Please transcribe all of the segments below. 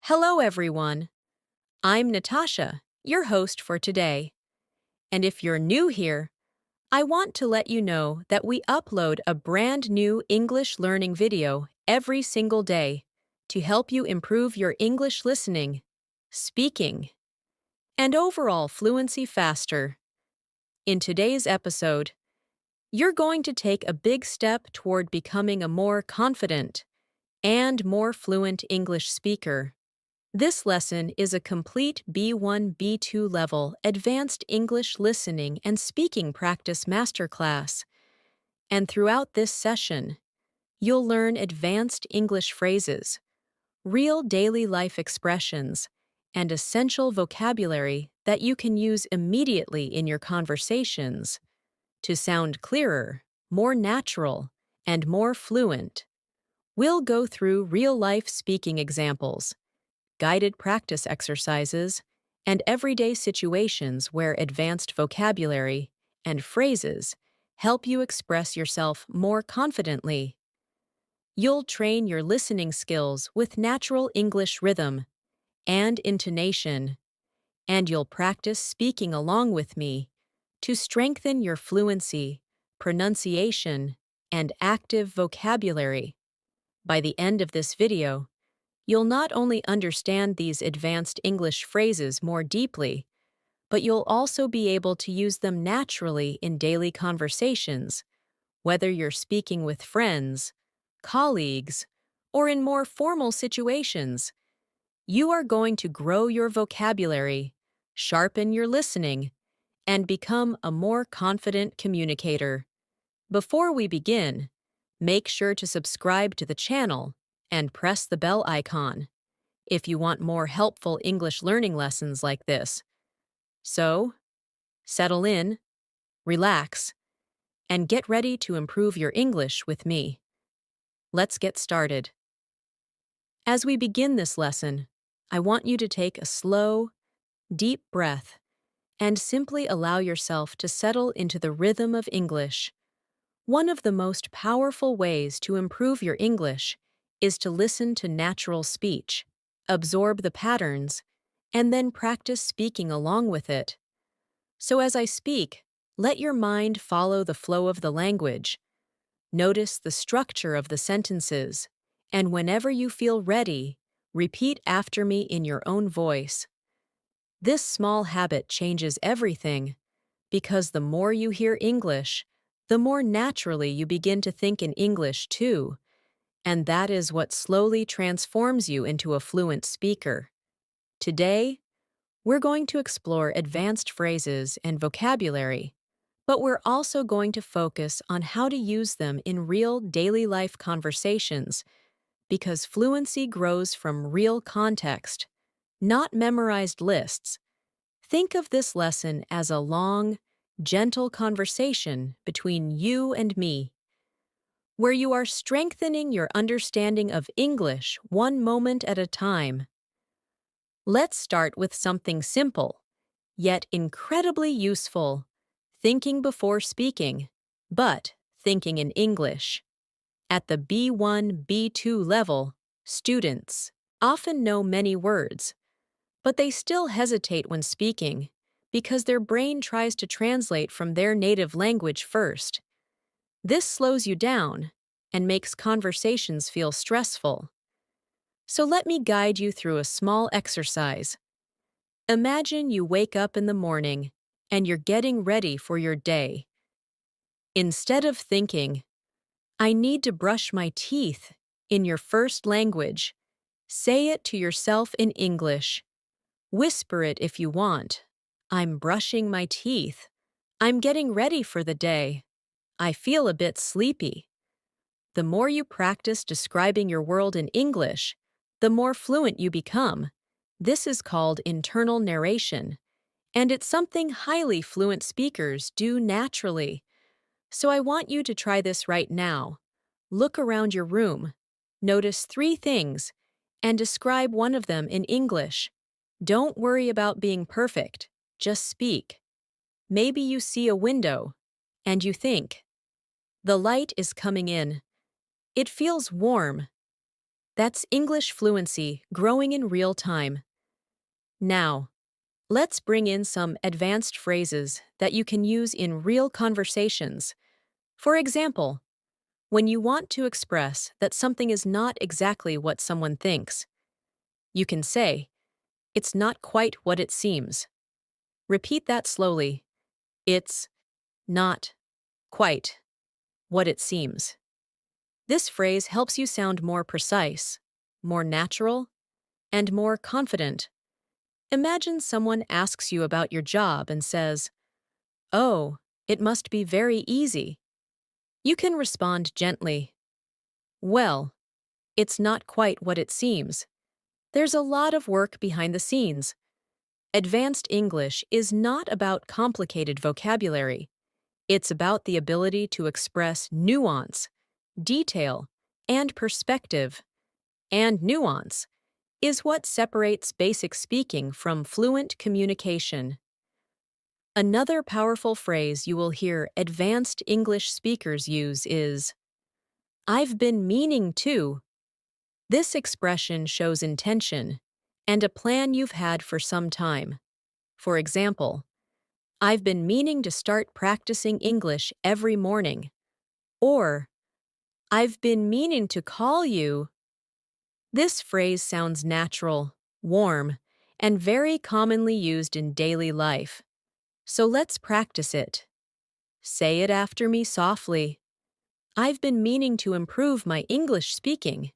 Hello, everyone. I'm Natasha, your host for today. And if you're new here, I want to let you know that we upload a brand new English learning video every single day to help you improve your English listening, speaking, and overall fluency faster. In today's episode, you're going to take a big step toward becoming a more confident and more fluent English speaker. This lesson is a complete B1 B2 level advanced English listening and speaking practice masterclass. And throughout this session, you'll learn advanced English phrases, real daily life expressions, and essential vocabulary that you can use immediately in your conversations to sound clearer, more natural, and more fluent. We'll go through real-life speaking examples, guided practice exercises, and everyday situations where advanced vocabulary and phrases help you express yourself more confidently. You'll train your listening skills with natural English rhythm and intonation, and you'll practice speaking along with me to strengthen your fluency, pronunciation, and active vocabulary. By the end of this video, you'll not only understand these advanced English phrases more deeply, but you'll also be able to use them naturally in daily conversations, whether you're speaking with friends, colleagues, or in more formal situations. You are going to grow your vocabulary, sharpen your listening, and become a more confident communicator. Before we begin, make sure to subscribe to the channel and press the bell icon if you want more helpful English learning lessons like this. So, settle in, relax, and get ready to improve your English with me. Let's get started. As we begin this lesson, I want you to take a slow, deep breath and simply allow yourself to settle into the rhythm of English. One of the most powerful ways to improve your English is to listen to natural speech, absorb the patterns, and then practice speaking along with it. So as I speak, let your mind follow the flow of the language. Notice the structure of the sentences, and whenever you feel ready, repeat after me in your own voice. This small habit changes everything, because the more you hear English, the more naturally you begin to think in English too, and that is what slowly transforms you into a fluent speaker. Today, we're going to explore advanced phrases and vocabulary, but we're also going to focus on how to use them in real daily life conversations, because fluency grows from real context, not memorized lists. Think of this lesson as a long, gentle conversation between you and me, where you are strengthening your understanding of English one moment at a time. Let's start with something simple, yet incredibly useful: thinking before speaking, but thinking in English. At the B1, B2 level, students often know many words, but they still hesitate when speaking because their brain tries to translate from their native language first. This slows you down and makes conversations feel stressful. So let me guide you through a small exercise. Imagine you wake up in the morning and you're getting ready for your day. Instead of thinking, "I need to brush my teeth," in your first language, say it to yourself in English. Whisper it if you want. "I'm brushing my teeth. I'm getting ready for the day. I feel a bit sleepy." The more you practice describing your world in English, the more fluent you become. This is called internal narration, and it's something highly fluent speakers do naturally. So I want you to try this right now. Look around your room, notice 3 things, and describe one of them in English. Don't worry about being perfect, just speak. Maybe you see a window, and you think, "The light is coming in. It feels warm." That's English fluency growing in real time. Now, let's bring in some advanced phrases that you can use in real conversations. For example, when you want to express that something is not exactly what someone thinks, you can say, "It's not quite what it seems." Repeat that slowly. It's not quite what it seems. This phrase helps you sound more precise, more natural, and more confident. Imagine someone asks you about your job and says, "Oh, it must be very easy." You can respond gently, "Well, it's not quite what it seems. There's a lot of work behind the scenes." Advanced English is not about complicated vocabulary. It's about the ability to express nuance, detail, and perspective. And nuance is what separates basic speaking from fluent communication. Another powerful phrase you will hear advanced English speakers use is, "I've been meaning to." This expression shows intention and a plan you've had for some time. For example, "I've been meaning to start practicing English every morning." Or, "I've been meaning to call you." This phrase sounds natural, warm, and very commonly used in daily life. So let's practice it. Say it after me softly. "I've been meaning to improve my English speaking."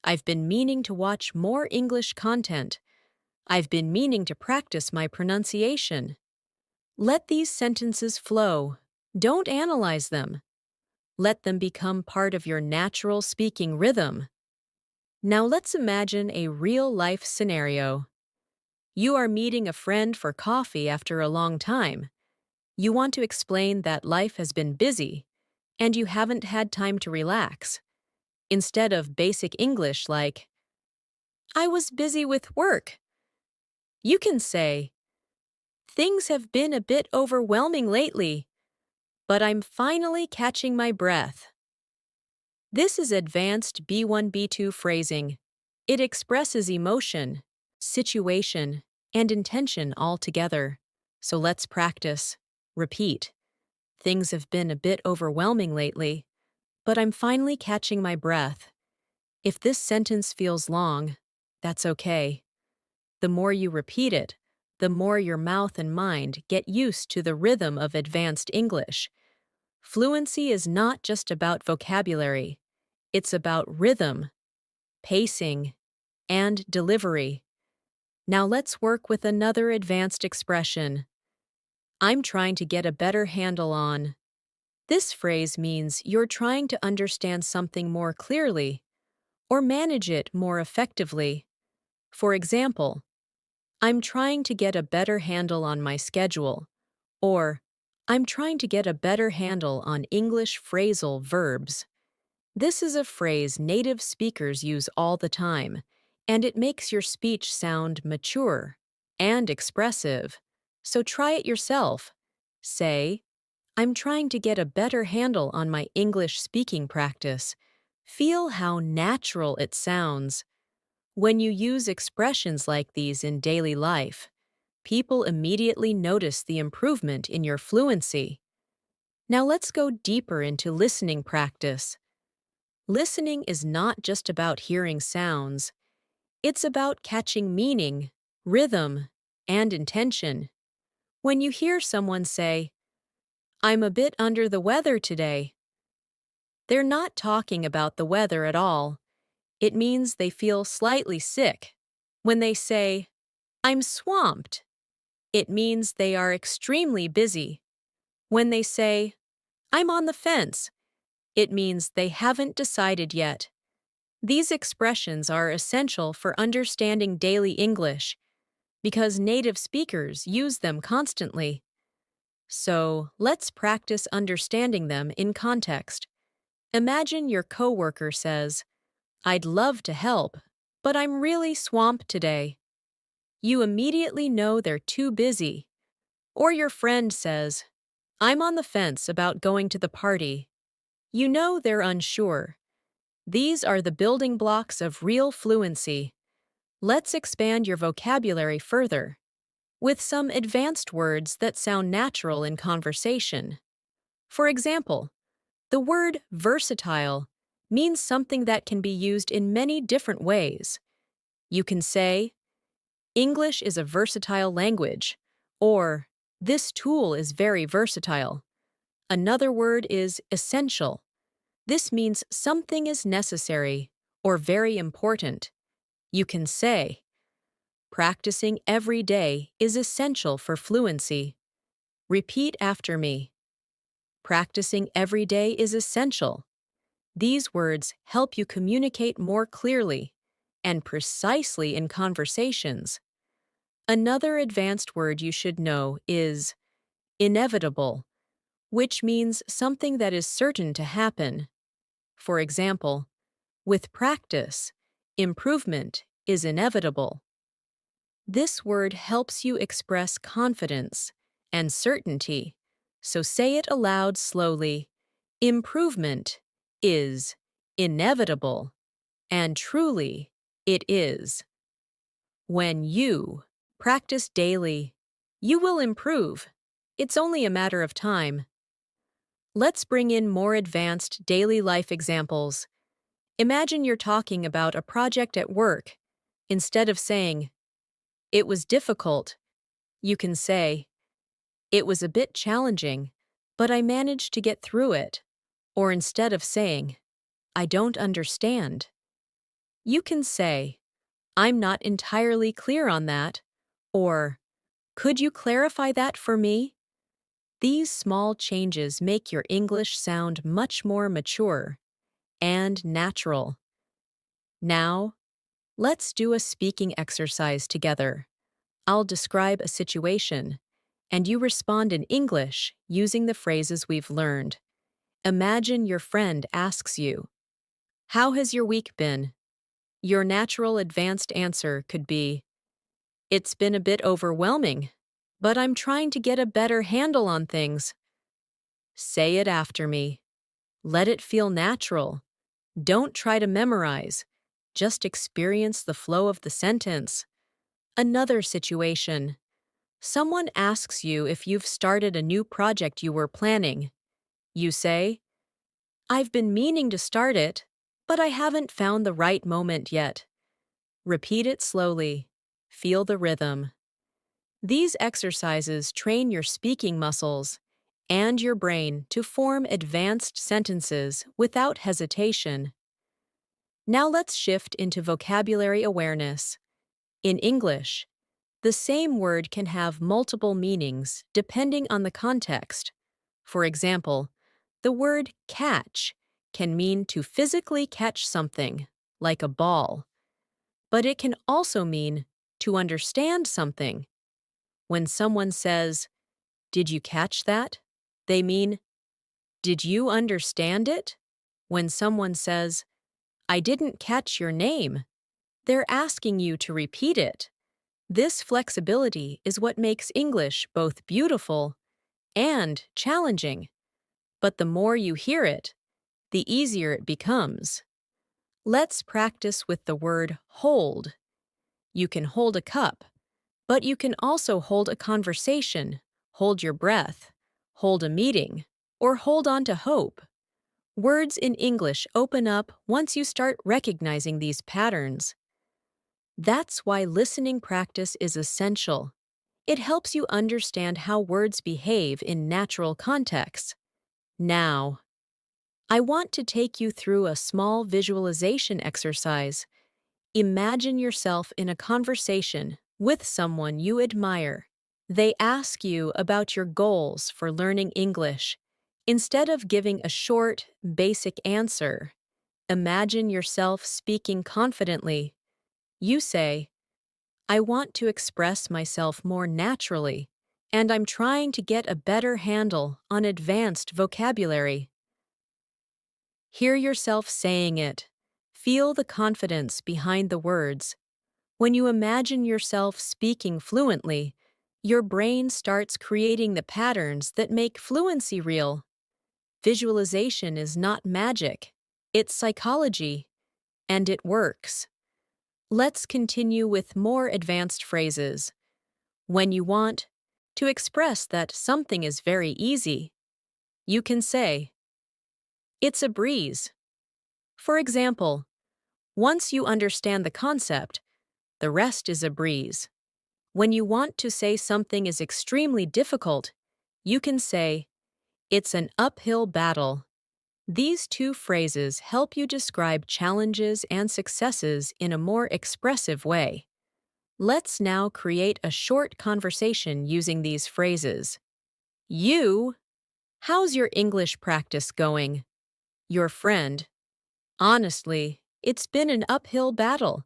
"I've been meaning to watch more English content." "I've been meaning to practice my pronunciation." Let these sentences flow. Don't analyze them. Let them become part of your natural speaking rhythm. Now let's imagine a real-life scenario. You are meeting a friend for coffee after a long time. You want to explain that life has been busy, and you haven't had time to relax. Instead of basic English like, "I was busy with work," you can say, "Things have been a bit overwhelming lately, but I'm finally catching my breath." This is advanced B1 B2 phrasing. It expresses emotion, situation, and intention all together. So let's practice. Repeat. "Things have been a bit overwhelming lately, but I'm finally catching my breath." If this sentence feels long, that's okay. The more you repeat it, the more your mouth and mind get used to the rhythm of advanced English. Fluency is not just about vocabulary. It's about rhythm, pacing, and delivery. Now let's work with another advanced expression. "I'm trying to get a better handle on." This phrase means you're trying to understand something more clearly or manage it more effectively. For example, "I'm trying to get a better handle on my schedule," or "I'm trying to get a better handle on English phrasal verbs." This is a phrase native speakers use all the time, and it makes your speech sound mature and expressive. So try it yourself. Say, "I'm trying to get a better handle on my English speaking practice." Feel how natural it sounds. When you use expressions like these in daily life, people immediately notice the improvement in your fluency. Now let's go deeper into listening practice. Listening is not just about hearing sounds. It's about catching meaning, rhythm, and intention. When you hear someone say, "I'm a bit under the weather today," they're not talking about the weather at all. It means they feel slightly sick. When they say, "I'm swamped," it means they are extremely busy. When they say, "I'm on the fence," it means they haven't decided yet. These expressions are essential for understanding daily English because native speakers use them constantly. So, let's practice understanding them in context. Imagine your coworker says, "I'd love to help, but I'm really swamped today." You immediately know they're too busy. Or your friend says, "I'm on the fence about going to the party." You know they're unsure. These are the building blocks of real fluency. Let's expand your vocabulary further with some advanced words that sound natural in conversation. For example, the word versatile means something that can be used in many different ways. You can say, English is a versatile language, or this tool is very versatile. Another word is essential. This means something is necessary or very important. You can say, practicing every day is essential for fluency. Repeat after me. Practicing every day is essential. These words help you communicate more clearly and precisely in conversations. Another advanced word you should know is inevitable, which means something that is certain to happen. For example, with practice, improvement is inevitable. This word helps you express confidence and certainty, so say it aloud slowly. Improvement is inevitable, and truly, it is. When you practice daily, you will improve. It's only a matter of time. Let's bring in more advanced daily life examples. Imagine you're talking about a project at work. Instead of saying, it was difficult, you can say, it was a bit challenging, but I managed to get through it. Or instead of saying, I don't understand, you can say, I'm not entirely clear on that, or could you clarify that for me? These small changes make your English sound much more mature and natural. Now, let's do a speaking exercise together. I'll describe a situation, and you respond in English using the phrases we've learned. Imagine your friend asks you, how has your week been? Your natural advanced answer could be, it's been a bit overwhelming, but I'm trying to get a better handle on things. Say it after me. Let it feel natural. Don't try to memorize. Just experience the flow of the sentence. Another situation. Someone asks you if you've started a new project you were planning. You say, I've been meaning to start it, but I haven't found the right moment yet. Repeat it slowly. Feel the rhythm. These exercises train your speaking muscles and your brain to form advanced sentences without hesitation. Now let's shift into vocabulary awareness. In English, the same word can have multiple meanings depending on the context. For example, the word catch can mean to physically catch something, like a ball, but it can also mean to understand something. When someone says, did you catch that? They mean, did you understand it? When someone says, I didn't catch your name, they're asking you to repeat it. This flexibility is what makes English both beautiful and challenging. But the more you hear it, the easier it becomes. Let's practice with the word hold. You can hold a cup, but you can also hold a conversation, hold your breath, hold a meeting, or hold on to hope. Words in English open up once you start recognizing these patterns. That's why listening practice is essential. It helps you understand how words behave in natural contexts. Now, I want to take you through a small visualization exercise. Imagine yourself in a conversation with someone you admire. They ask you about your goals for learning English. Instead of giving a short, basic answer, imagine yourself speaking confidently. You say, I want to express myself more naturally, and I'm trying to get a better handle on advanced vocabulary. Hear yourself saying it. Feel the confidence behind the words. When you imagine yourself speaking fluently, your brain starts creating the patterns that make fluency real. Visualization is not magic. It's psychology, and it works. Let's continue with more advanced phrases. When you want to express that something is very easy, you can say, "It's a breeze." For example, once you understand the concept, the rest is a breeze. When you want to say something is extremely difficult, you can say, "It's an uphill battle." These two phrases help you describe challenges and successes in a more expressive way. Let's now create a short conversation using these phrases. You, how's your English practice going? Your friend, honestly, it's been an uphill battle,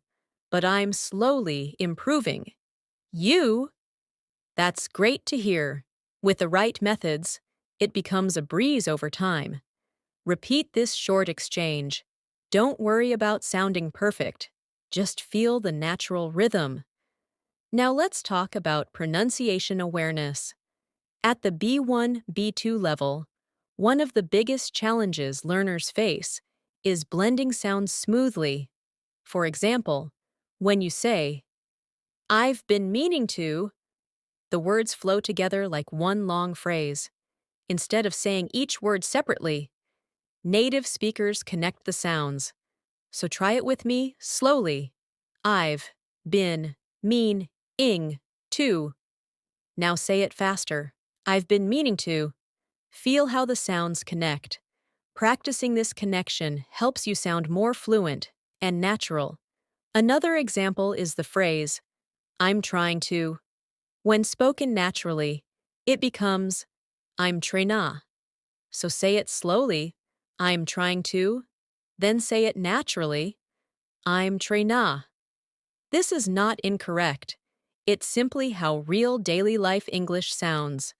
but I'm slowly improving. You, that's great to hear. With the right methods, it becomes a breeze over time. Repeat this short exchange. Don't worry about sounding perfect. Just feel the natural rhythm. Now let's talk about pronunciation awareness. At the B1, B2 level, one of the biggest challenges learners face is blending sounds smoothly. For example, when you say, "I've been meaning to," the words flow together like one long phrase. Instead of saying each word separately, native speakers connect the sounds. So try it with me slowly. I've been meaning to. Now say it faster. I've been meaning to. Feel how the sounds connect. Practicing this connection helps you sound more fluent and natural. Another example is the phrase, "I'm trying to." When spoken naturally, it becomes, "I'm tryna." So say it slowly, "I'm trying to," then say it naturally, "I'm tryna." This is not incorrect. It's simply how real daily life English sounds.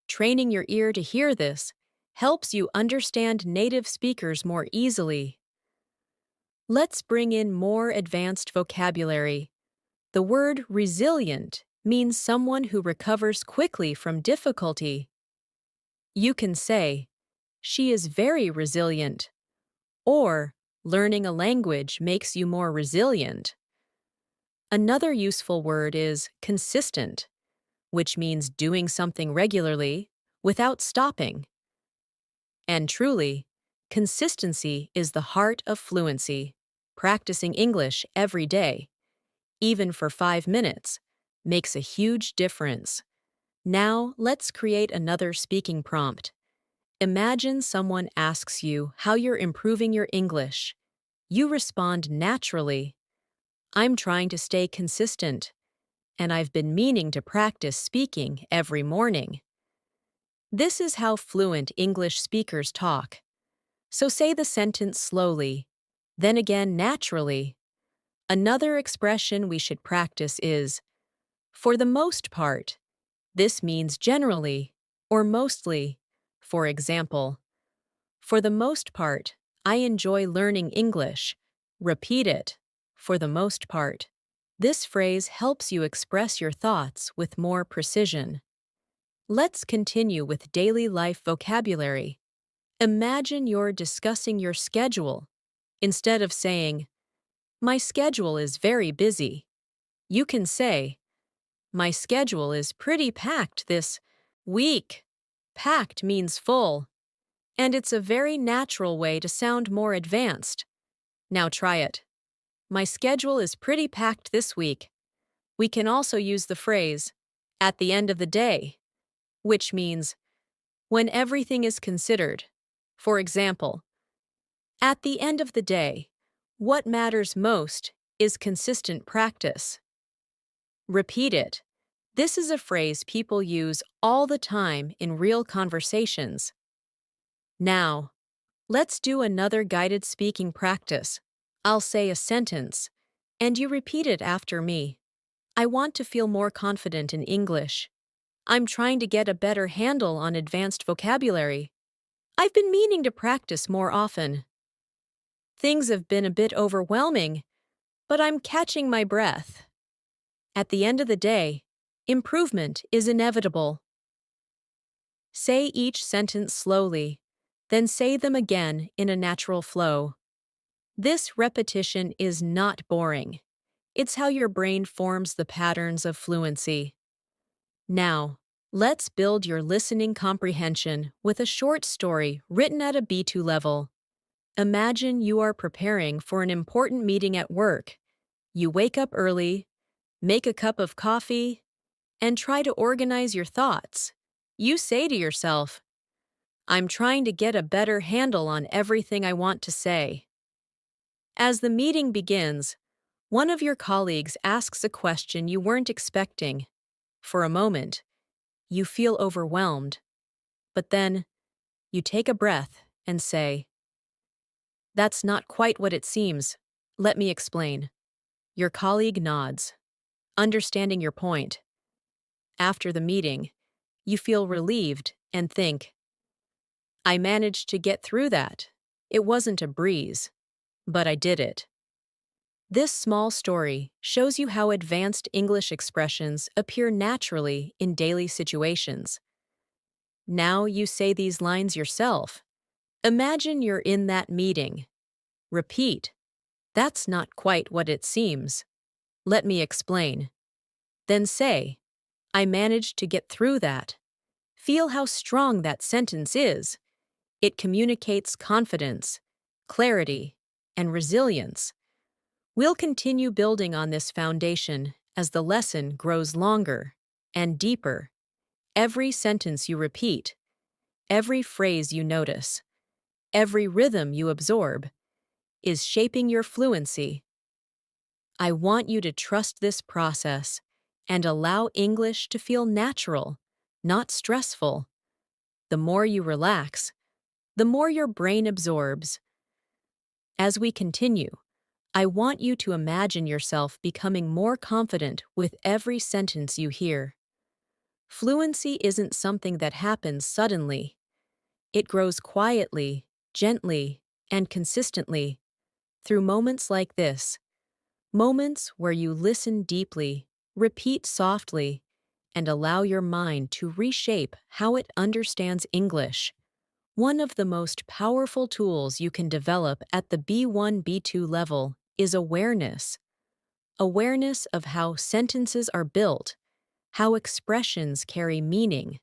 Training your ear to hear this helps you understand native speakers more easily. Let's bring in more advanced vocabulary. The word resilient means someone who recovers quickly from difficulty. You can say, "She is very resilient," or "Learning a language makes you more resilient." Another useful word is consistent, which means doing something regularly without stopping. And truly, consistency is the heart of fluency. Practicing English every day, even for 5 minutes, makes a huge difference. Now, let's create another speaking prompt. Imagine someone asks you how you're improving your English. You respond naturally. "I'm trying to stay consistent, and I've been meaning to practice speaking every morning." This is how fluent English speakers talk. So say the sentence slowly, then again naturally. Another expression we should practice is, "for the most part." This means generally or mostly. For example, "For the most part, I enjoy learning English." Repeat it, "for the most part." This phrase helps you express your thoughts with more precision. Let's continue with daily life vocabulary. Imagine you're discussing your schedule. Instead of saying, "My schedule is very busy," you can say, "My schedule is pretty packed this week." Packed means full, and it's a very natural way to sound more advanced. Now try it. "My schedule is pretty packed this week." We can also use the phrase, "at the end of the day," which means when everything is considered. For example, "At the end of the day, what matters most is consistent practice." Repeat it. This is a phrase people use all the time in real conversations. Now, let's do another guided speaking practice. I'll say a sentence, and you repeat it after me. "I want to feel more confident in English." "I'm trying to get a better handle on advanced vocabulary." "I've been meaning to practice more often." "Things have been a bit overwhelming, but I'm catching my breath." At the end of the day, improvement is inevitable. Say each sentence slowly, Then say them again in a natural flow. This repetition is not boring. It's how your brain forms the patterns of fluency. Now, let's build your listening comprehension with a short story written at a B2 level. Imagine you are preparing for an important meeting at work. You wake up early, make a cup of coffee, and try to organize your thoughts. You say to yourself, I'm trying to get a better handle on everything I want to say. As the meeting begins, one of your colleagues asks a question you weren't expecting. For a moment, you feel overwhelmed, but then you take a breath and say, That's not quite what it seems. Let me explain. Your colleague nods, understanding your point. After the meeting, you feel relieved and think, I managed to get through that. It wasn't a breeze, but I did it. This small story shows you how advanced English expressions appear naturally in daily situations. Now you say these lines yourself. Imagine you're in that meeting. Repeat, That's not quite what it seems. Let me explain. Then say, I managed to get through that. Feel how strong that sentence is. It communicates confidence, clarity, and resilience. We'll continue building on this foundation as the lesson grows longer and deeper. Every sentence you repeat, every phrase you notice, every rhythm you absorb is shaping your fluency. I want you to trust this process and allow English to feel natural, not stressful. The more you relax, the more your brain absorbs. As we continue, I want you to imagine yourself becoming more confident with every sentence you hear. Fluency isn't something that happens suddenly. It grows quietly, gently, and consistently through moments like this. Moments where you listen deeply, repeat softly, and allow your mind to reshape how it understands English. One of the most powerful tools you can develop at the B1, B2 level is awareness. Awareness of how sentences are built, how expressions carry meaning,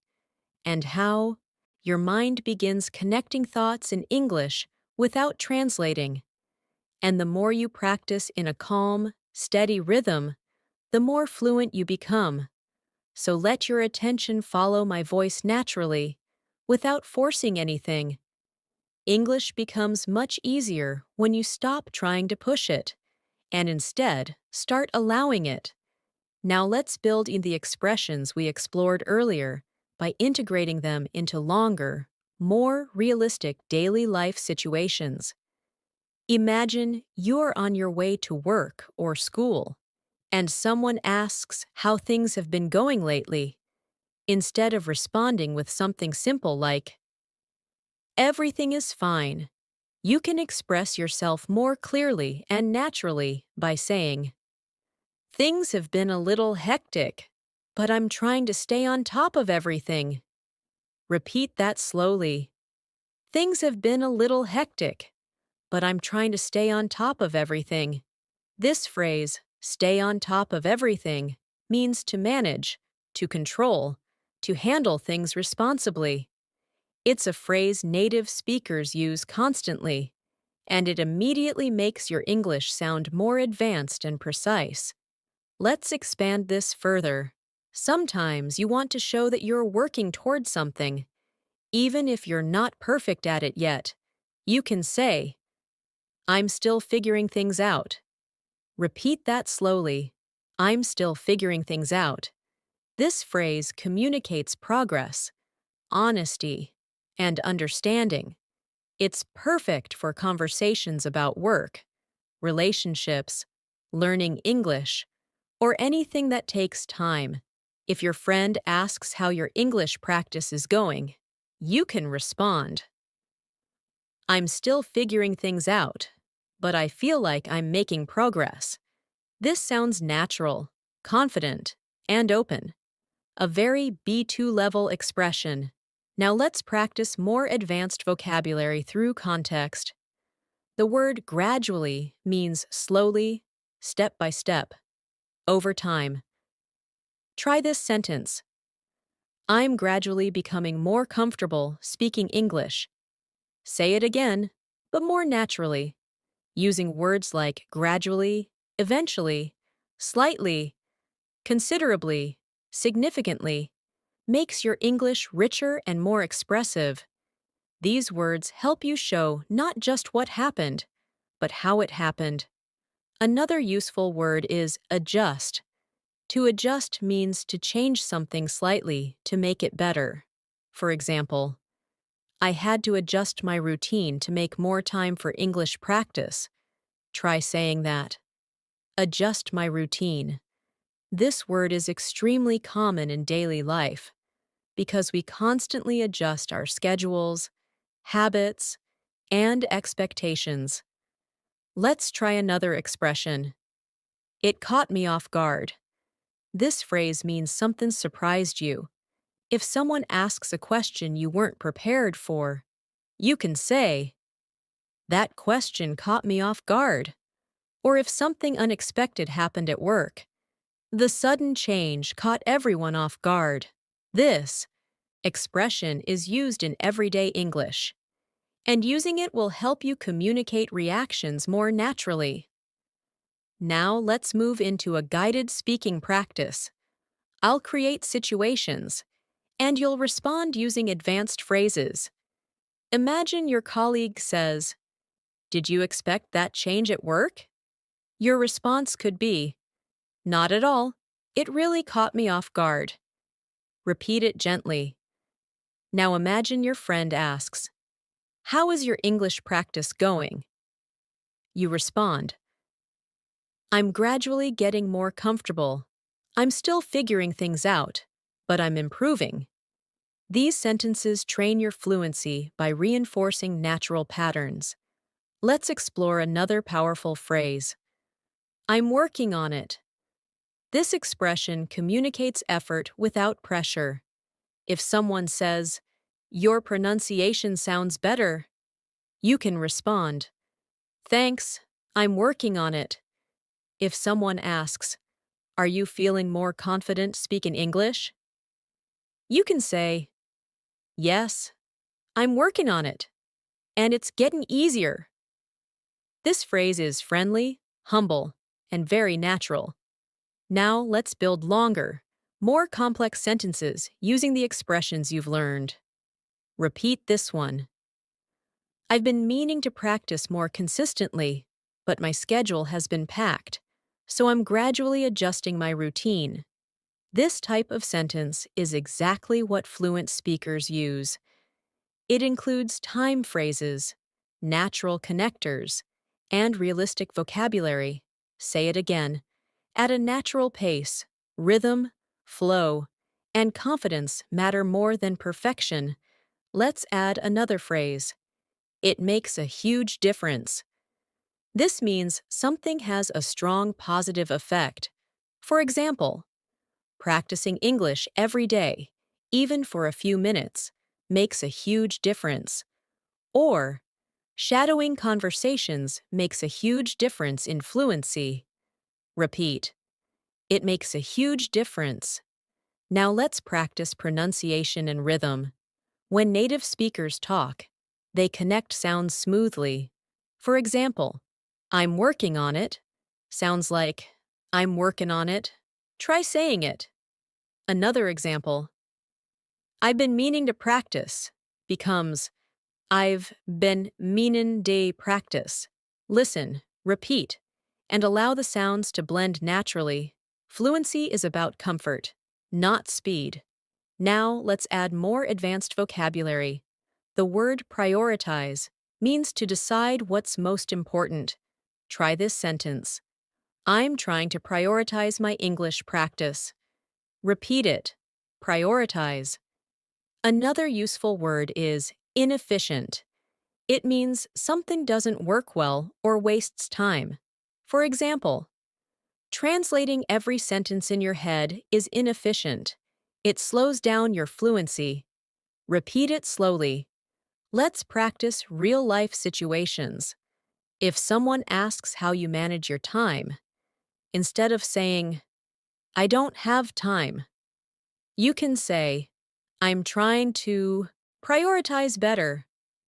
and how your mind begins connecting thoughts in English without translating. And the more you practice in a calm, steady rhythm, the more fluent you become. So let your attention follow my voice naturally, without forcing anything. English becomes much easier when you stop trying to push it, and instead start allowing it. Now let's build in the expressions we explored earlier by integrating them into longer, more realistic daily life situations. Imagine you're on your way to work or school, and someone asks how things have been going lately. Instead of responding with something simple like, Everything is fine, you can express yourself more clearly and naturally by saying, Things have been a little hectic, but I'm trying to stay on top of everything. Repeat that slowly. Things have been a little hectic, but I'm trying to stay on top of everything. This phrase, stay on top of everything, means to manage, to control, to handle things responsibly. It's a phrase native speakers use constantly, and it immediately makes your English sound more advanced and precise. Let's expand this further. Sometimes you want to show that you're working towards something. Even if you're not perfect at it yet, you can say, I'm still figuring things out. Repeat that slowly. I'm still figuring things out. This phrase communicates progress, honesty, and understanding. It's perfect for conversations about work, relationships, learning English, or anything that takes time. If your friend asks how your English practice is going, you can respond, I'm still figuring things out, but I feel like I'm making progress. This sounds natural, confident, and open. A very B2 level expression. Now let's practice more advanced vocabulary through context. The word gradually means slowly, step by step, over time. Try this sentence. I'm gradually becoming more comfortable speaking English. Say it again, but more naturally, using words like gradually, eventually, slightly, considerably, significantly, makes your English richer and more expressive. These words help you show not just what happened, but how it happened. Another useful word is adjust. To adjust means to change something slightly to make it better. For example, I had to adjust my routine to make more time for English practice. Try saying that. Adjust my routine. This word is extremely common in daily life because we constantly adjust our schedules, habits, and expectations. Let's try another expression. It caught me off guard. This phrase means something surprised you. If someone asks a question you weren't prepared for, you can say, "That question caught me off guard." Or if something unexpected happened at work, "The sudden change caught everyone off guard." This expression is used in everyday English, and using it will help you communicate reactions more naturally. Now let's move into a guided speaking practice. I'll create situations, and you'll respond using advanced phrases. Imagine your colleague says, "Did you expect that change at work?" Your response could be, "Not at all. It really caught me off guard." Repeat it gently. Now imagine your friend asks, "How is your English practice going?" You respond, "I'm gradually getting more comfortable. I'm still figuring things out, but I'm improving." These sentences train your fluency by reinforcing natural patterns. Let's explore another powerful phrase. I'm working on it. This expression communicates effort without pressure. If someone says, "Your pronunciation sounds better," you can respond, "Thanks, I'm working on it." If someone asks, "Are you feeling more confident speaking English?" you can say, "Yes, I'm working on it, and it's getting easier." This phrase is friendly, humble, and very natural. Now let's build longer, more complex sentences using the expressions you've learned. Repeat this one. I've been meaning to practice more consistently, but my schedule has been packed, so I'm gradually adjusting my routine. This type of sentence is exactly what fluent speakers use. It includes time phrases, natural connectors, and realistic vocabulary. Say it again. At a natural pace, rhythm, flow, and confidence matter more than perfection. Let's add another phrase. It makes a huge difference. This means something has a strong positive effect. For example, practicing English every day, even for a few minutes, makes a huge difference. Or, shadowing conversations makes a huge difference in fluency. Repeat. It makes a huge difference. Now let's practice pronunciation and rhythm. When native speakers talk, they connect sounds smoothly. For example, "I'm working on it" sounds like "I'm working on it." Try saying it. Another example, "I've been meaning to practice" becomes "I've been meanin' to practice." Listen, repeat, and allow the sounds to blend naturally. Fluency is about comfort, not speed. Now let's add more advanced vocabulary. The word prioritize means to decide what's most important. Try this sentence. I'm trying to prioritize my English practice. Repeat it. Prioritize. Another useful word is inefficient. It means something doesn't work well or wastes time. For example, translating every sentence in your head is inefficient. It slows down your fluency. Repeat it slowly. Let's practice real-life situations. If someone asks how you manage your time, instead of saying, "I don't have time," you can say, "I'm trying to prioritize better,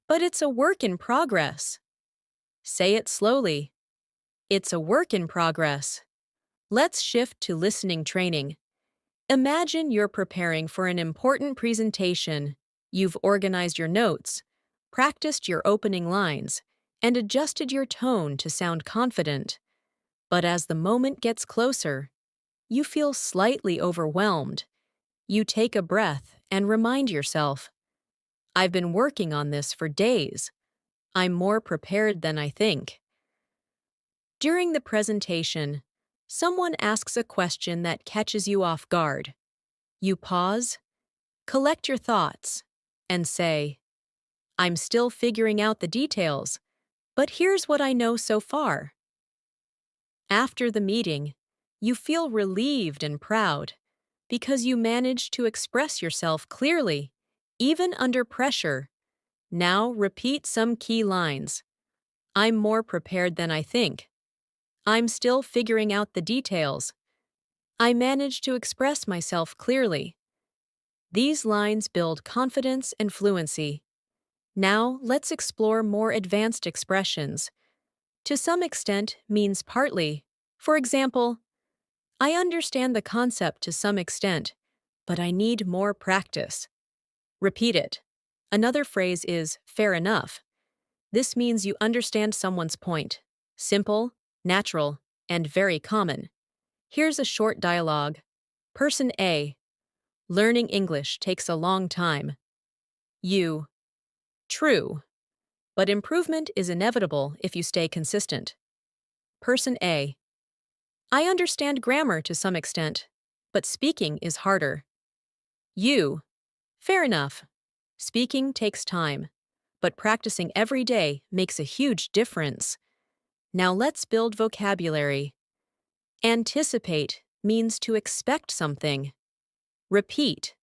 but it's a work in progress." Say it slowly. It's a work in progress. Let's shift to listening training. Imagine you're preparing for an important presentation. You've organized your notes, practiced your opening lines, and adjusted your tone to sound confident. But as the moment gets closer, you feel slightly overwhelmed. You take a breath and remind yourself, "I've been working on this for days. I'm more prepared than I think." During the presentation, someone asks a question that catches you off guard. You pause, collect your thoughts, and say, "I'm still figuring out the details, but here's what I know so far." After the meeting, you feel relieved and proud because you managed to express yourself clearly, even under pressure. Now repeat some key lines. "I'm more prepared than I think." "I'm still figuring out the details." "I managed to express myself clearly." These lines build confidence and fluency. Now let's explore more advanced expressions. To some extent means partly. For example, "I understand the concept to some extent, but I need more practice." Repeat it. Another phrase is "fair enough." This means you understand someone's point. Simple, natural, and very common. Here's a short dialogue. Person A: "Learning English takes a long time." You: "True, but improvement is inevitable if you stay consistent." Person A: "I understand grammar to some extent, but speaking is harder." You: "Fair enough. Speaking takes time, but practicing every day makes a huge difference." Now let's build vocabulary. Anticipate means to expect something. Repeat.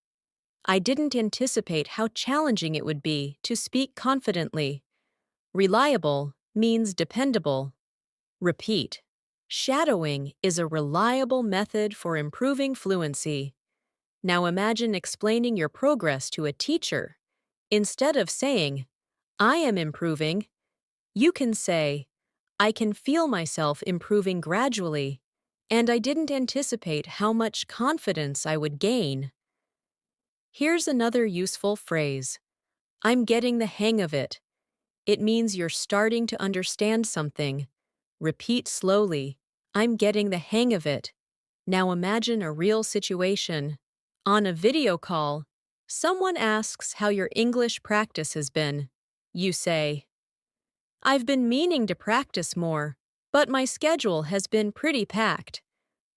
"I didn't anticipate how challenging it would be to speak confidently." Reliable means dependable. Repeat. Shadowing is a reliable method for improving fluency. Now imagine explaining your progress to a teacher. Instead of saying, "I am improving," you can say, "I can feel myself improving gradually, and I didn't anticipate how much confidence I would gain." Here's another useful phrase. "I'm getting the hang of it." It means you're starting to understand something. Repeat slowly. "I'm getting the hang of it." Now imagine a real situation. On a video call, someone asks how your English practice has been. You say, "I've been meaning to practice more, but my schedule has been pretty packed.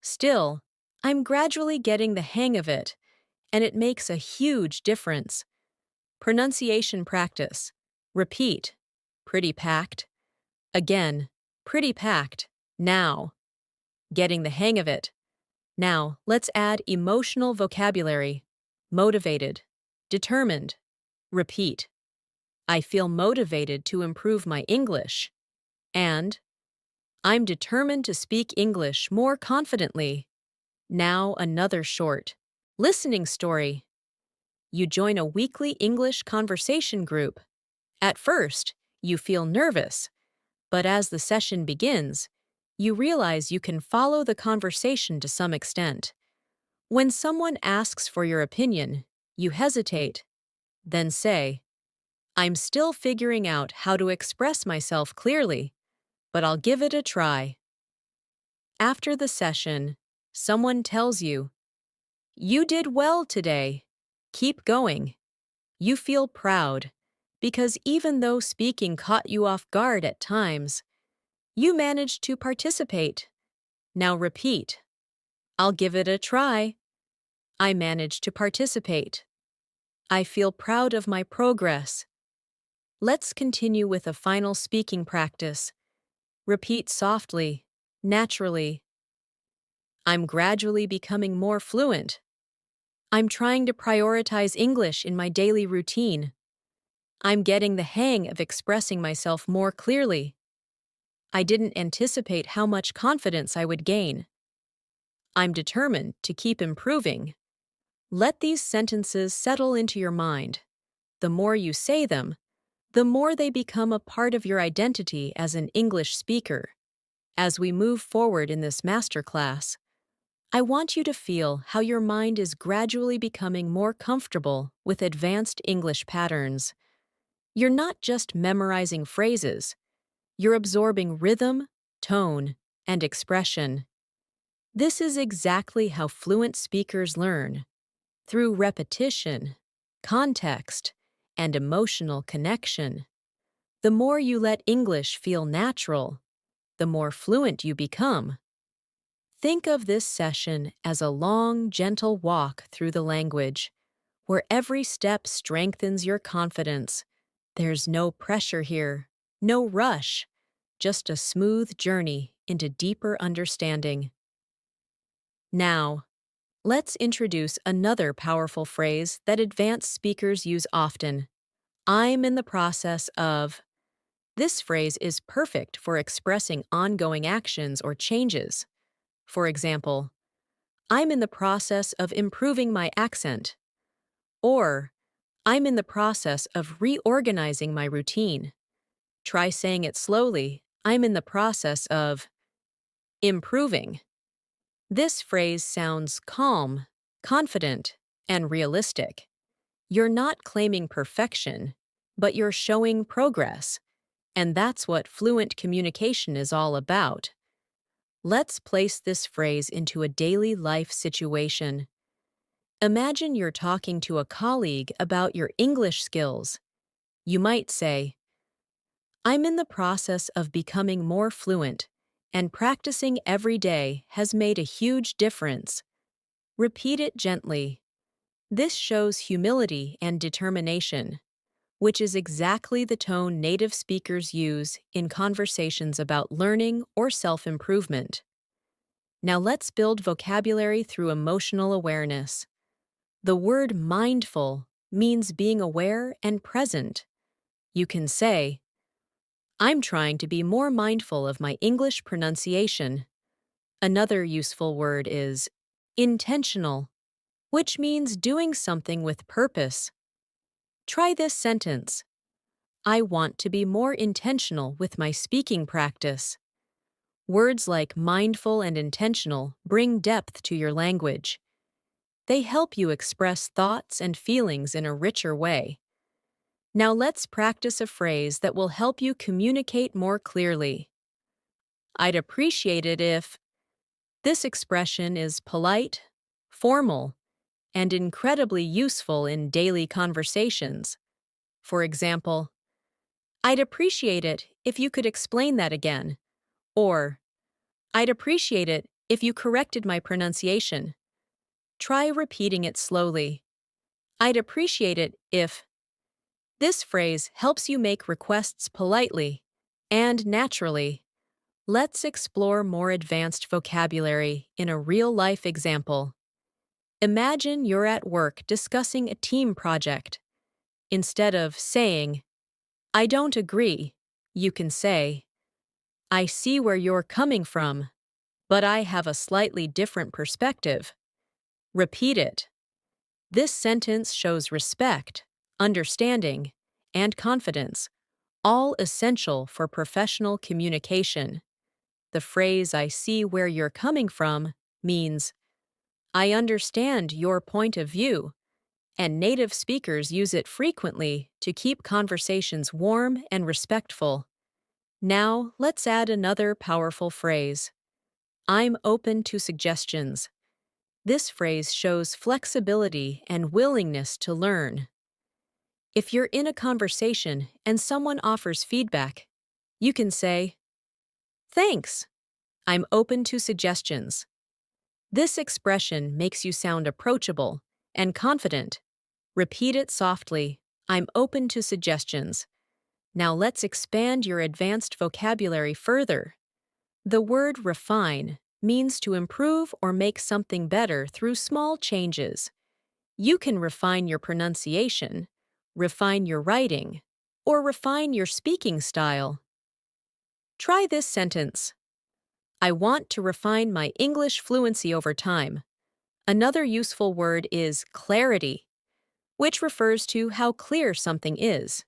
Still, I'm gradually getting the hang of it, and it makes a huge difference." Pronunciation practice. Repeat. "Pretty packed." Again. "Pretty packed." Now. "Getting the hang of it." Now, let's add emotional vocabulary. Motivated. Determined. Repeat. "I feel motivated to improve my English." And, "I'm determined to speak English more confidently." Now another short listening story. You join a weekly English conversation group. At first, you feel nervous, but as the session begins, you realize you can follow the conversation to some extent. When someone asks for your opinion, you hesitate, then say, "I'm still figuring out how to express myself clearly, but I'll give it a try." After the session, someone tells you, "You did well today. Keep going." You feel proud, because even though speaking caught you off guard at times, you managed to participate. Now repeat. "I'll give it a try." "I managed to participate." "I feel proud of my progress." Let's continue with a final speaking practice. Repeat softly, naturally. "I'm gradually becoming more fluent." I'm trying to prioritize English in my daily routine. I'm getting the hang of expressing myself more clearly. I didn't anticipate how much confidence I would gain. I'm determined to keep improving. Let these sentences settle into your mind. The more you say them, the more they become a part of your identity as an English speaker. As we move forward in this masterclass, I want you to feel how your mind is gradually becoming more comfortable with advanced English patterns. You're not just memorizing phrases, you're absorbing rhythm, tone, and expression. This is exactly how fluent speakers learn, through repetition, context, and emotional connection. The more you let English feel natural, the more fluent you become. Think of this session as a long, gentle walk through the language, where every step strengthens your confidence. There's no pressure here, no rush, just a smooth journey into deeper understanding. Now, let's introduce another powerful phrase that advanced speakers use often. I'm in the process of. This phrase is perfect for expressing ongoing actions or changes. For example, I'm in the process of improving my accent. Or, I'm in the process of reorganizing my routine. Try saying it slowly. I'm in the process of improving. This phrase sounds calm, confident, and realistic. You're not claiming perfection, but you're showing progress. And that's what fluent communication is all about. Let's place this phrase into a daily life situation. Imagine you're talking to a colleague about your English skills. You might say, I'm in the process of becoming more fluent, and practicing every day has made a huge difference. Repeat it gently. This shows humility and determination, which is exactly the tone native speakers use in conversations about learning or self-improvement. Now let's build vocabulary through emotional awareness. The word mindful means being aware and present. You can say, I'm trying to be more mindful of my English pronunciation. Another useful word is intentional, which means doing something with purpose. Try this sentence. I want to be more intentional with my speaking practice. Words like mindful and intentional bring depth to your language. They help you express thoughts and feelings in a richer way. Now let's practice a phrase that will help you communicate more clearly. I'd appreciate it if. This expression is polite, formal, and incredibly useful in daily conversations. For example, I'd appreciate it if you could explain that again. Or, I'd appreciate it if you corrected my pronunciation. Try repeating it slowly. I'd appreciate it if. This phrase helps you make requests politely and naturally. Let's explore more advanced vocabulary in a real-life example. Imagine you're at work discussing a team project. Instead of saying, I don't agree, you can say, I see where you're coming from, but I have a slightly different perspective. Repeat it. This sentence shows respect, understanding, and confidence, all essential for professional communication. The phrase I see where you're coming from means I understand your point of view, and native speakers use it frequently to keep conversations warm and respectful. Now, let's add another powerful phrase. I'm open to suggestions. This phrase shows flexibility and willingness to learn. If you're in a conversation and someone offers feedback, you can say, Thanks, I'm open to suggestions. This expression makes you sound approachable and confident. Repeat it softly. I'm open to suggestions. Now let's expand your advanced vocabulary further. The word refine means to improve or make something better through small changes. You can refine your pronunciation, refine your writing, or refine your speaking style. Try this sentence. I want to refine my English fluency over time. Another useful word is clarity, which refers to how clear something is.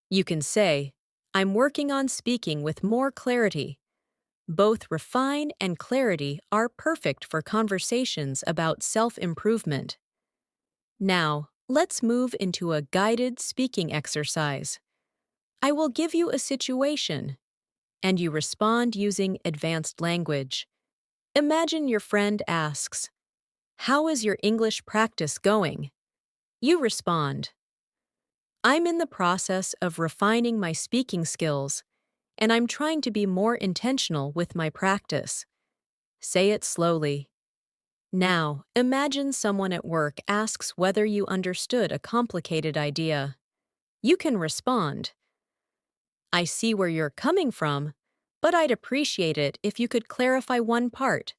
You can say, I'm working on speaking with more clarity. Both refine and clarity are perfect for conversations about self-improvement. Now, let's move into a guided speaking exercise. I will give you a situation, and you respond using advanced language. Imagine your friend asks, How is your English practice going? You respond, I'm in the process of refining my speaking skills, and I'm trying to be more intentional with my practice. Say it slowly. Now, imagine someone at work asks whether you understood a complicated idea. You can respond, I see where you're coming from, but I'd appreciate it if you could clarify one part.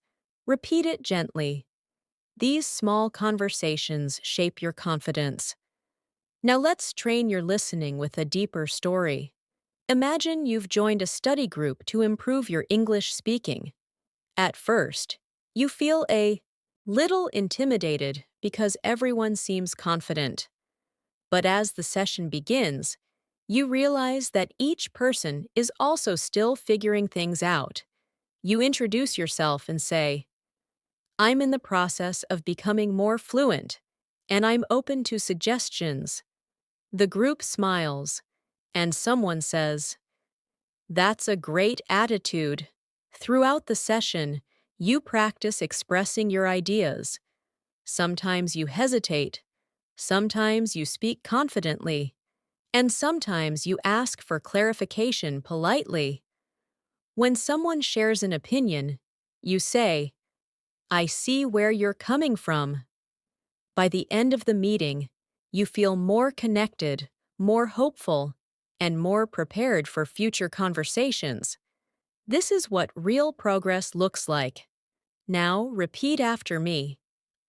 Repeat it gently. These small conversations shape your confidence. Now let's train your listening with a deeper story. Imagine you've joined a study group to improve your English speaking. At first, you feel a little intimidated because everyone seems confident. But as the session begins, you realize that each person is also still figuring things out. You introduce yourself and say, I'm in the process of becoming more fluent, and I'm open to suggestions. The group smiles, and someone says, That's a great attitude. Throughout the session, you practice expressing your ideas. Sometimes you hesitate, sometimes you speak confidently, and sometimes you ask for clarification politely. When someone shares an opinion, you say, I see where you're coming from. By the end of the meeting, you feel more connected, more hopeful, and more prepared for future conversations. This is what real progress looks like. Now, repeat after me.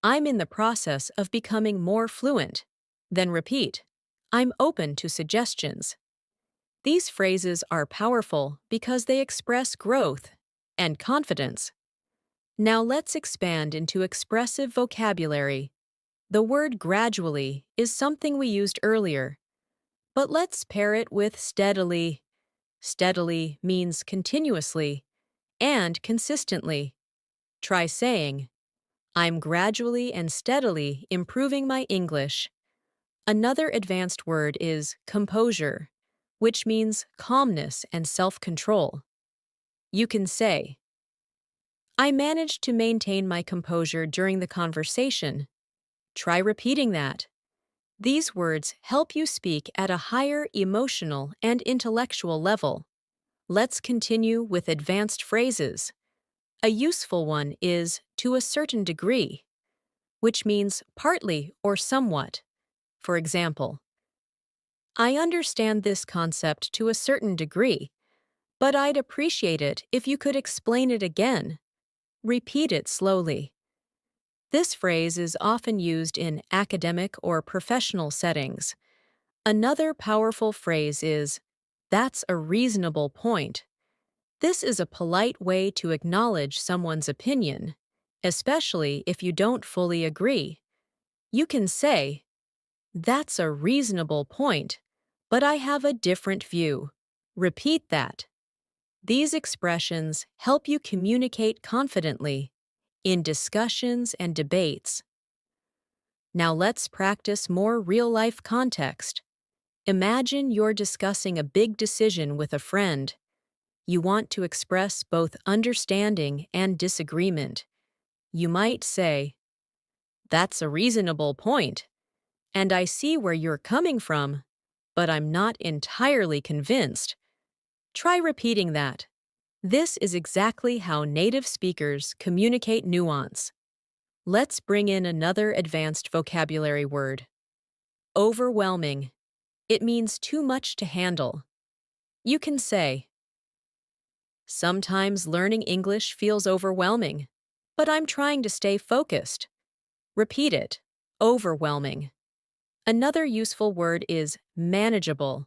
I'm in the process of becoming more fluent. Then repeat, I'm open to suggestions. These phrases are powerful because they express growth and confidence. Now let's expand into expressive vocabulary. The word gradually is something we used earlier, but let's pair it with steadily. Steadily means continuously and consistently. Try saying, I'm gradually and steadily improving my English. Another advanced word is composure, which means calmness and self-control. You can say, I managed to maintain my composure during the conversation. Try repeating that. These words help you speak at a higher emotional and intellectual level. Let's continue with advanced phrases. A useful one is to a certain degree, which means partly or somewhat. For example, I understand this concept to a certain degree, but I'd appreciate it if you could explain it again. Repeat it slowly. This phrase is often used in academic or professional settings. Another powerful phrase is, That's a reasonable point. This is a polite way to acknowledge someone's opinion, especially if you don't fully agree. You can say, That's a reasonable point, but I have a different view. Repeat that. These expressions help you communicate confidently in discussions and debates. Now let's practice more real-life context. Imagine you're discussing a big decision with a friend. You want to express both understanding and disagreement. You might say, That's a reasonable point, and I see where you're coming from, but I'm not entirely convinced. Try repeating that. This is exactly how native speakers communicate nuance. Let's bring in another advanced vocabulary word. Overwhelming. It means too much to handle. You can say, Sometimes learning English feels overwhelming, but I'm trying to stay focused. Repeat it. overwhelming. Another useful word is manageable,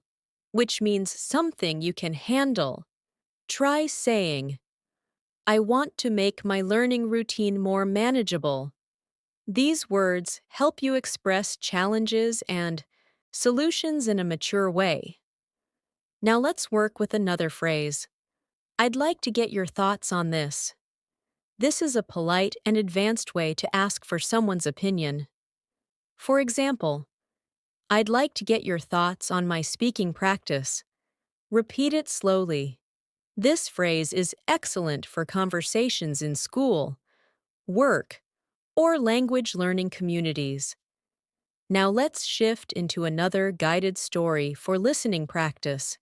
which means something you can handle. Try saying, I want to make my learning routine more manageable. These words help you express challenges and solutions in a mature way. Now let's work with another phrase. I'd like to get your thoughts on this. This is a polite and advanced way to ask for someone's opinion. For example, I'd like to get your thoughts on my speaking practice. Repeat it slowly. This phrase is excellent for conversations in school, work, or language learning communities. Now let's shift into another guided story for listening practice.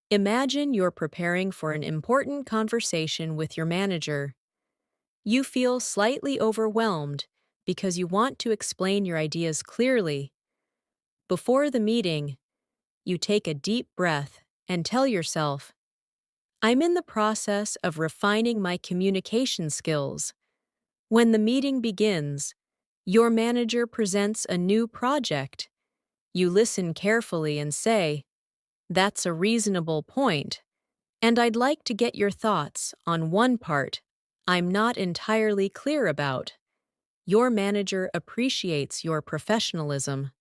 Imagine you're preparing for an important conversation with your manager. You feel slightly overwhelmed because you want to explain your ideas clearly. Before the meeting, you take a deep breath and tell yourself, I'm in the process of refining my communication skills. When the meeting begins, your manager presents a new project. You listen carefully and say, that's a reasonable point, and I'd like to get your thoughts on one part I'm not entirely clear about. Your manager appreciates your professionalism.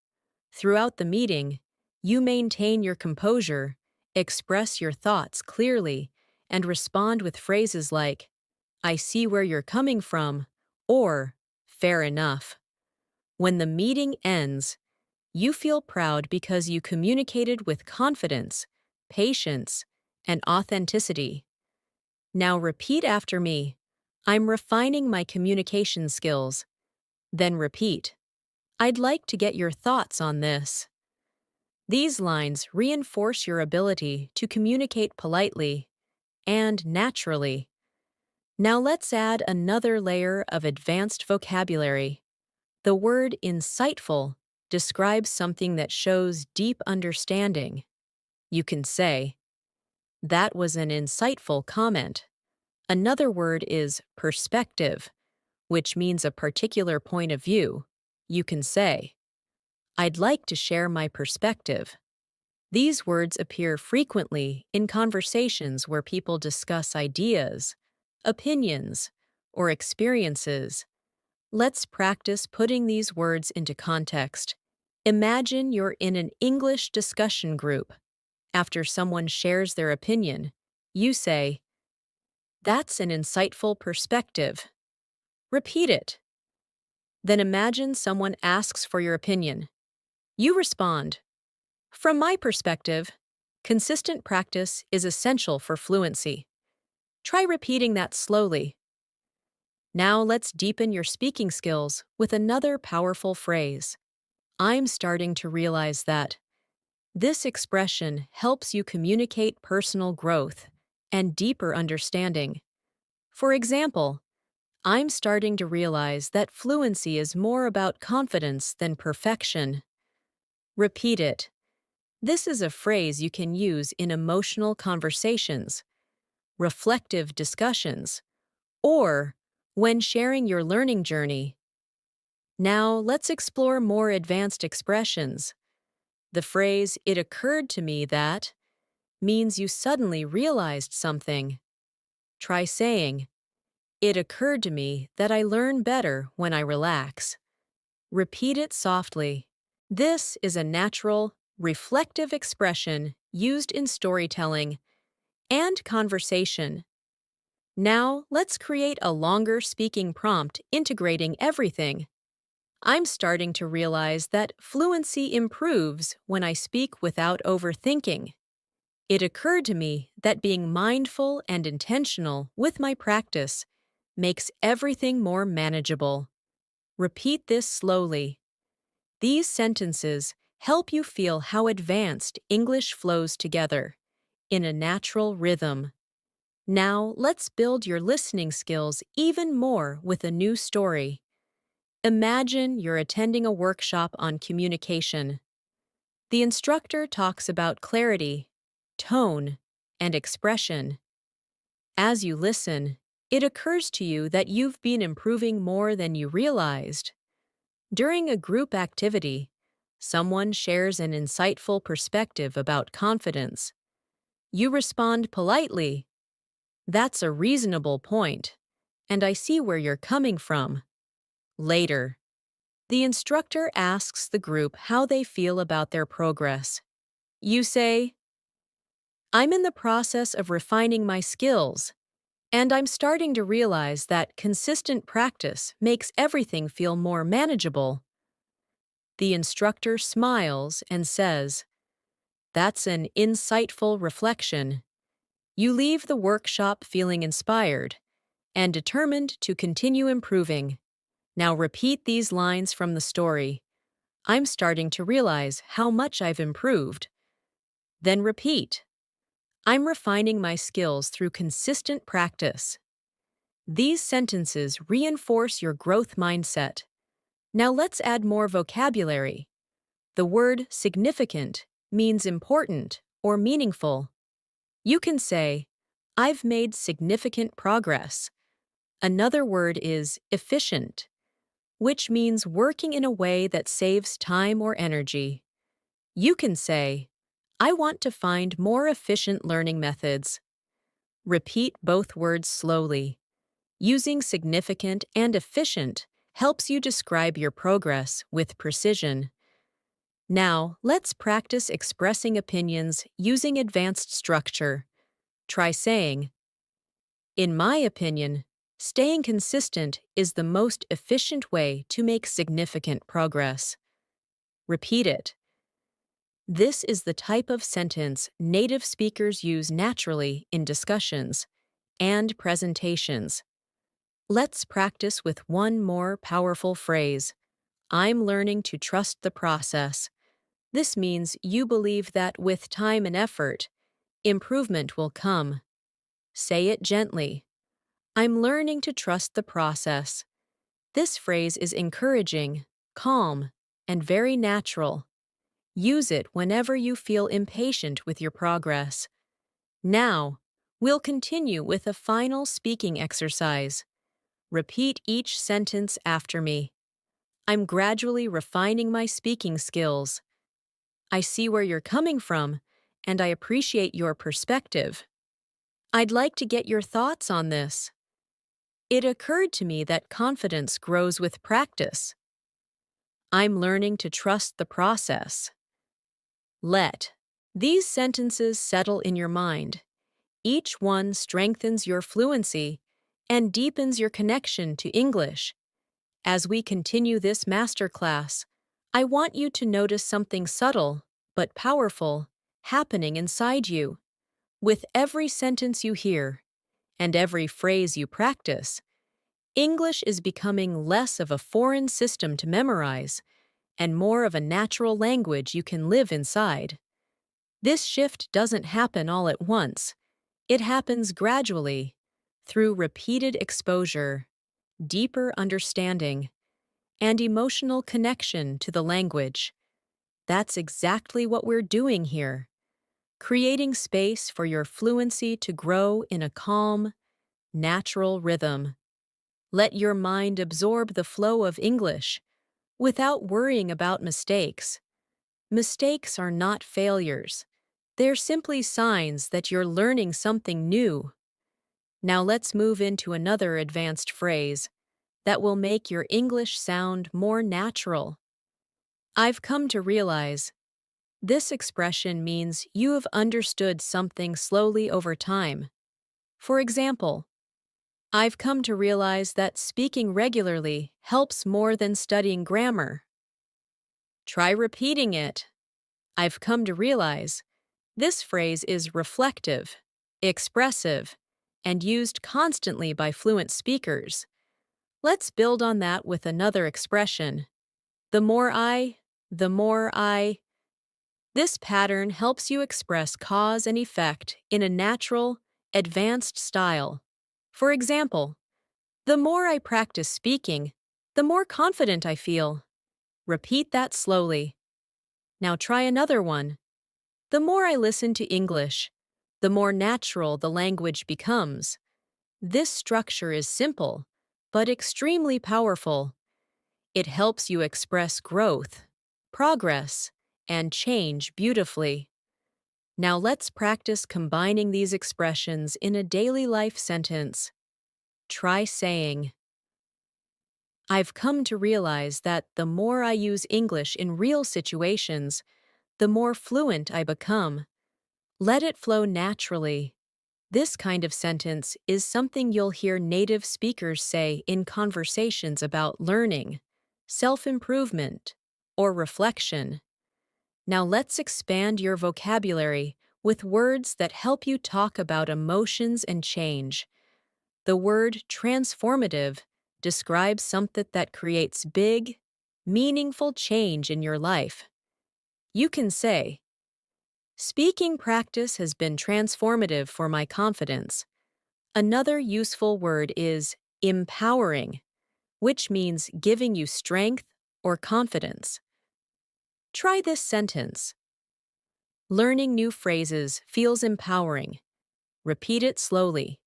Throughout the meeting, you maintain your composure, express your thoughts clearly, and respond with phrases like, I see where you're coming from, or fair enough. When the meeting ends, you feel proud because you communicated with confidence, patience, and authenticity. Now repeat after me. I'm refining my communication skills. Then repeat. I'd like to get your thoughts on this. These lines reinforce your ability to communicate politely and naturally. Now let's add another layer of advanced vocabulary. The word insightful describes something that shows deep understanding. You can say, that was an insightful comment. Another word is perspective, which means a particular point of view. You can say, I'd like to share my perspective. These words appear frequently in conversations where people discuss ideas, opinions, or experiences. Let's practice putting these words into context. Imagine you're in an English discussion group. After someone shares their opinion, you say, that's an insightful perspective. Repeat it. Then imagine someone asks for your opinion. You respond, from my perspective, consistent practice is essential for fluency. Try repeating that slowly. Now let's deepen your speaking skills with another powerful phrase. I'm starting to realize that. This expression helps you communicate personal growth and deeper understanding. For example, I'm starting to realize that fluency is more about confidence than perfection. Repeat it. This is a phrase you can use in emotional conversations, reflective discussions, or when sharing your learning journey. Now, let's explore more advanced expressions. The phrase, it occurred to me that, means you suddenly realized something. Try saying, it occurred to me that I learn better when I relax. Repeat it softly. This is a natural, reflective expression used in storytelling and conversation. Now, let's create a longer speaking prompt integrating everything. I'm starting to realize that fluency improves when I speak without overthinking. It occurred to me that being mindful and intentional with my practice makes everything more manageable. Repeat this slowly. These sentences help you feel how advanced English flows together in a natural rhythm. Now, let's build your listening skills even more with a new story. Imagine you're attending a workshop on communication. The instructor talks about clarity, tone, and expression. As you listen, it occurs to you that you've been improving more than you realized. During a group activity, someone shares an insightful perspective about confidence. You respond politely, "That's a reasonable point, and I see where you're coming from." Later, the instructor asks the group how they feel about their progress. You say, "I'm in the process of refining my skills, and I'm starting to realize that consistent practice makes everything feel more manageable." The instructor smiles and says, "That's an insightful reflection." You leave the workshop feeling inspired and determined to continue improving. Now repeat these lines from the story. "I'm starting to realize how much I've improved." Then repeat, "I'm refining my skills through consistent practice." These sentences reinforce your growth mindset. Now let's add more vocabulary. The word significant means important or meaningful. You can say, "I've made significant progress." Another word is efficient, which means working in a way that saves time or energy. You can say, "I want to find more efficient learning methods." Repeat both words slowly. Using significant and efficient helps you describe your progress with precision. Now, let's practice expressing opinions using advanced structure. Try saying, "In my opinion, staying consistent is the most efficient way to make significant progress." Repeat it. This is the type of sentence native speakers use naturally in discussions and presentations. Let's practice with one more powerful phrase. "I'm learning to trust the process." This means you believe that with time and effort, improvement will come. Say it gently. "I'm learning to trust the process." This phrase is encouraging, calm, and very natural. Use it whenever you feel impatient with your progress. Now, we'll continue with a final speaking exercise. Repeat each sentence after me. "I'm gradually refining my speaking skills." "I see where you're coming from, and I appreciate your perspective." "I'd like to get your thoughts on this." "It occurred to me that confidence grows with practice." "I'm learning to trust the process." Let these sentences settle in your mind. Each one strengthens your fluency and deepens your connection to English. As we continue this masterclass, I want you to notice something subtle but powerful happening inside you. With every sentence you hear and every phrase you practice, English is becoming less of a foreign system to memorize and more of a natural language you can live inside. This shift doesn't happen all at once. It happens gradually, through repeated exposure, deeper understanding, and emotional connection to the language. That's exactly what we're doing here, creating space for your fluency to grow in a calm, natural rhythm. Let your mind absorb the flow of English without worrying about mistakes. Mistakes are not failures. They're simply signs that you're learning something new. Now let's move into another advanced phrase that will make your English sound more natural. "I've come to realize." This expression means you have understood something slowly over time. For example, "I've come to realize that speaking regularly helps more than studying grammar." Try repeating it. "I've come to realize." This phrase is reflective, expressive, and used constantly by fluent speakers. Let's build on that with another expression. The more I. This pattern helps you express cause and effect in a natural, advanced style. For example, "The more I practice speaking, the more confident I feel." Repeat that slowly. Now try another one. "The more I listen to English, the more natural the language becomes." This structure is simple, but extremely powerful. It helps you express growth, progress, and change beautifully. Now let's practice combining these expressions in a daily life sentence. Try saying, I've come to realize that the more I use English in real situations, the more fluent I become. Let it flow naturally. This kind of sentence is something you'll hear native speakers say in conversations about learning, self-improvement, or reflection. Now let's expand your vocabulary with words that help you talk about emotions and change. The word transformative describes something that creates big, meaningful change in your life. You can say, speaking practice has been transformative for my confidence. Another useful word is empowering, which means giving you strength or confidence. Try this sentence. Learning new phrases feels empowering. Repeat it slowly.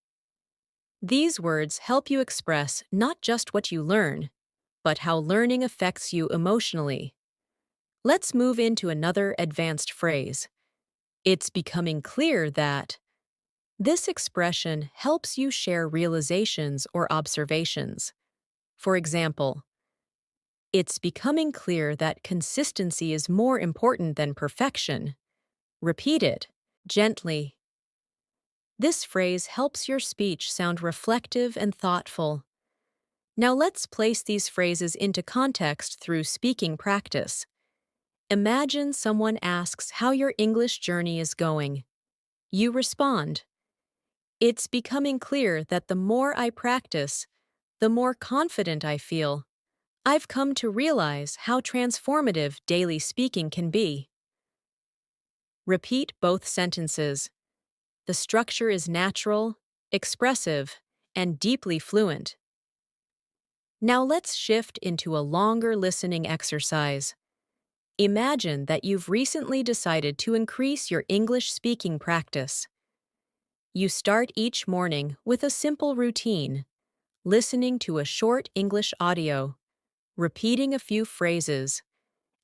These words help you express not just what you learn, but how learning affects you emotionally. Let's move into another advanced phrase. It's becoming clear that. This expression helps you share realizations or observations. For example, it's becoming clear that consistency is more important than perfection. Repeat it gently. This phrase helps your speech sound reflective and thoughtful. Now let's place these phrases into context through speaking practice. Imagine someone asks how your English journey is going. You respond, it's becoming clear that the more I practice, the more confident I feel. I've come to realize how transformative daily speaking can be. Repeat both sentences. The structure is natural, expressive, and deeply fluent. Now let's shift into a longer listening exercise. Imagine that you've recently decided to increase your English speaking practice. You start each morning with a simple routine, listening to a short English audio, repeating a few phrases,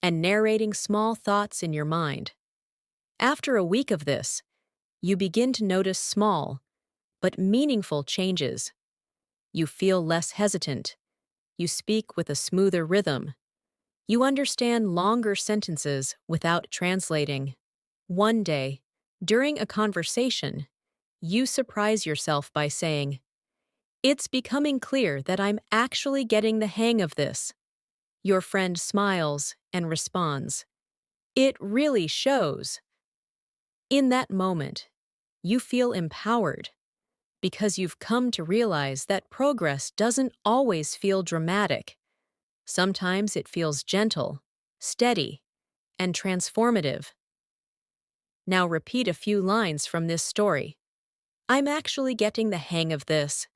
and narrating small thoughts in your mind. After a week of this, you begin to notice small, but meaningful changes. You feel less hesitant. You speak with a smoother rhythm. You understand longer sentences without translating. One day, during a conversation, you surprise yourself by saying, it's becoming clear that I'm actually getting the hang of this. Your friend smiles and responds, it really shows. In that moment, you feel empowered because you've come to realize that progress doesn't always feel dramatic. Sometimes it feels gentle, steady, and transformative. Now repeat a few lines from this story. I'm actually getting the hang of this.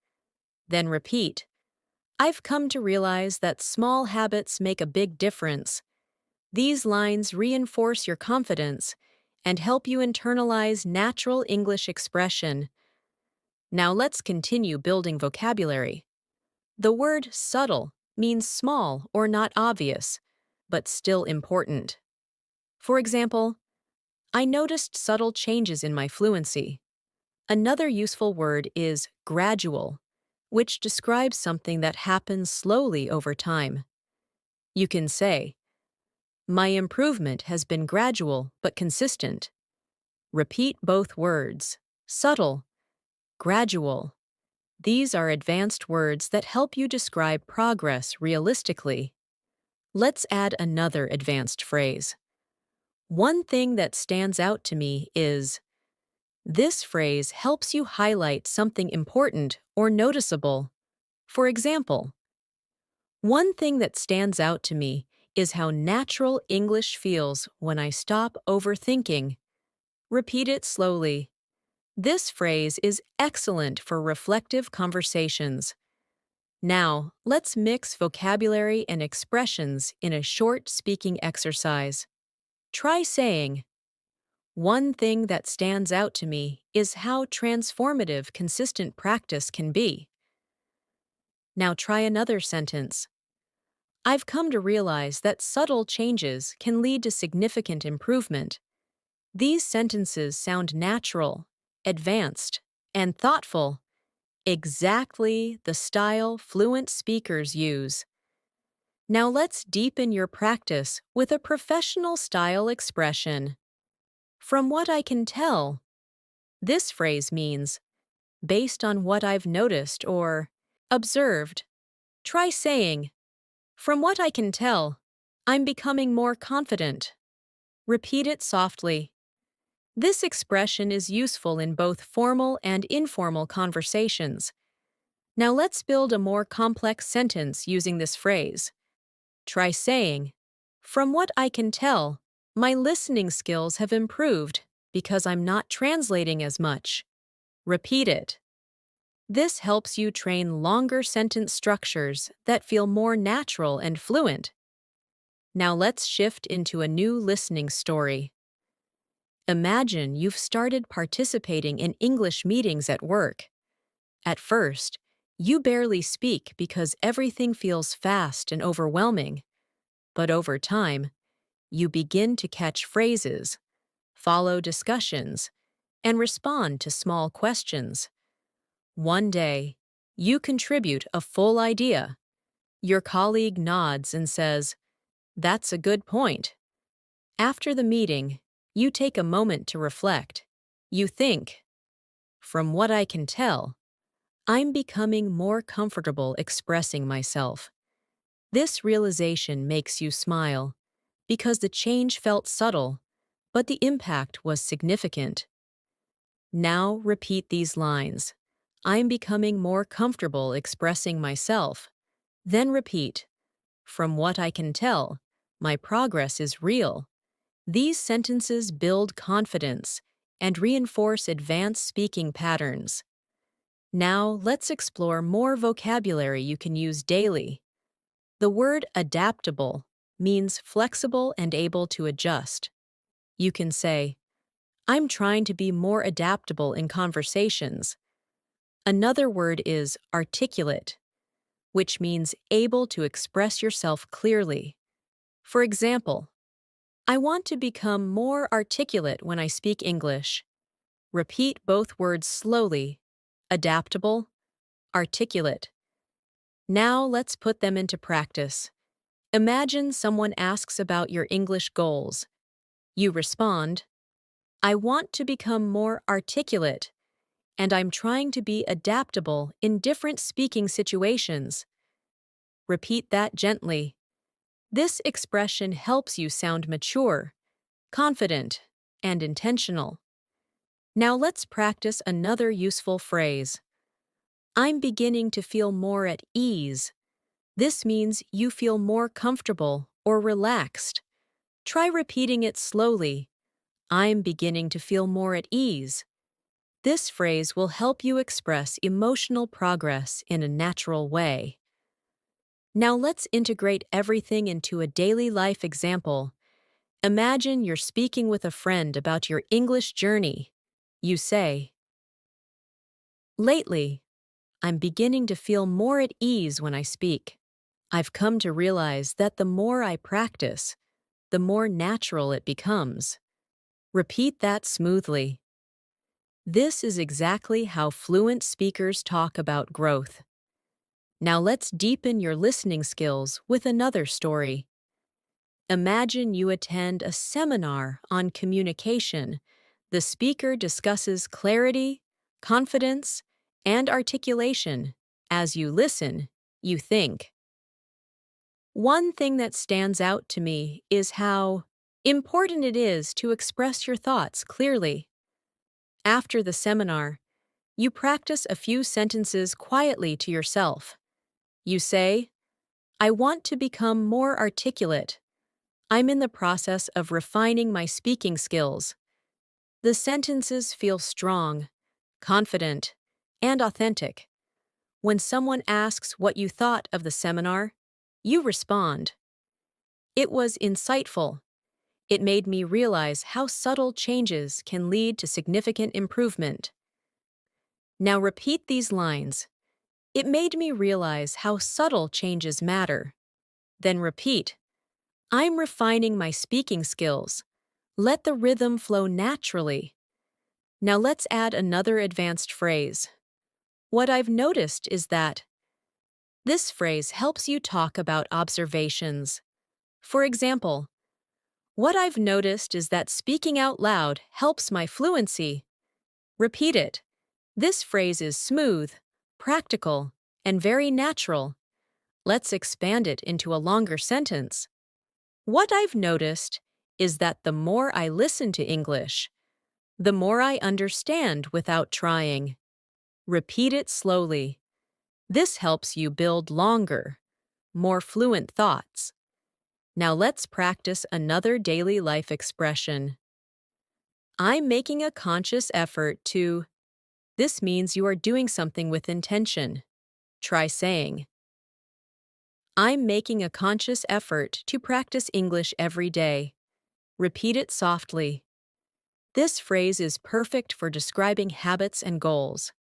Then repeat, I've come to realize that small habits make a big difference. These lines reinforce your confidence and help you internalize natural English expression. Now let's continue building vocabulary. The word subtle means small or not obvious, but still important. For example, I noticed subtle changes in my fluency. Another useful word is gradual, which describes something that happens slowly over time. You can say, my improvement has been gradual but consistent. Repeat both words, subtle, gradual. These are advanced words that help you describe progress realistically. Let's add another advanced phrase. One thing that stands out to me is. This phrase helps you highlight something important or noticeable. For example, one thing that stands out to me is how natural English feels when I stop overthinking. Repeat it slowly. This phrase is excellent for reflective conversations. Now, let's mix vocabulary and expressions in a short speaking exercise. Try saying, one thing that stands out to me is how transformative consistent practice can be. Now try another sentence. I've come to realize that subtle changes can lead to significant improvement. These sentences sound natural, advanced, and thoughtful, exactly the style fluent speakers use. Now let's deepen your practice with a professional style expression. From what I can tell, this phrase means, based on what I've noticed or observed. Try saying, from what I can tell, I'm becoming more confident. Repeat it softly. This expression is useful in both formal and informal conversations. Now let's build a more complex sentence using this phrase. Try saying, from what I can tell, my listening skills have improved because I'm not translating as much. Repeat it. This helps you train longer sentence structures that feel more natural and fluent. Now let's shift into a new listening story. Imagine you've started participating in English meetings at work. At first, you barely speak because everything feels fast and overwhelming. But over time, you begin to catch phrases, follow discussions, and respond to small questions. One day, you contribute a full idea. Your colleague nods and says, "That's a good point." After the meeting, you take a moment to reflect. You think, from what I can tell, I'm becoming more comfortable expressing myself. This realization makes you smile because the change felt subtle, but the impact was significant. Now repeat these lines. I'm becoming more comfortable expressing myself. Then repeat, from what I can tell, my progress is real. These sentences build confidence and reinforce advanced speaking patterns. Now let's explore more vocabulary you can use daily. The word adaptable means flexible and able to adjust. You can say, I'm trying to be more adaptable in conversations. Another word is articulate, which means able to express yourself clearly. For example, I want to become more articulate when I speak English. Repeat both words slowly. Adaptable, articulate. Now let's put them into practice. Imagine someone asks about your English goals. You respond, I want to become more articulate, and I'm trying to be adaptable in different speaking situations. Repeat that gently. This expression helps you sound mature, confident, and intentional. Now let's practice another useful phrase. I'm beginning to feel more at ease. This means you feel more comfortable or relaxed. Try repeating it slowly. I'm beginning to feel more at ease. This phrase will help you express emotional progress in a natural way. Now let's integrate everything into a daily life example. Imagine you're speaking with a friend about your English journey. You say, lately, I'm beginning to feel more at ease when I speak. I've come to realize that the more I practice, the more natural it becomes. Repeat that smoothly. This is exactly how fluent speakers talk about growth. Now let's deepen your listening skills with another story. Imagine you attend a seminar on communication. The speaker discusses clarity, confidence, and articulation. As you listen, you think. One thing that stands out to me is how important it is to express your thoughts clearly. After the seminar, you practice a few sentences quietly to yourself. You say, I want to become more articulate. I'm in the process of refining my speaking skills. The sentences feel strong, confident, and authentic. When someone asks what you thought of the seminar, you respond, it was insightful. It made me realize how subtle changes can lead to significant improvement. Now repeat these lines. It made me realize how subtle changes matter. Then repeat, I'm refining my speaking skills. Let the rhythm flow naturally. Now let's add another advanced phrase. What I've noticed is that this phrase helps you talk about observations. For example, what I've noticed is that speaking out loud helps my fluency. Repeat it. This phrase is smooth, practical, and very natural. Let's expand it into a longer sentence. What I've noticed is that the more I listen to English, the more I understand without trying. Repeat it slowly. This helps you build longer, more fluent thoughts. Now let's practice another daily life expression. I'm making a conscious effort to. This means you are doing something with intention. Try saying, I'm making a conscious effort to practice English every day. Repeat it softly. This phrase is perfect for describing habits and goals.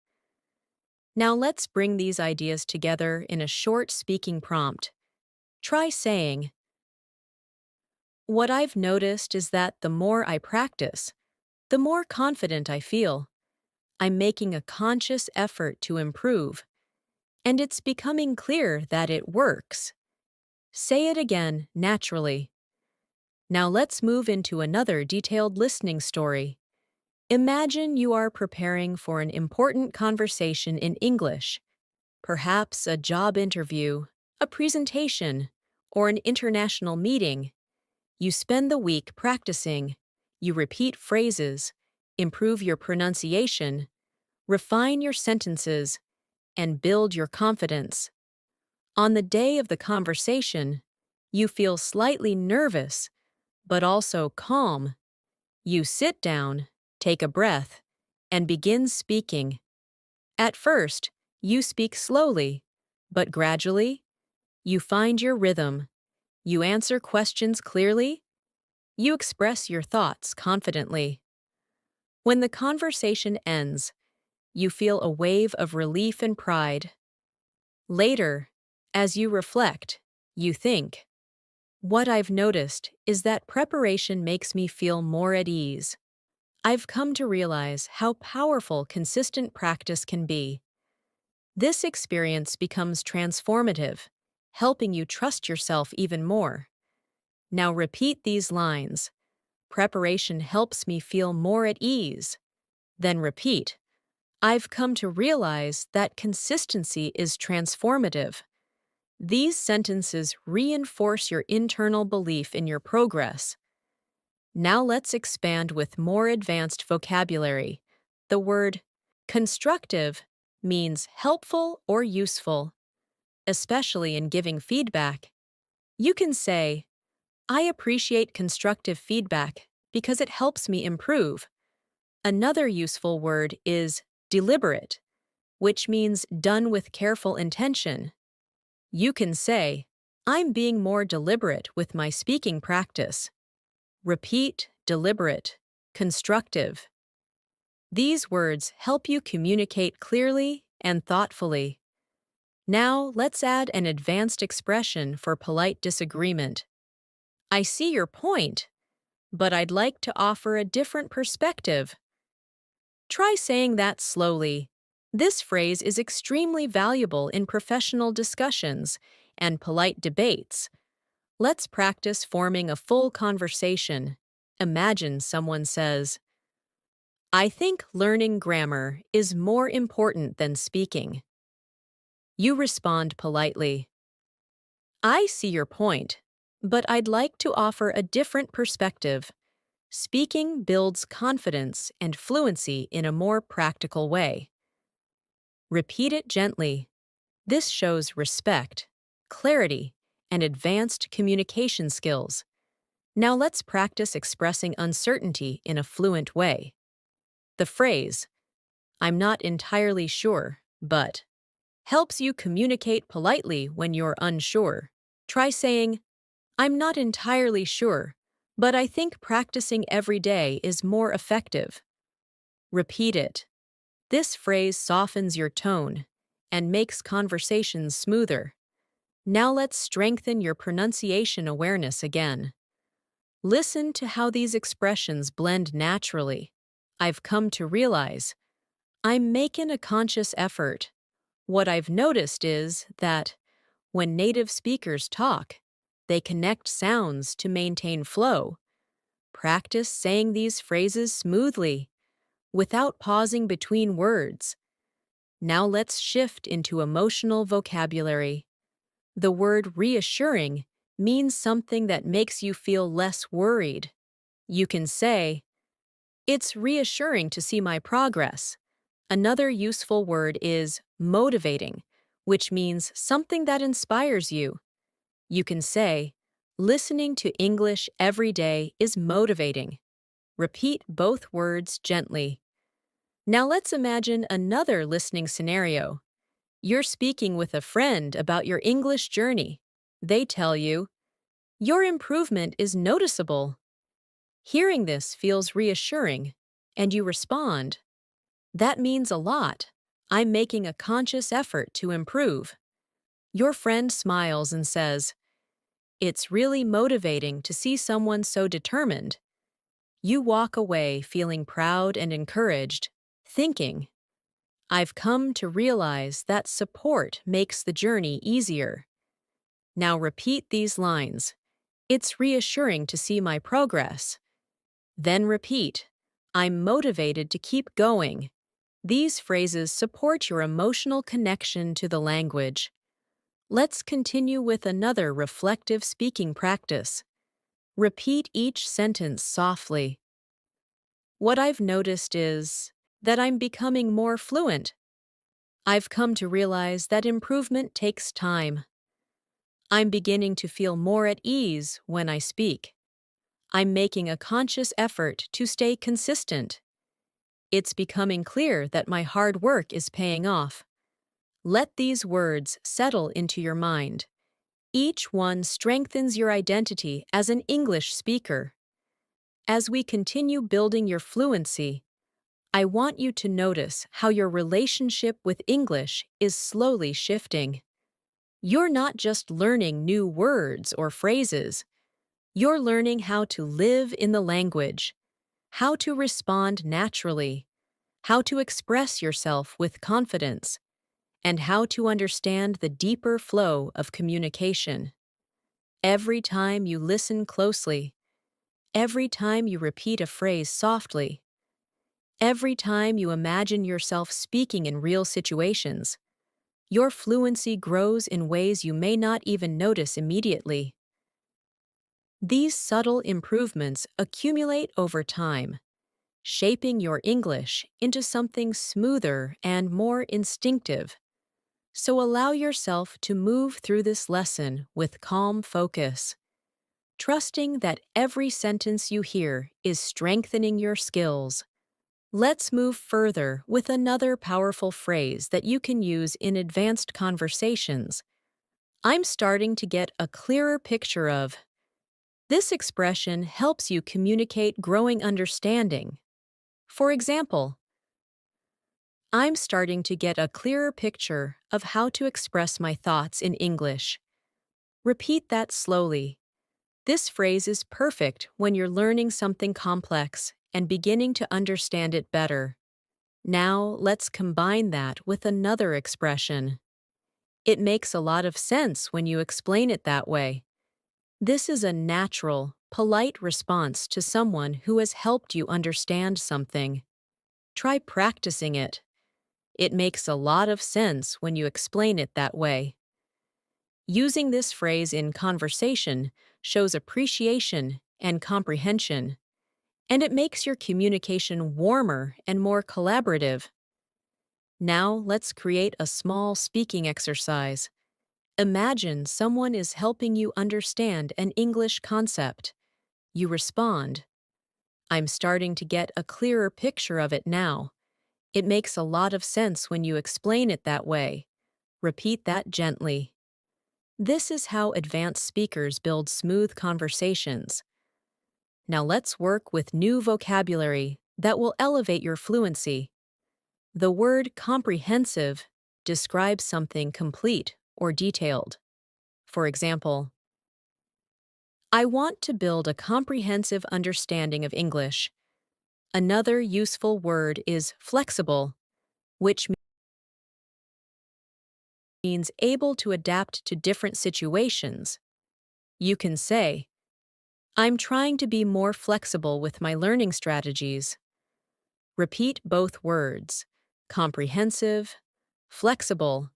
Now let's bring these ideas together in a short speaking prompt. Try saying, what I've noticed is that the more I practice, the more confident I feel. I'm making a conscious effort to improve, and it's becoming clear that it works. Say it again naturally. Now let's move into another detailed listening story. Imagine you are preparing for an important conversation in English, perhaps a job interview, a presentation, or an international meeting. You spend the week practicing. You repeat phrases, improve your pronunciation, refine your sentences, and build your confidence. On the day of the conversation, you feel slightly nervous, but also calm. You sit down, take a breath, and begin speaking. At first, you speak slowly, but gradually, you find your rhythm. You answer questions clearly. You express your thoughts confidently. When the conversation ends, you feel a wave of relief and pride. Later, as you reflect, you think, what I've noticed is that preparation makes me feel more at ease. I've come to realize how powerful consistent practice can be. This experience becomes transformative, helping you trust yourself even more. Now repeat these lines. Preparation helps me feel more at ease. Then repeat. I've come to realize that consistency is transformative. These sentences reinforce your internal belief in your progress. Now let's expand with more advanced vocabulary. The word constructive means helpful or useful, especially in giving feedback. You can say, I appreciate constructive feedback because it helps me improve. Another useful word is deliberate, which means done with careful intention. You can say, I'm being more deliberate with my speaking practice. Repeat, deliberate, constructive. These words help you communicate clearly and thoughtfully. Now, let's add an advanced expression for polite disagreement. I see your point, but I'd like to offer a different perspective. Try saying that slowly. This phrase is extremely valuable in professional discussions and polite debates. Let's practice forming a full conversation. Imagine someone says, I think learning grammar is more important than speaking. You respond politely. I see your point, but I'd like to offer a different perspective. Speaking builds confidence and fluency in a more practical way. Repeat it gently. This shows respect, clarity, and advanced communication skills. Now let's practice expressing uncertainty in a fluent way. The phrase, I'm not entirely sure, but, helps you communicate politely when you're unsure. Try saying, I'm not entirely sure, but I think practicing every day is more effective. Repeat it. This phrase softens your tone and makes conversations smoother. Now let's strengthen your pronunciation awareness again. Listen to how these expressions blend naturally. I've come to realize I'm making a conscious effort. What I've noticed is that when native speakers talk, they connect sounds to maintain flow. Practice saying these phrases smoothly, without pausing between words. Now let's shift into emotional vocabulary. The word reassuring means something that makes you feel less worried. You can say, "It's reassuring to see my progress." Another useful word is motivating, which means something that inspires you. You can say, "Listening to English every day is motivating." Repeat both words gently. Now let's imagine another listening scenario. You're speaking with a friend about your English journey. They tell you, "Your improvement is noticeable." Hearing this feels reassuring, and you respond, "That means a lot. I'm making a conscious effort to improve." Your friend smiles and says, "It's really motivating to see someone so determined." You walk away feeling proud and encouraged, thinking, "I've come to realize that support makes the journey easier." Now repeat these lines. "It's reassuring to see my progress." Then repeat, "I'm motivated to keep going." These phrases support your emotional connection to the language. Let's continue with another reflective speaking practice. Repeat each sentence softly. What I've noticed is that I'm becoming more fluent. I've come to realize that improvement takes time. I'm beginning to feel more at ease when I speak. I'm making a conscious effort to stay consistent. It's becoming clear that my hard work is paying off. Let these words settle into your mind. Each one strengthens your identity as an English speaker. As we continue building your fluency, I want you to notice how your relationship with English is slowly shifting. You're not just learning new words or phrases. You're learning how to live in the language, how to respond naturally, how to express yourself with confidence, and how to understand the deeper flow of communication. Every time you listen closely, every time you repeat a phrase softly, every time you imagine yourself speaking in real situations, your fluency grows in ways you may not even notice immediately. These subtle improvements accumulate over time, shaping your English into something smoother and more instinctive. So allow yourself to move through this lesson with calm focus, trusting that every sentence you hear is strengthening your skills. Let's move further with another powerful phrase that you can use in advanced conversations. I'm starting to get a clearer picture of. This expression helps you communicate growing understanding. For example, I'm starting to get a clearer picture of how to express my thoughts in English. Repeat that slowly. This phrase is perfect when you're learning something complex and beginning to understand it better. Now, let's combine that with another expression. It makes a lot of sense when you explain it that way. This is a natural, polite response to someone who has helped you understand something. Try practicing it. It makes a lot of sense when you explain it that way. Using this phrase in conversation shows appreciation and comprehension, and it makes your communication warmer and more collaborative. Now let's create a small speaking exercise. Imagine someone is helping you understand an English concept. You respond, "I'm starting to get a clearer picture of it now. It makes a lot of sense when you explain it that way." Repeat that gently. This is how advanced speakers build smooth conversations. Now let's work with new vocabulary that will elevate your fluency. The word comprehensive describes something complete or detailed. For example, I want to build a comprehensive understanding of English. Another useful word is flexible, which means able to adapt to different situations. You can say, I'm trying to be more flexible with my learning strategies. Repeat both words, comprehensive, flexible.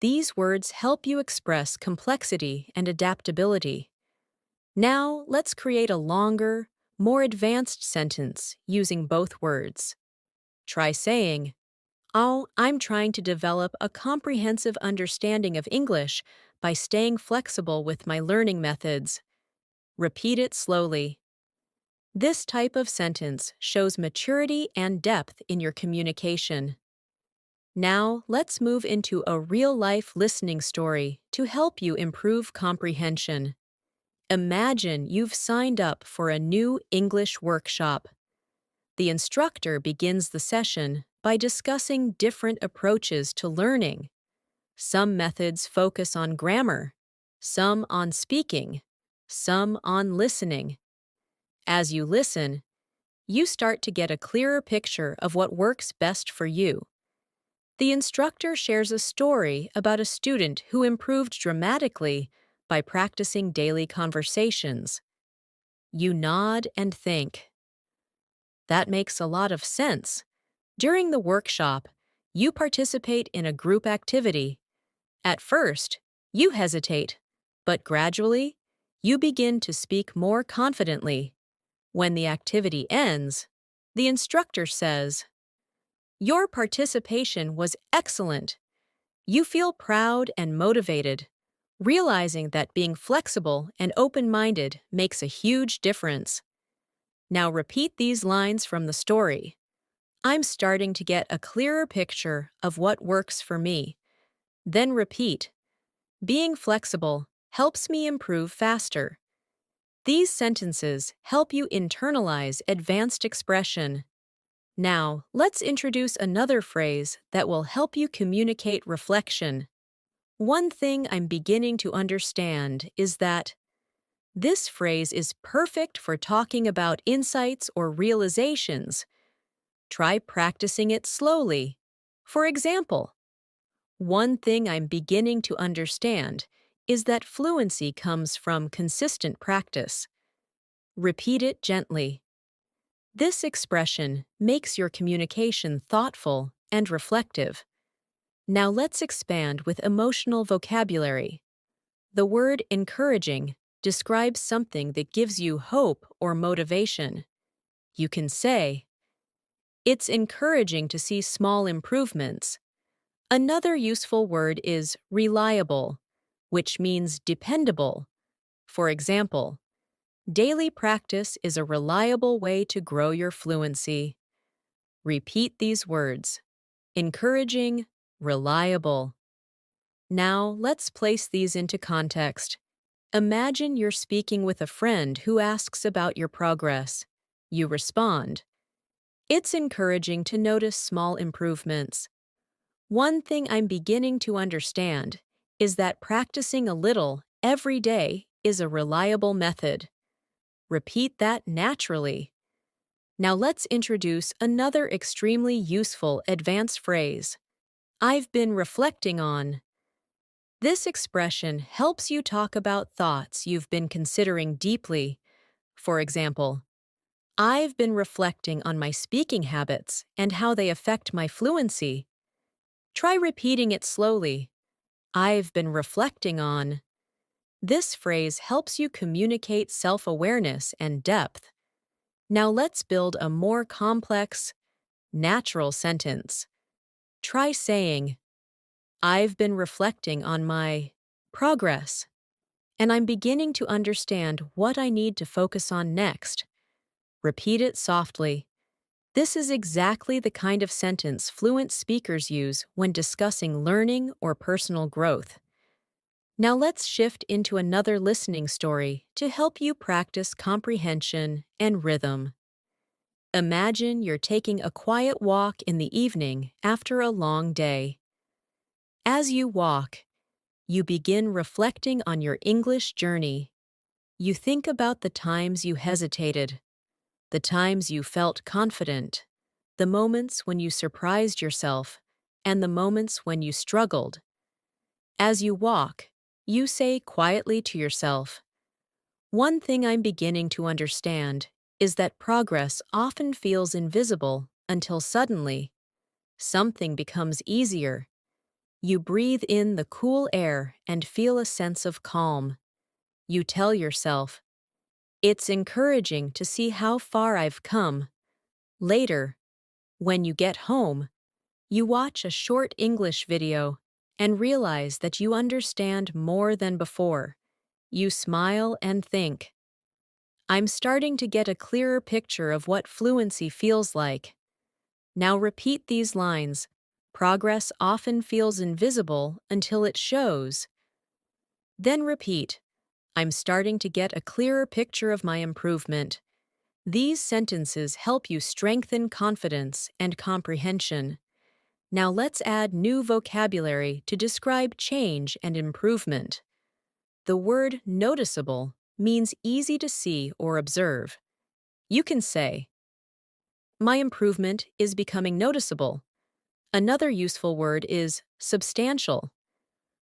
These words help you express complexity and adaptability. Now, let's create a longer, more advanced sentence using both words. Try saying, Oh, I'm trying to develop a comprehensive understanding of English by staying flexible with my learning methods. Repeat it slowly. This type of sentence shows maturity and depth in your communication. Now, let's move into a real-life listening story to help you improve comprehension. Imagine you've signed up for a new English workshop. The instructor begins the session by discussing different approaches to learning. Some methods focus on grammar, some on speaking, some on listening. As you listen, you start to get a clearer picture of what works best for you. The instructor shares a story about a student who improved dramatically by practicing daily conversations. You nod and think. That makes a lot of sense. During the workshop, you participate in a group activity. At first, you hesitate, but gradually, you begin to speak more confidently. When the activity ends, the instructor says, Your participation was excellent. You feel proud and motivated, realizing that being flexible and open-minded makes a huge difference. Now repeat these lines from the story. I'm starting to get a clearer picture of what works for me. Then repeat. Being flexible helps me improve faster. These sentences help you internalize advanced expression. Now, let's introduce another phrase that will help you communicate reflection. One thing I'm beginning to understand is that this phrase is perfect for talking about insights or realizations. Try practicing it slowly. For example, one thing I'm beginning to understand is that fluency comes from consistent practice. Repeat it gently. This expression makes your communication thoughtful and reflective. Now let's expand with emotional vocabulary. The word encouraging describes something that gives you hope or motivation. You can say, It's encouraging to see small improvements. Another useful word is reliable, which means dependable. For example, daily practice is a reliable way to grow your fluency. Repeat these words. Encouraging, reliable. Now, let's place these into context. Imagine you're speaking with a friend who asks about your progress. You respond. It's encouraging to notice small improvements. One thing I'm beginning to understand is that practicing a little every day is a reliable method. Repeat that naturally. Now let's introduce another extremely useful advanced phrase. I've been reflecting on. This expression helps you talk about thoughts you've been considering deeply. For example, I've been reflecting on my speaking habits and how they affect my fluency. Try repeating it slowly. I've been reflecting on. This phrase helps you communicate self-awareness and depth. Now let's build a more complex, natural sentence. Try saying, I've been reflecting on my progress, and I'm beginning to understand what I need to focus on next. Repeat it softly. This is exactly the kind of sentence fluent speakers use when discussing learning or personal growth. Now let's shift into another listening story to help you practice comprehension and rhythm. Imagine you're taking a quiet walk in the evening after a long day. As you walk, You begin reflecting on your English journey. You think about the times you hesitated, the times you felt confident, the moments when you surprised yourself, and the moments when you struggled. As you walk, you say quietly to yourself, "One thing I'm beginning to understand is that progress often feels invisible until suddenly something becomes easier." You breathe in the cool air and feel a sense of calm. You tell yourself, "It's encouraging to see how far I've come." Later, when you get home, you watch a short English video and realize that you understand more than before. You smile and think, "I'm starting to get a clearer picture of what fluency feels like." Now repeat these lines. Progress often feels invisible until it shows. Then repeat, "I'm starting to get a clearer picture of my improvement." These sentences help you strengthen confidence and comprehension. Now let's add new vocabulary to describe change and improvement. The word noticeable means easy to see or observe. You can say, "My improvement is becoming noticeable." Another useful word is substantial,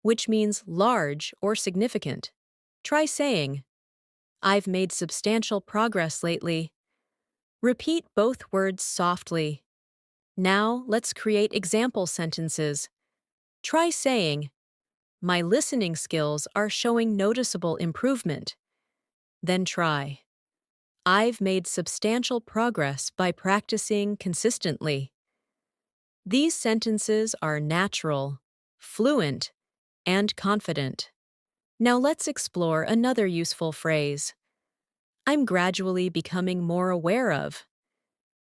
which means large or significant. Try saying, "I've made substantial progress lately." Repeat both words softly. Now let's create example sentences. Try saying, "My listening skills are showing noticeable improvement." Then try, "I've made substantial progress by practicing consistently." These sentences are natural, fluent, and confident. Now let's explore another useful phrase. "I'm gradually becoming more aware of."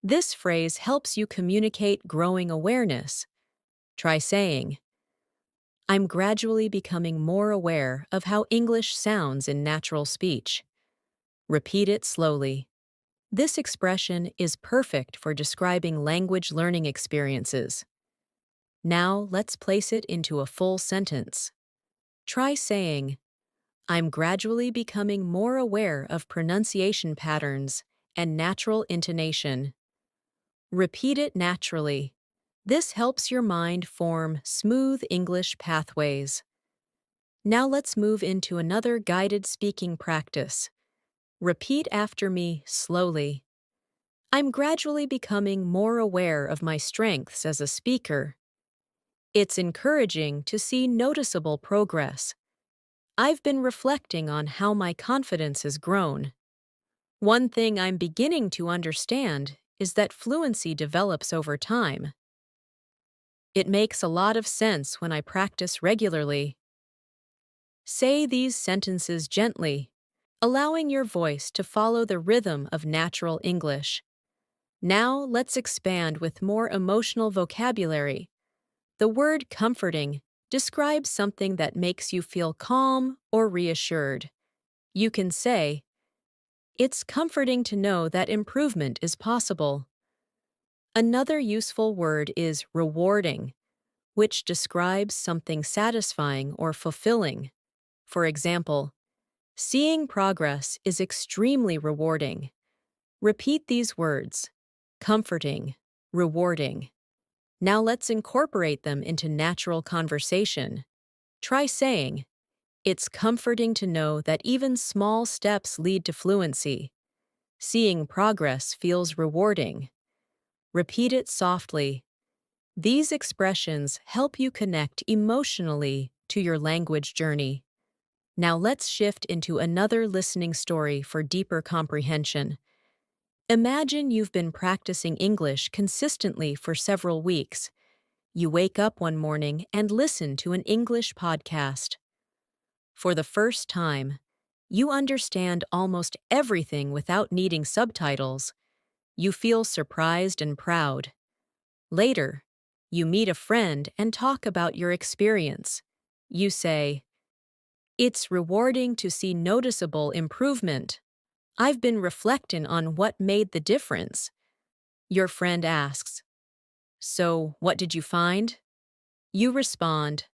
This phrase helps you communicate growing awareness. Try saying, "I'm gradually becoming more aware of how English sounds in natural speech." Repeat it slowly. This expression is perfect for describing language learning experiences. Now let's place it into a full sentence. Try saying, "I'm gradually becoming more aware of pronunciation patterns and natural intonation." Repeat it naturally. This helps your mind form smooth English pathways. Now let's move into another guided speaking practice. Repeat after me slowly. "I'm gradually becoming more aware of my strengths as a speaker." It's encouraging to see noticeable progress. "I've been reflecting on how my confidence has grown." One thing I'm beginning to understand is that fluency develops over time. It makes a lot of sense when I practice regularly. Say these sentences gently, allowing your voice to follow the rhythm of natural English. Now let's expand with more emotional vocabulary. The word comforting describes something that makes you feel calm or reassured. You can say, "It's comforting to know that improvement is possible." Another useful word is rewarding, which describes something satisfying or fulfilling. For example, "Seeing progress is extremely rewarding." Repeat these words, comforting, rewarding. Now let's incorporate them into natural conversation. Try saying, "It's comforting to know that even small steps lead to fluency." "Seeing progress feels rewarding." Repeat it softly. These expressions help you connect emotionally to your language journey. Now let's shift into another listening story for deeper comprehension. Imagine you've been practicing English consistently for several weeks. You wake up one morning and listen to an English podcast. For the first time, you understand almost everything without needing subtitles. You feel surprised and proud. Later, you meet a friend and talk about your experience. You say, "It's rewarding to see noticeable improvement. I've been reflecting on what made the difference." Your friend asks, "So, what did you find?" You respond,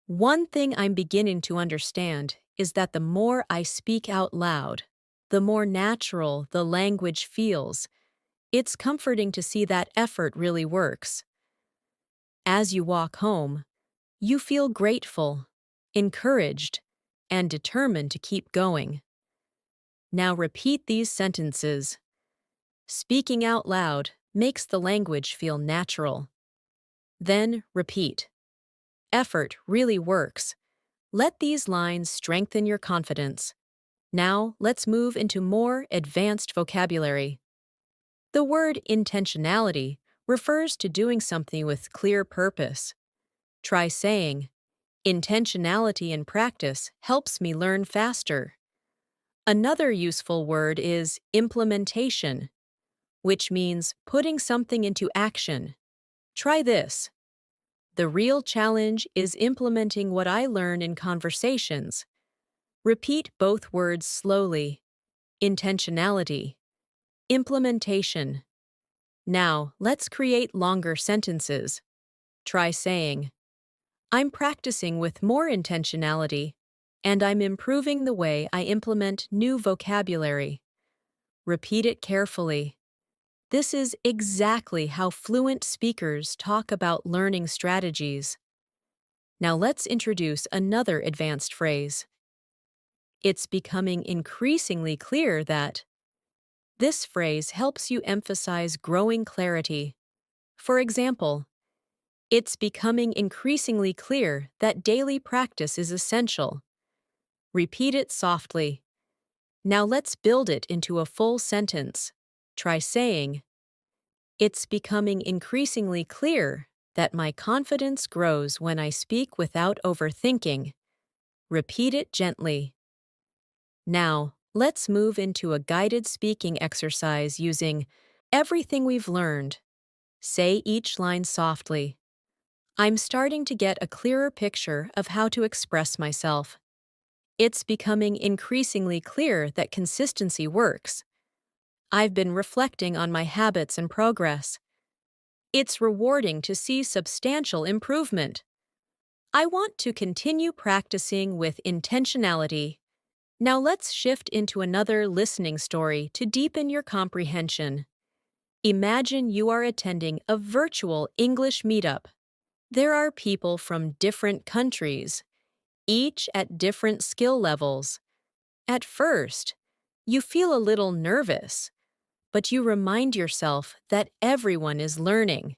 One thing I'm beginning to understand is that the more I speak out loud, the more natural the language feels. It's comforting to see that effort really works. As you walk home, you feel grateful, encouraged, and determined to keep going. Now repeat these sentences. Speaking out loud makes the language feel natural. Then repeat. Effort really works. Let these lines strengthen your confidence. Now let's move into more advanced vocabulary. The word intentionality refers to doing something with clear purpose. Try saying, intentionality in practice helps me learn faster. Another useful word is implementation, which means putting something into action. Try this. The real challenge is implementing what I learn in conversations. Repeat both words slowly. Intentionality. Implementation. Now, let's create longer sentences. Try saying, I'm practicing with more intentionality, and I'm improving the way I implement new vocabulary. Repeat it carefully. This is exactly how fluent speakers talk about learning strategies. Now let's introduce another advanced phrase. It's becoming increasingly clear that. This phrase helps you emphasize growing clarity. For example, it's becoming increasingly clear that daily practice is essential. Repeat it softly. Now let's build it into a full sentence. Try saying, it's becoming increasingly clear that my confidence grows when I speak without overthinking. Repeat it gently. Now, let's move into a guided speaking exercise using everything we've learned. Say each line softly. I'm starting to get a clearer picture of how to express myself. It's becoming increasingly clear that consistency works. I've been reflecting on my habits and progress. It's rewarding to see substantial improvement. I want to continue practicing with intentionality. Now let's shift into another listening story to deepen your comprehension. Imagine you are attending a virtual English meetup. There are people from different countries, each at different skill levels. At first, you feel a little nervous, but you remind yourself that everyone is learning.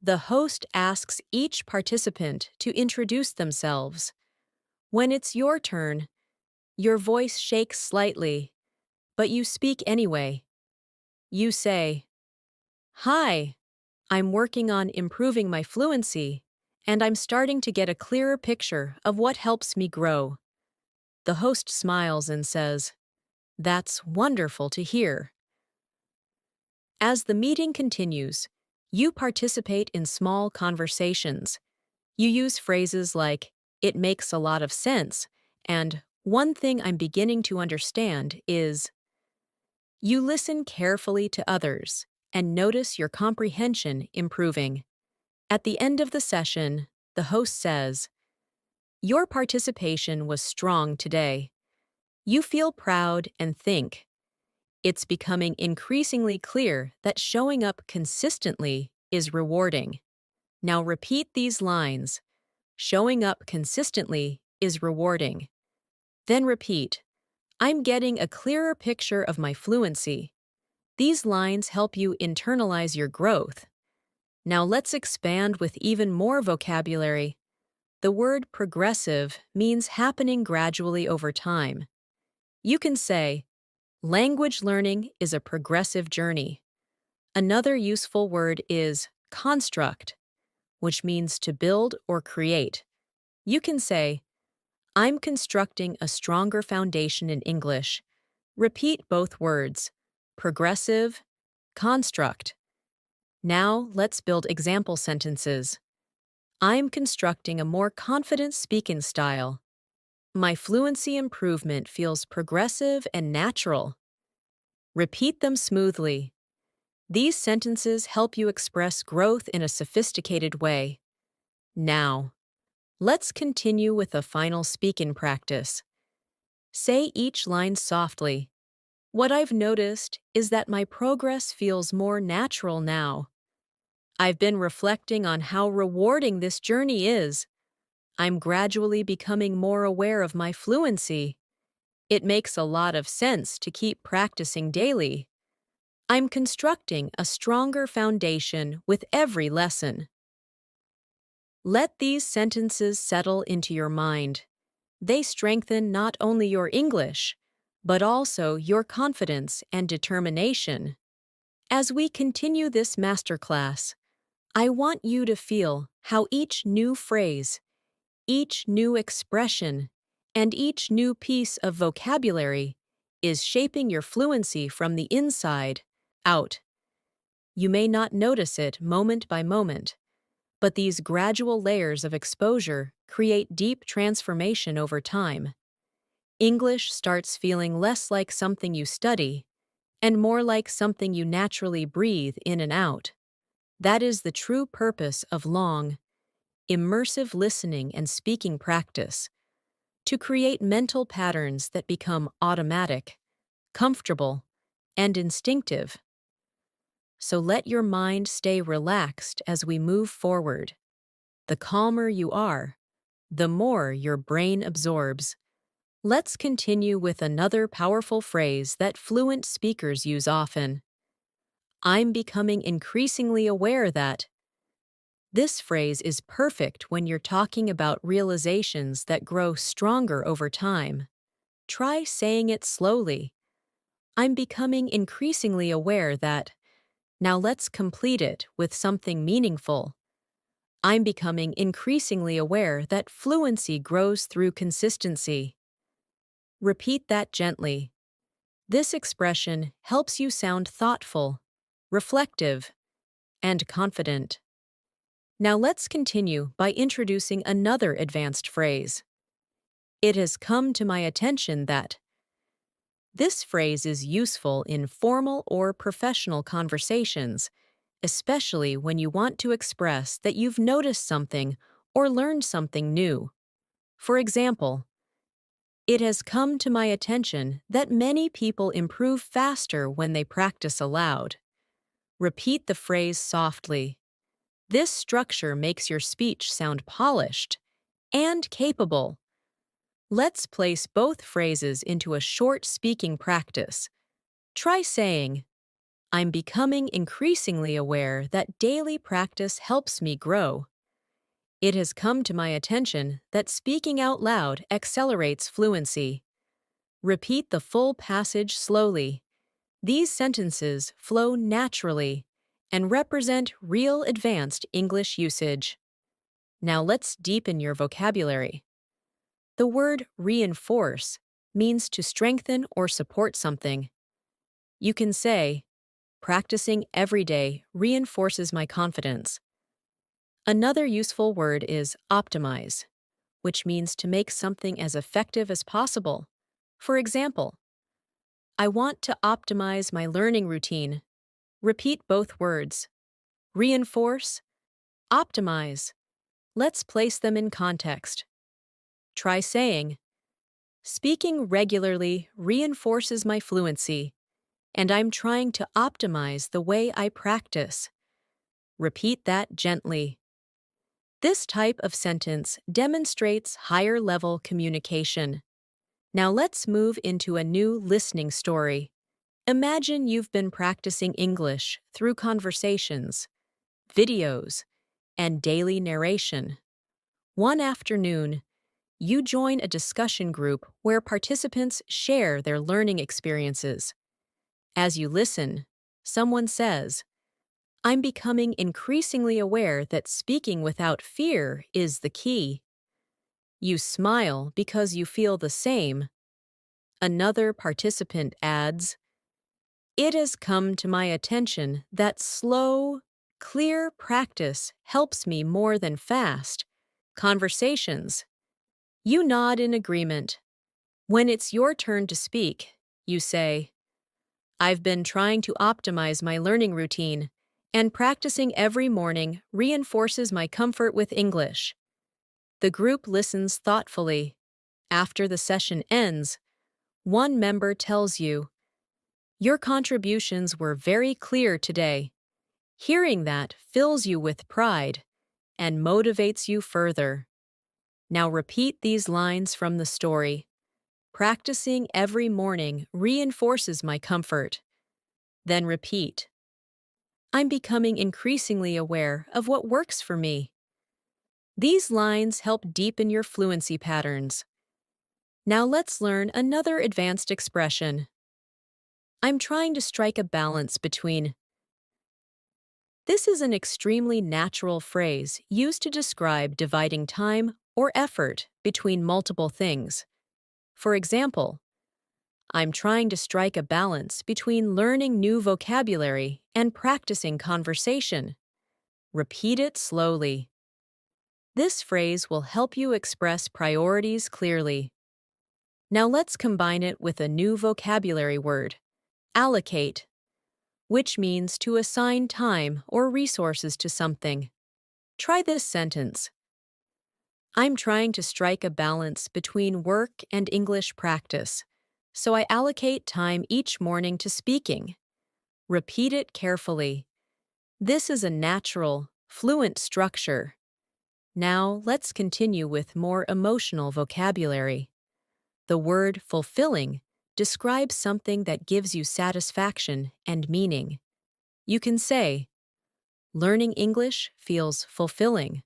The host asks each participant to introduce themselves. When it's your turn, your voice shakes slightly, but you speak anyway. You say, Hi, I'm working on improving my fluency, and I'm starting to get a clearer picture of what helps me grow. The host smiles and says, That's wonderful to hear. As the meeting continues, you participate in small conversations. You use phrases like, it makes a lot of sense, and one thing I'm beginning to understand is. You listen carefully to others and notice your comprehension improving. At the end of the session, the host says, Your participation was strong today. You feel proud and think. It's becoming increasingly clear that showing up consistently is rewarding. Now repeat these lines. Showing up consistently is rewarding. Then repeat, I'm getting a clearer picture of my fluency. These lines help you internalize your growth. Now let's expand with even more vocabulary. The word progressive means happening gradually over time. You can say, language learning is a progressive journey. Another useful word is construct, which means to build or create. You can say, I'm constructing a stronger foundation in English. Repeat both words, progressive, construct. Now let's build example sentences. I'm constructing a more confident speaking style. My fluency improvement feels progressive and natural. Repeat them smoothly. These sentences help you express growth in a sophisticated way. Now, Let's continue with a final speaking practice. Say each line softly. What I've noticed is that my progress feels more natural now. I've been reflecting on how rewarding this journey is. I'm gradually becoming more aware of my fluency. It makes a lot of sense to keep practicing daily. I'm constructing a stronger foundation with every lesson. Let these sentences settle into your mind. They strengthen not only your English, but also your confidence and determination. As we continue this masterclass, I want you to feel how each new phrase, each new expression, and each new piece of vocabulary is shaping your fluency from the inside out. You may not notice it moment by moment, but these gradual layers of exposure create deep transformation over time. English starts feeling less like something you study and more like something you naturally breathe in and out. That is the true purpose of long, immersive listening and speaking practice, to create mental patterns that become automatic, comfortable, and instinctive. So let your mind stay relaxed as we move forward. The calmer you are, the more your brain absorbs. Let's continue with another powerful phrase that fluent speakers use often. I'm becoming increasingly aware that. This phrase is perfect when you're talking about realizations that grow stronger over time. Try saying it slowly. I'm becoming increasingly aware that. Now let's complete it with something meaningful. I'm becoming increasingly aware that fluency grows through consistency. Repeat that gently. This expression helps you sound thoughtful, reflective, and confident. Now let's continue by introducing another advanced phrase. It has come to my attention that. This phrase is useful in formal or professional conversations, especially when you want to express that you've noticed something or learned something new. For example, it has come to my attention that many people improve faster when they practice aloud. Repeat the phrase softly. This structure makes your speech sound polished and capable. Let's place both phrases into a short speaking practice. Try saying, I'm becoming increasingly aware that daily practice helps me grow. It has come to my attention that speaking out loud accelerates fluency. Repeat the full passage slowly. These sentences flow naturally and represent real advanced English usage. Now let's deepen your vocabulary. The word reinforce means to strengthen or support something. You can say, practicing every day reinforces my confidence. Another useful word is optimize, which means to make something as effective as possible. For example, I want to optimize my learning routine. Repeat both words. Reinforce, optimize. Let's place them in context. Try saying, speaking regularly reinforces my fluency, and I'm trying to optimize the way I practice. Repeat that gently. This type of sentence demonstrates higher-level communication. Now let's move into a new listening story. Imagine you've been practicing English through conversations, videos, and daily narration. One afternoon, you join a discussion group where participants share their learning experiences. As you listen, someone says, I'm becoming increasingly aware that speaking without fear is the key. You smile because you feel the same. Another participant adds, it has come to my attention that slow, clear practice helps me more than fast conversations. You nod in agreement. When it's your turn to speak, you say, I've been trying to optimize my learning routine, and practicing every morning reinforces my comfort with English. The group listens thoughtfully. After the session ends, one member tells you, "Your contributions were very clear today." Hearing that fills you with pride and motivates you further. Now repeat these lines from the story. Practicing every morning reinforces my comfort. Then repeat. I'm becoming increasingly aware of what works for me. These lines help deepen your fluency patterns. Now let's learn another advanced expression. I'm trying to strike a balance between. This is an extremely natural phrase used to describe dividing time or effort between multiple things. For example, I'm trying to strike a balance between learning new vocabulary and practicing conversation. Repeat it slowly. This phrase will help you express priorities clearly. Now let's combine it with a new vocabulary word, allocate, which means to assign time or resources to something. Try this sentence. I'm trying to strike a balance between work and English practice, so I allocate time each morning to speaking. Repeat it carefully. This is a natural, fluent structure. Now let's continue with more emotional vocabulary. The word fulfilling describes something that gives you satisfaction and meaning. You can say, learning English feels fulfilling.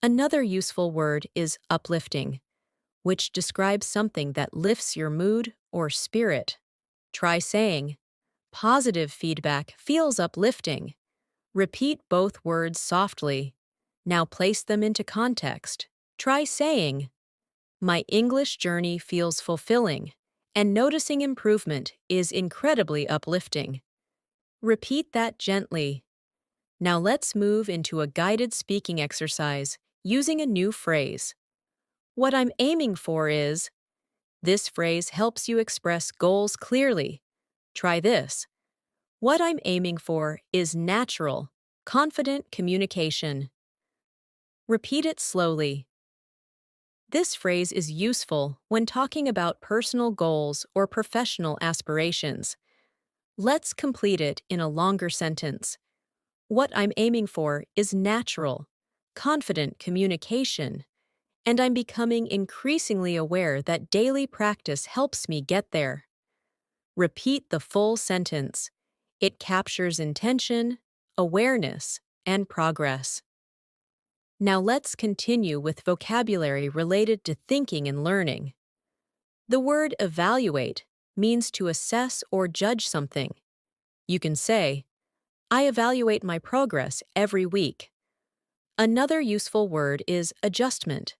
Another useful word is uplifting, which describes something that lifts your mood or spirit. Try saying, positive feedback feels uplifting. Repeat both words softly. Now place them into context. Try saying, my English journey feels fulfilling, and noticing improvement is incredibly uplifting. Repeat that gently. Now let's move into a guided speaking exercise using a new phrase. What I'm aiming for is. This phrase helps you express goals clearly. Try this. What I'm aiming for is natural, confident communication. Repeat it slowly. This phrase is useful when talking about personal goals or professional aspirations. Let's complete it in a longer sentence. What I'm aiming for is natural, confident communication, and I'm becoming increasingly aware that daily practice helps me get there. Repeat the full sentence. It captures intention, awareness, and progress. Now let's continue with vocabulary related to thinking and learning. The word evaluate means to assess or judge something. You can say, I evaluate my progress every week. Another useful word is adjustment,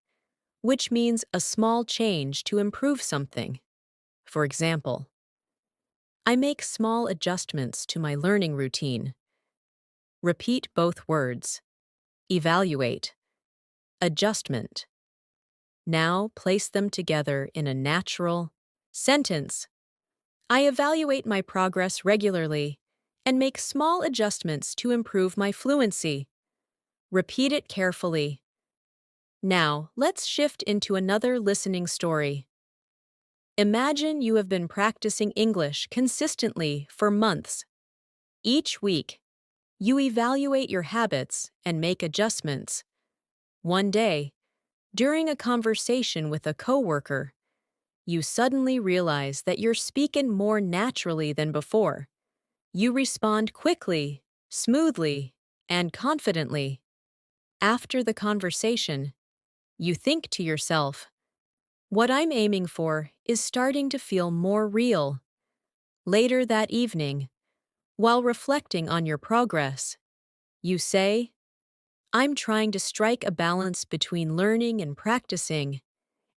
which means a small change to improve something. For example, I make small adjustments to my learning routine. Repeat both words. Evaluate. Adjustment. Now place them together in a natural sentence. I evaluate my progress regularly and make small adjustments to improve my fluency. Repeat it carefully. Now, let's shift into another listening story. Imagine you have been practicing English consistently for months. Each week, you evaluate your habits and make adjustments. One day, during a conversation with a coworker, you suddenly realize that you're speaking more naturally than before. You respond quickly, smoothly, and confidently. After the conversation, you think to yourself, what I'm aiming for is starting to feel more real. Later that evening, while reflecting on your progress, you say, I'm trying to strike a balance between learning and practicing,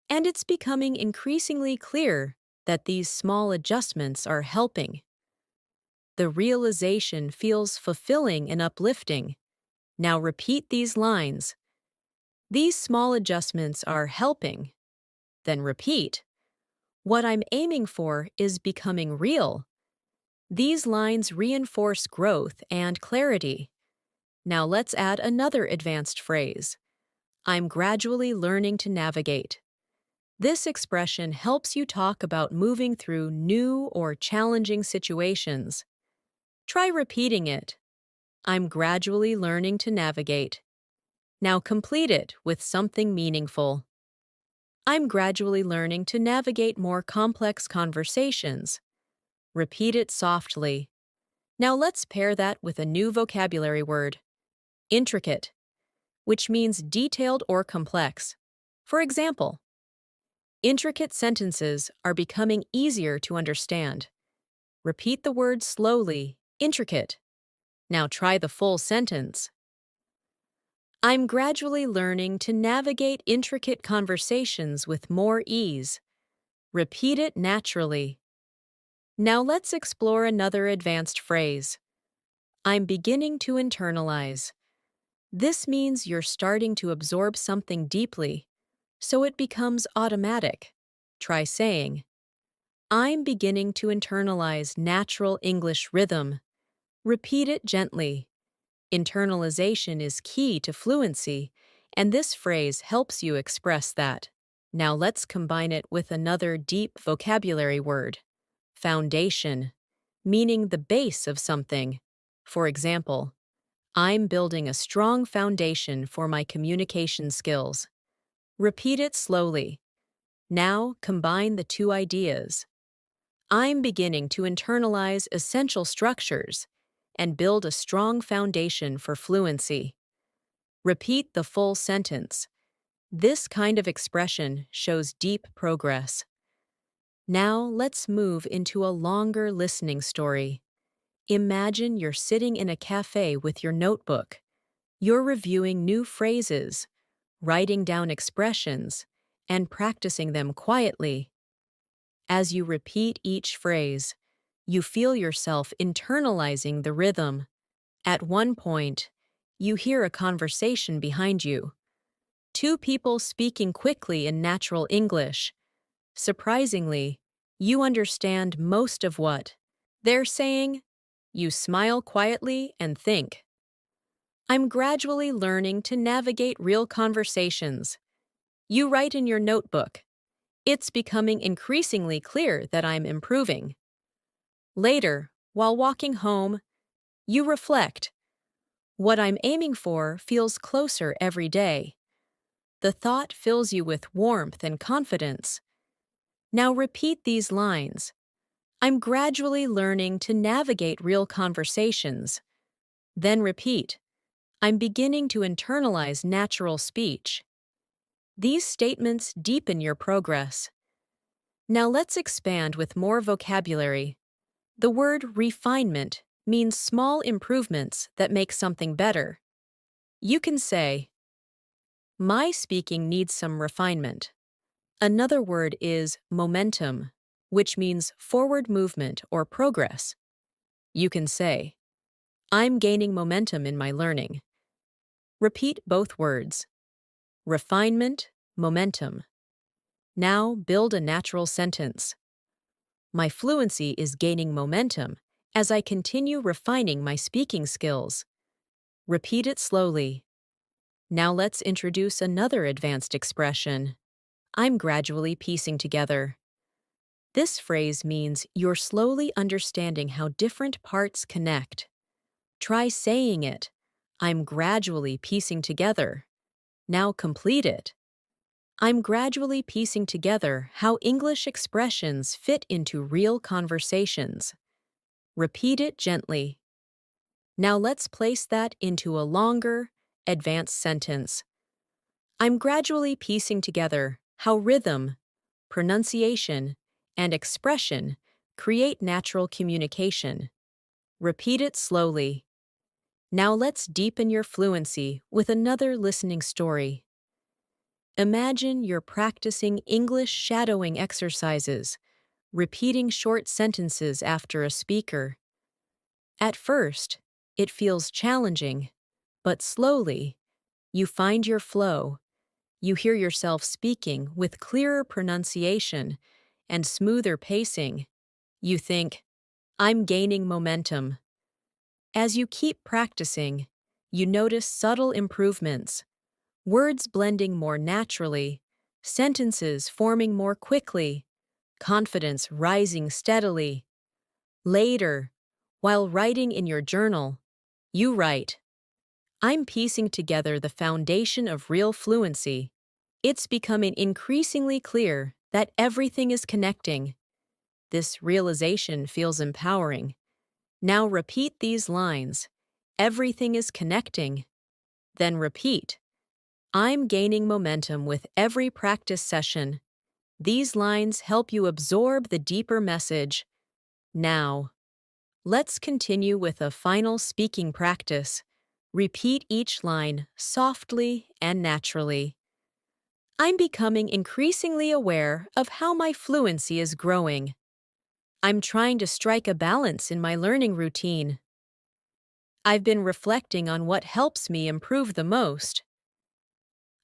and it's becoming increasingly clear that these small adjustments are helping. The realization feels fulfilling and uplifting. Now repeat these lines. These small adjustments are helping. Then repeat. What I'm aiming for is becoming real. These lines reinforce growth and clarity. Now let's add another advanced phrase. I'm gradually learning to navigate. This expression helps you talk about moving through new or challenging situations. Try repeating it. I'm gradually learning to navigate. Now complete it with something meaningful. I'm gradually learning to navigate more complex conversations. Repeat it softly. Now let's pair that with a new vocabulary word, intricate, which means detailed or complex. For example, intricate sentences are becoming easier to understand. Repeat the word slowly, intricate. Now try the full sentence. I'm gradually learning to navigate intricate conversations with more ease. Repeat it naturally. Now let's explore another advanced phrase. I'm beginning to internalize. This means you're starting to absorb something deeply, so it becomes automatic. Try saying, I'm beginning to internalize natural English rhythm. Repeat it gently. Internalization is key to fluency, and this phrase helps you express that. Now let's combine it with another deep vocabulary word, foundation, meaning the base of something. For example, I'm building a strong foundation for my communication skills. Repeat it slowly. Now combine the two ideas. I'm beginning to internalize essential structures and build a strong foundation for fluency. Repeat the full sentence. This kind of expression shows deep progress. Now let's move into a longer listening story. Imagine you're sitting in a cafe with your notebook. You're reviewing new phrases, writing down expressions, and practicing them quietly. As you repeat each phrase, you feel yourself internalizing the rhythm. At one point, you hear a conversation behind you. Two people speaking quickly in natural English. Surprisingly, you understand most of what they're saying. You smile quietly and think, I'm gradually learning to navigate real conversations. You write in your notebook, it's becoming increasingly clear that I'm improving. Later, while walking home, you reflect, what I'm aiming for feels closer every day. The thought fills you with warmth and confidence. Now repeat these lines. I'm gradually learning to navigate real conversations. Then repeat, I'm beginning to internalize natural speech. These statements deepen your progress. Now let's expand with more vocabulary. The word refinement means small improvements that make something better. You can say, my speaking needs some refinement. Another word is momentum, which means forward movement or progress. You can say, I'm gaining momentum in my learning. Repeat both words. Refinement, momentum. Now build a natural sentence. My fluency is gaining momentum as I continue refining my speaking skills. Repeat it slowly. Now let's introduce another advanced expression. I'm gradually piecing together. This phrase means you're slowly understanding how different parts connect. Try saying it. I'm gradually piecing together. Now complete it. I'm gradually piecing together how English expressions fit into real conversations. Repeat it gently. Now let's place that into a longer, advanced sentence. I'm gradually piecing together how rhythm, pronunciation, and expression create natural communication. Repeat it slowly. Now let's deepen your fluency with another listening story. Imagine you're practicing English shadowing exercises, repeating short sentences after a speaker. At first, it feels challenging, but slowly, you find your flow. You hear yourself speaking with clearer pronunciation and smoother pacing. You think, I'm gaining momentum. As you keep practicing, you notice subtle improvements. words blending more naturally, sentences forming more quickly, confidence rising steadily. Later, while writing in your journal, you write, "I'm piecing together the foundation of real fluency. It's becoming increasingly clear that everything is connecting." This realization feels empowering. Now repeat these lines. Everything is connecting. Then repeat, "I'm gaining momentum with every practice session." These lines help you absorb the deeper message. Now, let's continue with a final speaking practice. Repeat each line softly and naturally. "I'm becoming increasingly aware of how my fluency is growing. I'm trying to strike a balance in my learning routine. I've been reflecting on what helps me improve the most.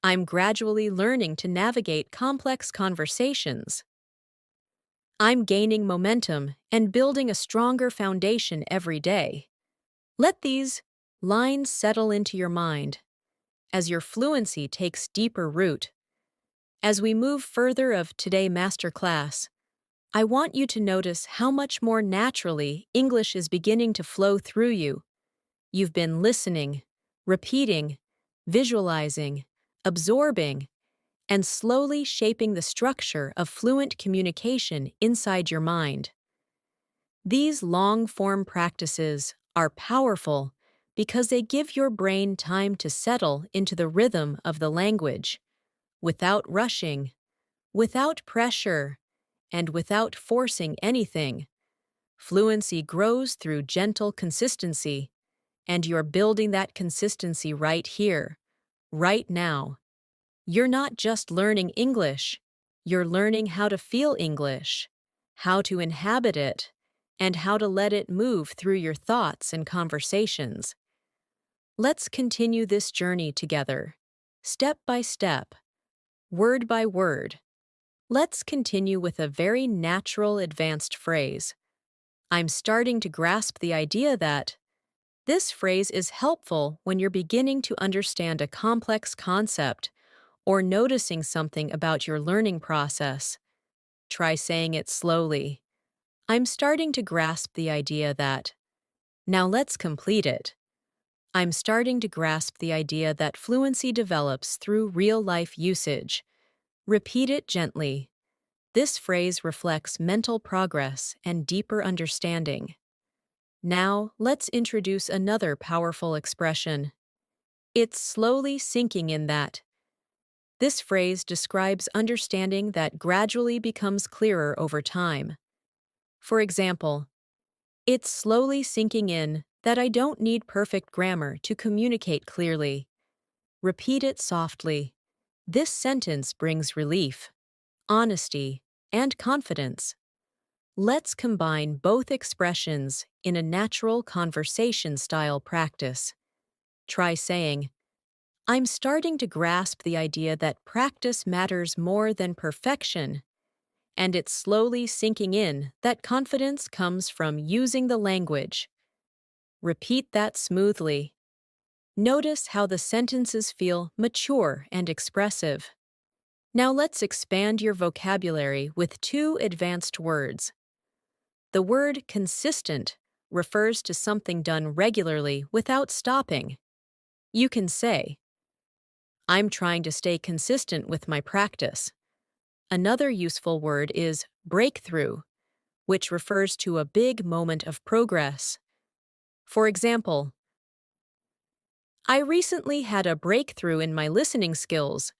I'm gradually learning to navigate complex conversations. I'm gaining momentum and building a stronger foundation every day." Let these lines settle into your mind as your fluency takes deeper root. As we move further of today's masterclass, I want you to notice how much more naturally English is beginning to flow through you. You've been listening, repeating, visualizing, absorbing, and slowly shaping the structure of fluent communication inside your mind. These long-form practices are powerful because they give your brain time to settle into the rhythm of the language, without rushing, without pressure, and without forcing anything. Fluency grows through gentle consistency, and you're building that consistency right here, right now. You're not just learning English, you're learning how to feel English, how to inhabit it, and how to let it move through your thoughts and conversations. Let's continue this journey together, step by step, word by word. Let's continue with a very natural advanced phrase. I'm starting to grasp the idea that this phrase is helpful when you're beginning to understand a complex concept or noticing something about your learning process. Try saying it slowly. I'm starting to grasp the idea that. Now let's complete it. I'm starting to grasp the idea that fluency develops through real-life usage. Repeat it gently. This phrase reflects mental progress and deeper understanding. Now, let's introduce another powerful expression. It's slowly sinking in that. This phrase describes understanding that gradually becomes clearer over time. For example, it's slowly sinking in that I don't need perfect grammar to communicate clearly. Repeat it softly. This sentence brings relief, honesty, and confidence. Let's combine both expressions in a natural conversation-style practice. Try saying, "I'm starting to grasp the idea that practice matters more than perfection," and it's slowly sinking in that confidence comes from using the language. Repeat that smoothly. Notice how the sentences feel mature and expressive. Now let's expand your vocabulary with two advanced words. The word consistent refers to something done regularly without stopping. You can say, "I'm trying to stay consistent with my practice." Another useful word is breakthrough, which refers to a big moment of progress. For example, "I recently had a breakthrough in my listening skills."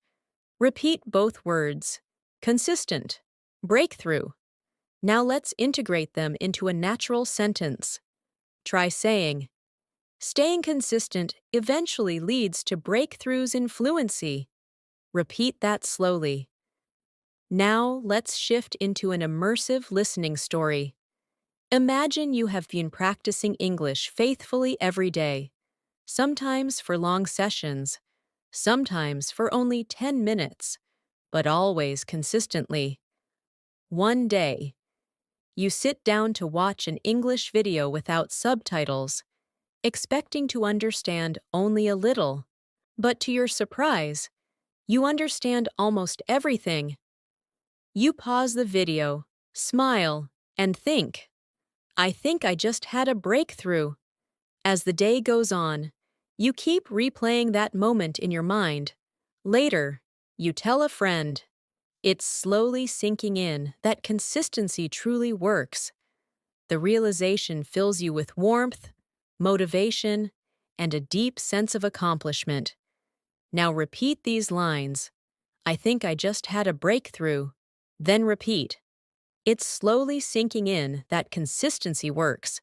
Repeat both words, consistent, breakthrough. Now let's integrate them into a natural sentence. Try saying, "Staying consistent eventually leads to breakthroughs in fluency." Repeat that slowly. Now let's shift into an immersive listening story. Imagine you have been practicing English faithfully every day, sometimes for long sessions, sometimes for only 10 minutes, but always consistently. One day, you sit down to watch an English video without subtitles, expecting to understand only a little. But to your surprise, You understand almost everything. You pause the video, smile, and think, I think I just had a breakthrough. As the day goes on, you keep replaying that moment in your mind. Later, you tell a friend. It's slowly sinking in that consistency truly works. The realization fills you with warmth, motivation, and a deep sense of accomplishment. Now repeat these lines. I think I just had a breakthrough. Then repeat. It's slowly sinking in that consistency works.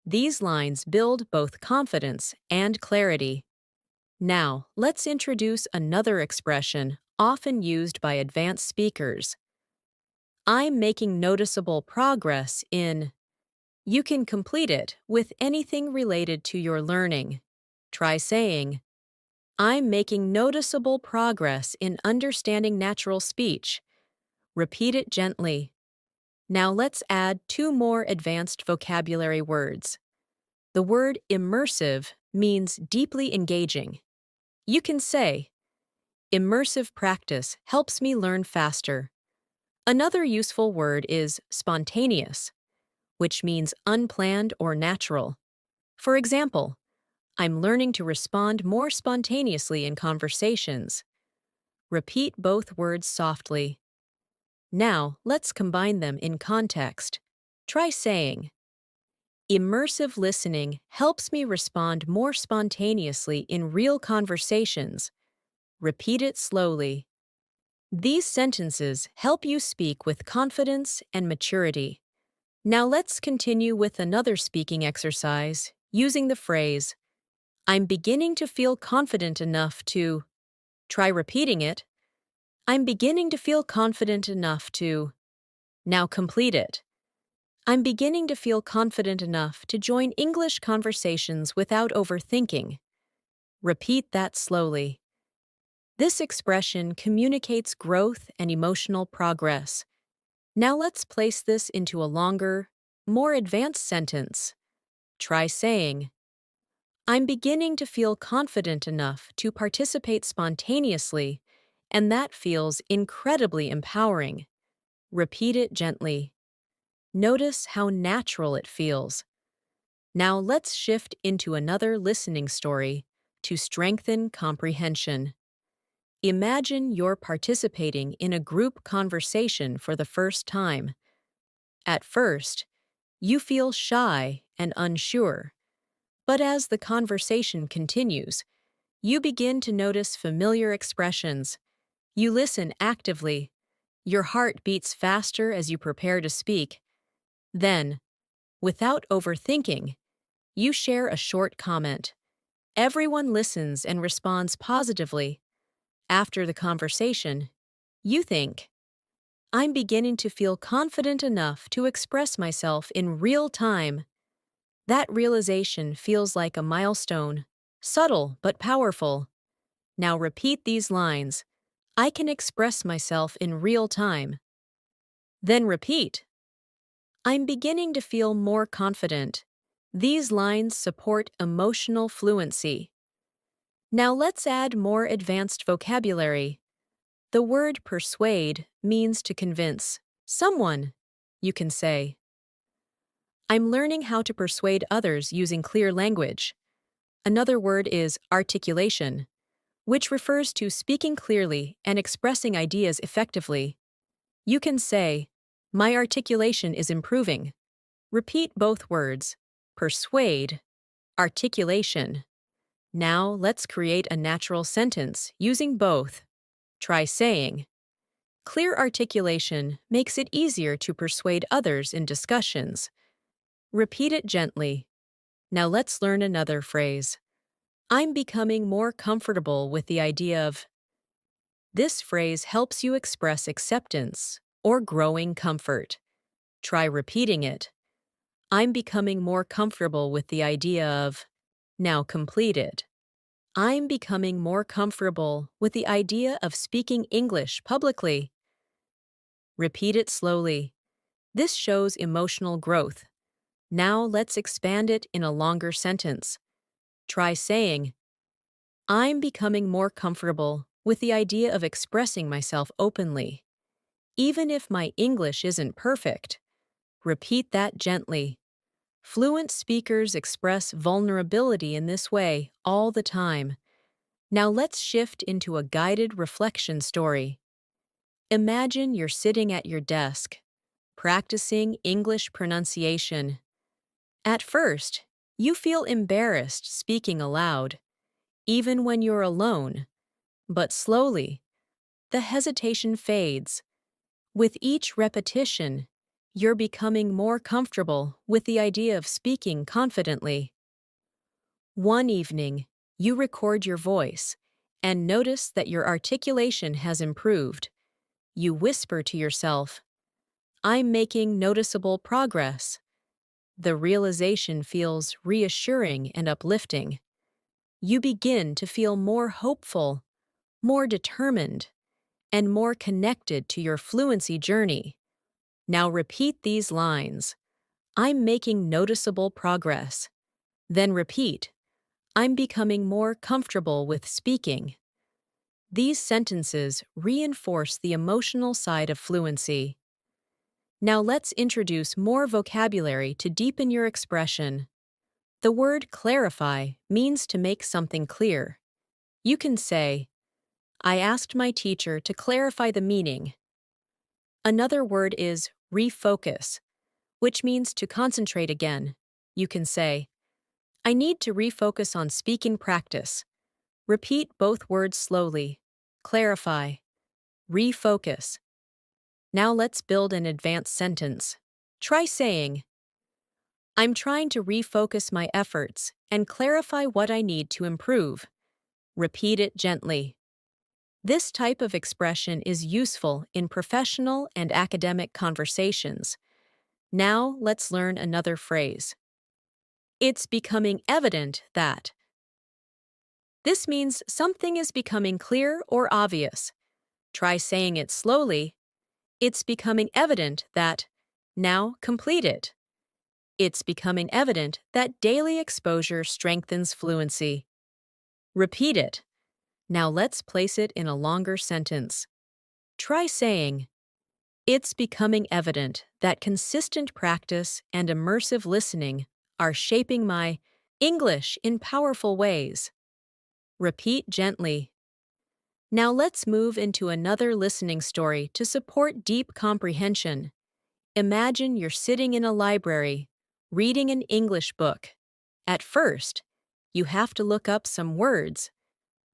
These lines build both confidence and clarity. Now, let's introduce another expression often used by advanced speakers. I'm making noticeable progress in. You can complete it with anything related to your learning. Try saying, I'm making noticeable progress in understanding natural speech. Repeat it gently. Now let's add two more advanced vocabulary words. The word immersive means deeply engaging. You can say, immersive practice helps me learn faster. Another useful word is spontaneous, which means unplanned or natural. For example, I'm learning to respond more spontaneously in conversations. Repeat both words softly. Now, let's combine them in context. Try saying, immersive listening helps me respond more spontaneously in real conversations. Repeat it slowly. These sentences help you speak with confidence and maturity. Now let's continue with another speaking exercise using the phrase, I'm beginning to feel confident enough to. Try repeating it. I'm beginning to feel confident enough to. Now complete it. I'm beginning to feel confident enough to join English conversations without overthinking. Repeat that slowly. This expression communicates growth and emotional progress. Now let's place this into a longer, more advanced sentence. Try saying, I'm beginning to feel confident enough to participate spontaneously, and that feels incredibly empowering. Repeat it gently. Notice how natural it feels. Now let's shift into another listening story to strengthen comprehension. Imagine you're participating in a group conversation for the first time. At first, you feel shy and unsure. But as the conversation continues, you begin to notice familiar expressions. You listen actively. Your heart beats faster as you prepare to speak. Then, without overthinking, you share a short comment. Everyone listens and responds positively. After the conversation, you think, I'm beginning to feel confident enough to express myself in real time. That realization feels like a milestone, subtle but powerful. Now repeat these lines. I can express myself in real time. Then repeat. I'm beginning to feel more confident. These lines support emotional fluency. Now let's add more advanced vocabulary. The word persuade means to convince someone. You can say, I'm learning how to persuade others using clear language. Another word is articulation, which refers to speaking clearly and expressing ideas effectively. You can say, my articulation is improving. Repeat both words, persuade, articulation. Now let's create a natural sentence using both. Try saying, clear articulation makes it easier to persuade others in discussions. Repeat it gently. Now let's learn another phrase. I'm becoming more comfortable with the idea of. This phrase helps you express acceptance or growing comfort. Try repeating it. I'm becoming more comfortable with the idea of. Now complete it. I'm becoming more comfortable with the idea of speaking English publicly. Repeat it slowly. This shows emotional growth. Now let's expand it in a longer sentence. Try saying, I'm becoming more comfortable with the idea of expressing myself openly. Even if my English isn't perfect, repeat that gently. Fluent speakers express vulnerability in this way all the time. Now let's shift into a guided reflection story. Imagine you're sitting at your desk, practicing English pronunciation. At first, you feel embarrassed speaking aloud, even when you're alone, but slowly, the hesitation fades. With each repetition, you're becoming more comfortable with the idea of speaking confidently. One evening, you record your voice and notice that your articulation has improved. You whisper to yourself, "I'm making noticeable progress." The realization feels reassuring and uplifting. You begin to feel more hopeful, more determined, and more connected to your fluency journey. Now repeat these lines. I'm making noticeable progress. Then repeat, I'm becoming more comfortable with speaking. These sentences reinforce the emotional side of fluency. Now let's introduce more vocabulary to deepen your expression. The word clarify means to make something clear. You can say, I asked my teacher to clarify the meaning. Another word is refocus, which means to concentrate again. You can say, I need to refocus on speaking practice. Repeat both words slowly. Clarify. Refocus. Now let's build an advanced sentence. Try saying, I'm trying to refocus my efforts and clarify what I need to improve. Repeat it gently. This type of expression is useful in professional and academic conversations. Now let's learn another phrase. It's becoming evident that. This means something is becoming clear or obvious. Try saying it slowly. It's becoming evident that. Now complete it. It's becoming evident that daily exposure strengthens fluency. Repeat it. Now let's place it in a longer sentence. Try saying, it's becoming evident that consistent practice and immersive listening are shaping my English in powerful ways. Repeat gently. Now let's move into another listening story to support deep comprehension. Imagine you're sitting in a library, reading an English book. At first, you have to look up some words,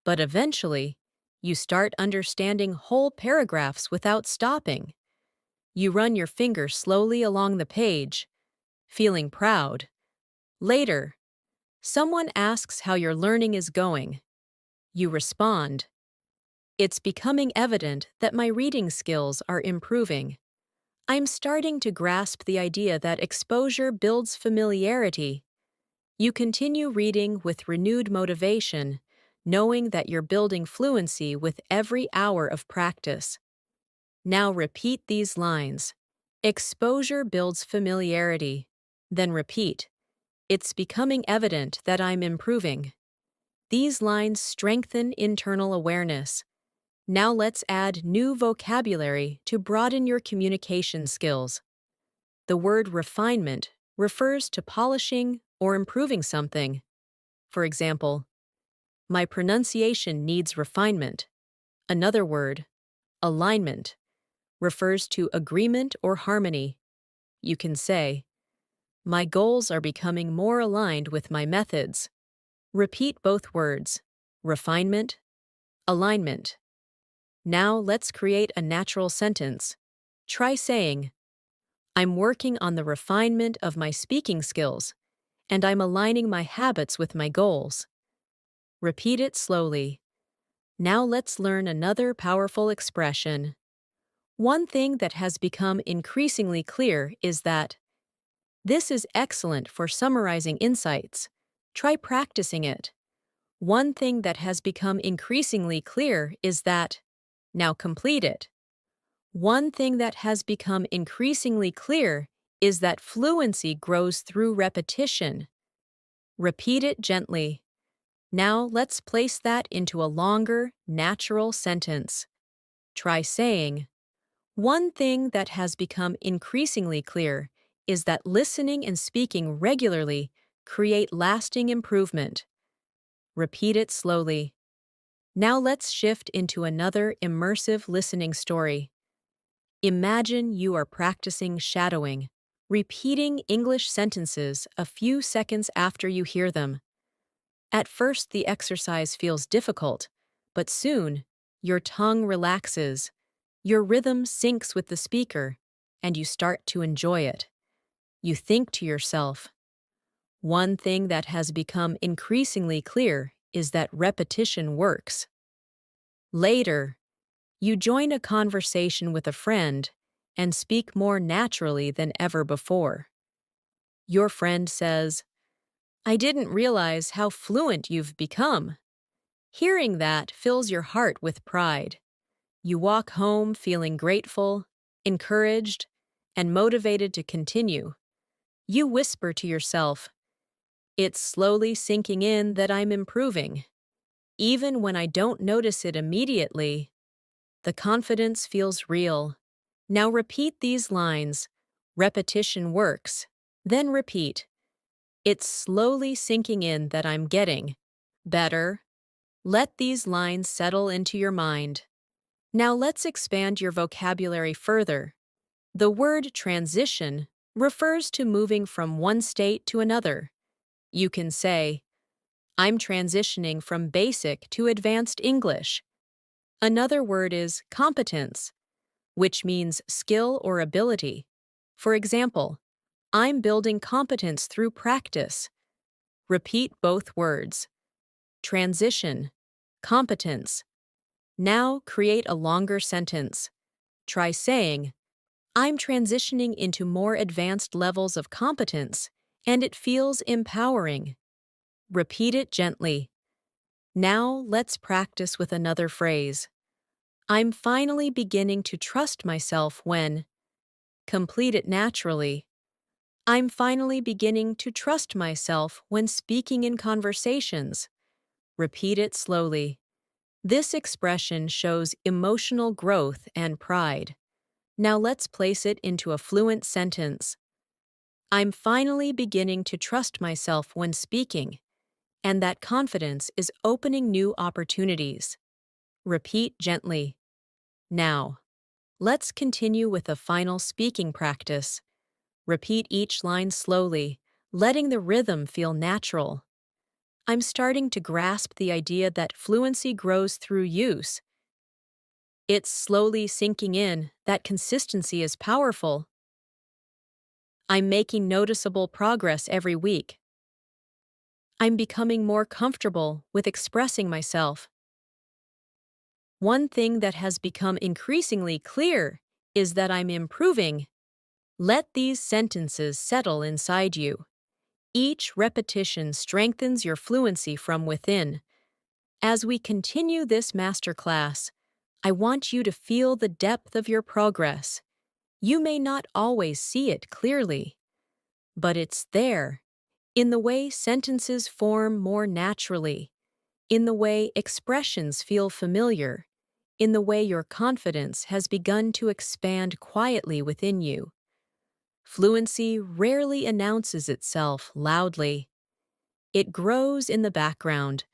but eventually, you start understanding whole paragraphs without stopping. You run your finger slowly along the page, feeling proud. Later, someone asks how your learning is going. You respond, it's becoming evident that my reading skills are improving. I'm starting to grasp the idea that exposure builds familiarity. You continue reading with renewed motivation, knowing that you're building fluency with every hour of practice. Now repeat these lines. Exposure builds familiarity. Then repeat. It's becoming evident that I'm improving. These lines strengthen internal awareness. Now let's add new vocabulary to broaden your communication skills. The word refinement refers to polishing or improving something. For example, my pronunciation needs refinement. Another word, alignment, refers to agreement or harmony. You can say, my goals are becoming more aligned with my methods. Repeat both words, refinement, alignment. Now let's create a natural sentence. Try saying, I'm working on the refinement of my speaking skills, and I'm aligning my habits with my goals. Repeat it slowly. Now let's learn another powerful expression. One thing that has become increasingly clear is that this is excellent for summarizing insights. Try practicing it. One thing that has become increasingly clear is that. Now complete it. One thing that has become increasingly clear is that fluency grows through repetition. Repeat it gently. Now let's place that into a longer, natural sentence. Try saying, one thing that has become increasingly clear is that listening and speaking regularly create lasting improvement. Repeat it slowly. Now let's shift into another immersive listening story. Imagine you are practicing shadowing, repeating English sentences a few seconds after you hear them. At first, the exercise feels difficult, but soon, your tongue relaxes, your rhythm syncs with the speaker, and you start to enjoy it. You think to yourself, one thing that has become increasingly clear is that repetition works. Later, you join a conversation with a friend and speak more naturally than ever before. Your friend says, I didn't realize how fluent you've become. Hearing that fills your heart with pride. You walk home feeling grateful, encouraged, and motivated to continue. You whisper to yourself, it's slowly sinking in that I'm improving. Even when I don't notice it immediately, the confidence feels real. Now repeat these lines. Repetition works. Then repeat. It's slowly sinking in that I'm getting better. Let these lines settle into your mind. Now let's expand your vocabulary further. The word transition refers to moving from one state to another. You can say, I'm transitioning from basic to advanced English. Another word is competence, which means skill or ability. For example, I'm building competence through practice. Repeat both words. Transition, competence. Now create a longer sentence. Try saying, I'm transitioning into more advanced levels of competence, and it feels empowering. Repeat it gently. Now let's practice with another phrase. I'm finally beginning to trust myself when. Complete it naturally. I'm finally beginning to trust myself when speaking in conversations. Repeat it slowly. This expression shows emotional growth and pride. Now let's place it into a fluent sentence. I'm finally beginning to trust myself when speaking, and that confidence is opening new opportunities. Repeat gently. Now, let's continue with a final speaking practice. Repeat each line slowly, letting the rhythm feel natural. I'm starting to grasp the idea that fluency grows through use. It's slowly sinking in that consistency is powerful. I'm making noticeable progress every week. I'm becoming more comfortable with expressing myself. One thing that has become increasingly clear is that I'm improving. Let these sentences settle inside you. Each repetition strengthens your fluency from within. As we continue this masterclass, I want you to feel the depth of your progress. You may not always see it clearly, but it's there, in the way sentences form more naturally, in the way expressions feel familiar, in the way your confidence has begun to expand quietly within you. Fluency rarely announces itself loudly. It grows in the background,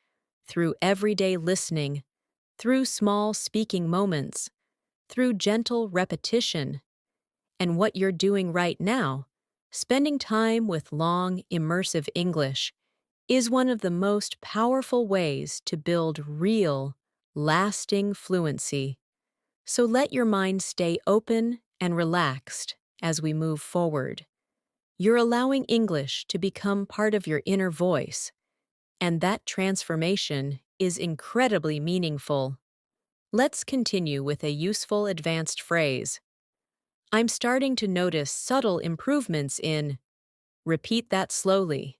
through everyday listening, through small speaking moments, through gentle repetition. And what you're doing right now, spending time with long, immersive English, is one of the most powerful ways to build real, lasting fluency. So let your mind stay open and relaxed as we move forward. You're allowing English to become part of your inner voice, and that transformation is incredibly meaningful. Let's continue with a useful advanced phrase. I'm starting to notice subtle improvements in. Repeat that slowly.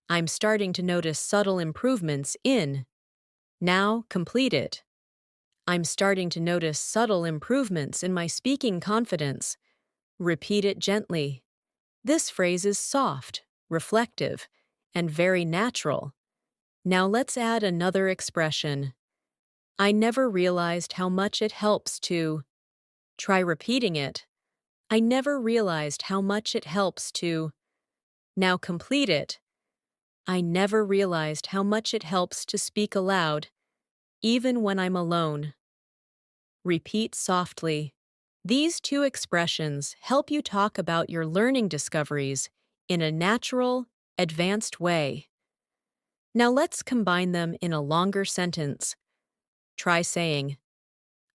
I'm starting to notice subtle improvements in. Now complete it. I'm starting to notice subtle improvements in my speaking confidence. Repeat it gently. This phrase is soft, reflective, and very natural. Now let's add another expression. I never realized how much it helps to. Try repeating it. I never realized how much it helps to. Now complete it. I never realized how much it helps to speak aloud, even when I'm alone. Repeat softly. These two expressions help you talk about your learning discoveries in a natural, advanced way. Now let's combine them in a longer sentence. Try saying,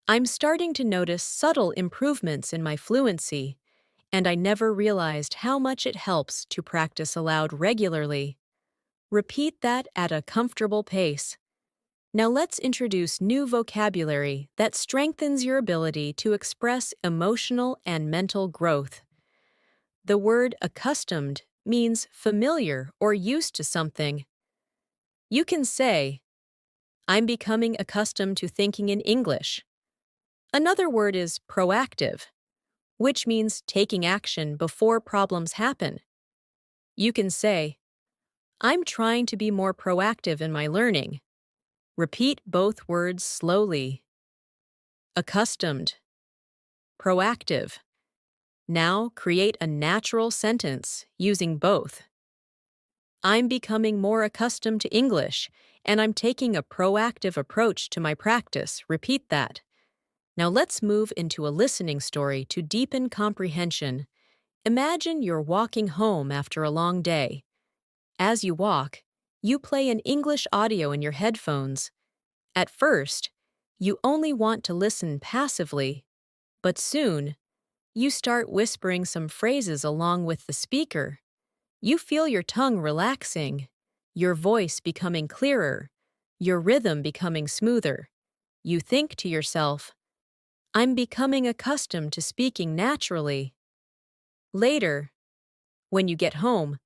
I'm starting to notice subtle improvements in my fluency, and I never realized how much it helps to practice aloud regularly. Repeat that at a comfortable pace. Now let's introduce new vocabulary that strengthens your ability to express emotional and mental growth. The word accustomed means familiar or used to something. You can say, I'm becoming accustomed to thinking in English. Another word is proactive, which means taking action before problems happen. You can say, I'm trying to be more proactive in my learning. Repeat both words slowly. Accustomed. Proactive. Now create a natural sentence using both. I'm becoming more accustomed to English, and I'm taking a proactive approach to my practice. Repeat that. Now let's move into a listening story to deepen comprehension. Imagine you're walking home after a long day. As you walk, you play an English audio in your headphones. At first, you only want to listen passively, but soon, you start whispering some phrases along with the speaker. You feel your tongue relaxing, your voice becoming clearer, your rhythm becoming smoother. You think to yourself, I'm becoming accustomed to speaking naturally. Later, when you get home,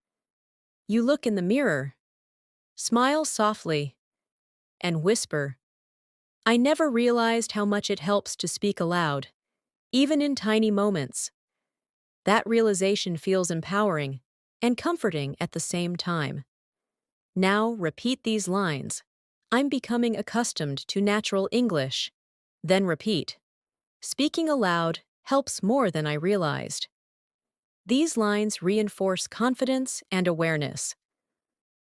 you look in the mirror, smile softly, and whisper, I never realized how much it helps to speak aloud, even in tiny moments. That realization feels empowering and comforting at the same time. Now repeat these lines. I'm becoming accustomed to natural English. Then repeat. Speaking aloud helps more than I realized. These lines reinforce confidence and awareness.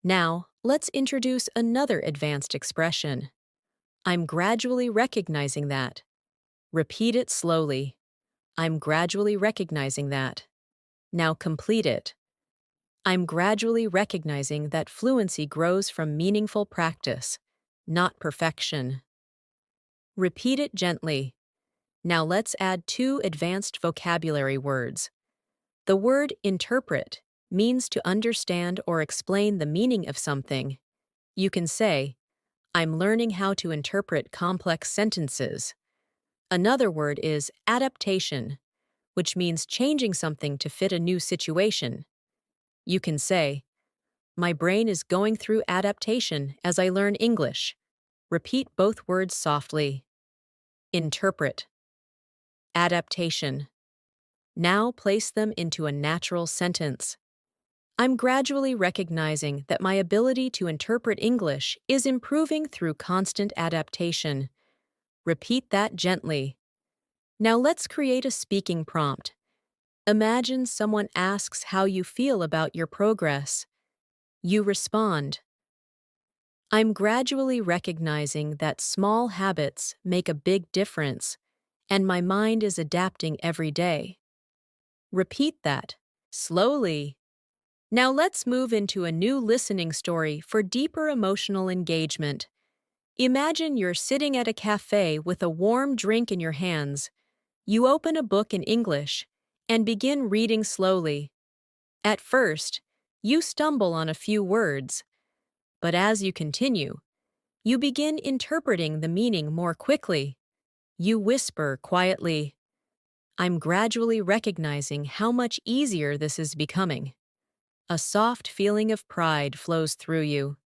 Now, let's introduce another advanced expression. I'm gradually recognizing that. Repeat it slowly. I'm gradually recognizing that. Now complete it. I'm gradually recognizing that fluency grows from meaningful practice, not perfection. Repeat it gently. Now let's add two advanced vocabulary words. The word interpret means to understand or explain the meaning of something. You can say, I'm learning how to interpret complex sentences. Another word is adaptation, which means changing something to fit a new situation. You can say, my brain is going through adaptation as I learn English. Repeat both words softly. Interpret. Adaptation. Now place them into a natural sentence. I'm gradually recognizing that my ability to interpret English is improving through constant adaptation. Repeat that gently. Now let's create a speaking prompt. Imagine someone asks how you feel about your progress. You respond, I'm gradually recognizing that small habits make a big difference, and my mind is adapting every day. Repeat that, slowly. Now let's move into a new listening story for deeper emotional engagement. Imagine you're sitting at a cafe with a warm drink in your hands. You open a book in English and begin reading slowly. At first, you stumble on a few words, but as you continue, you begin interpreting the meaning more quickly. You whisper quietly, I'm gradually recognizing how much easier this is becoming. A soft feeling of pride flows through you.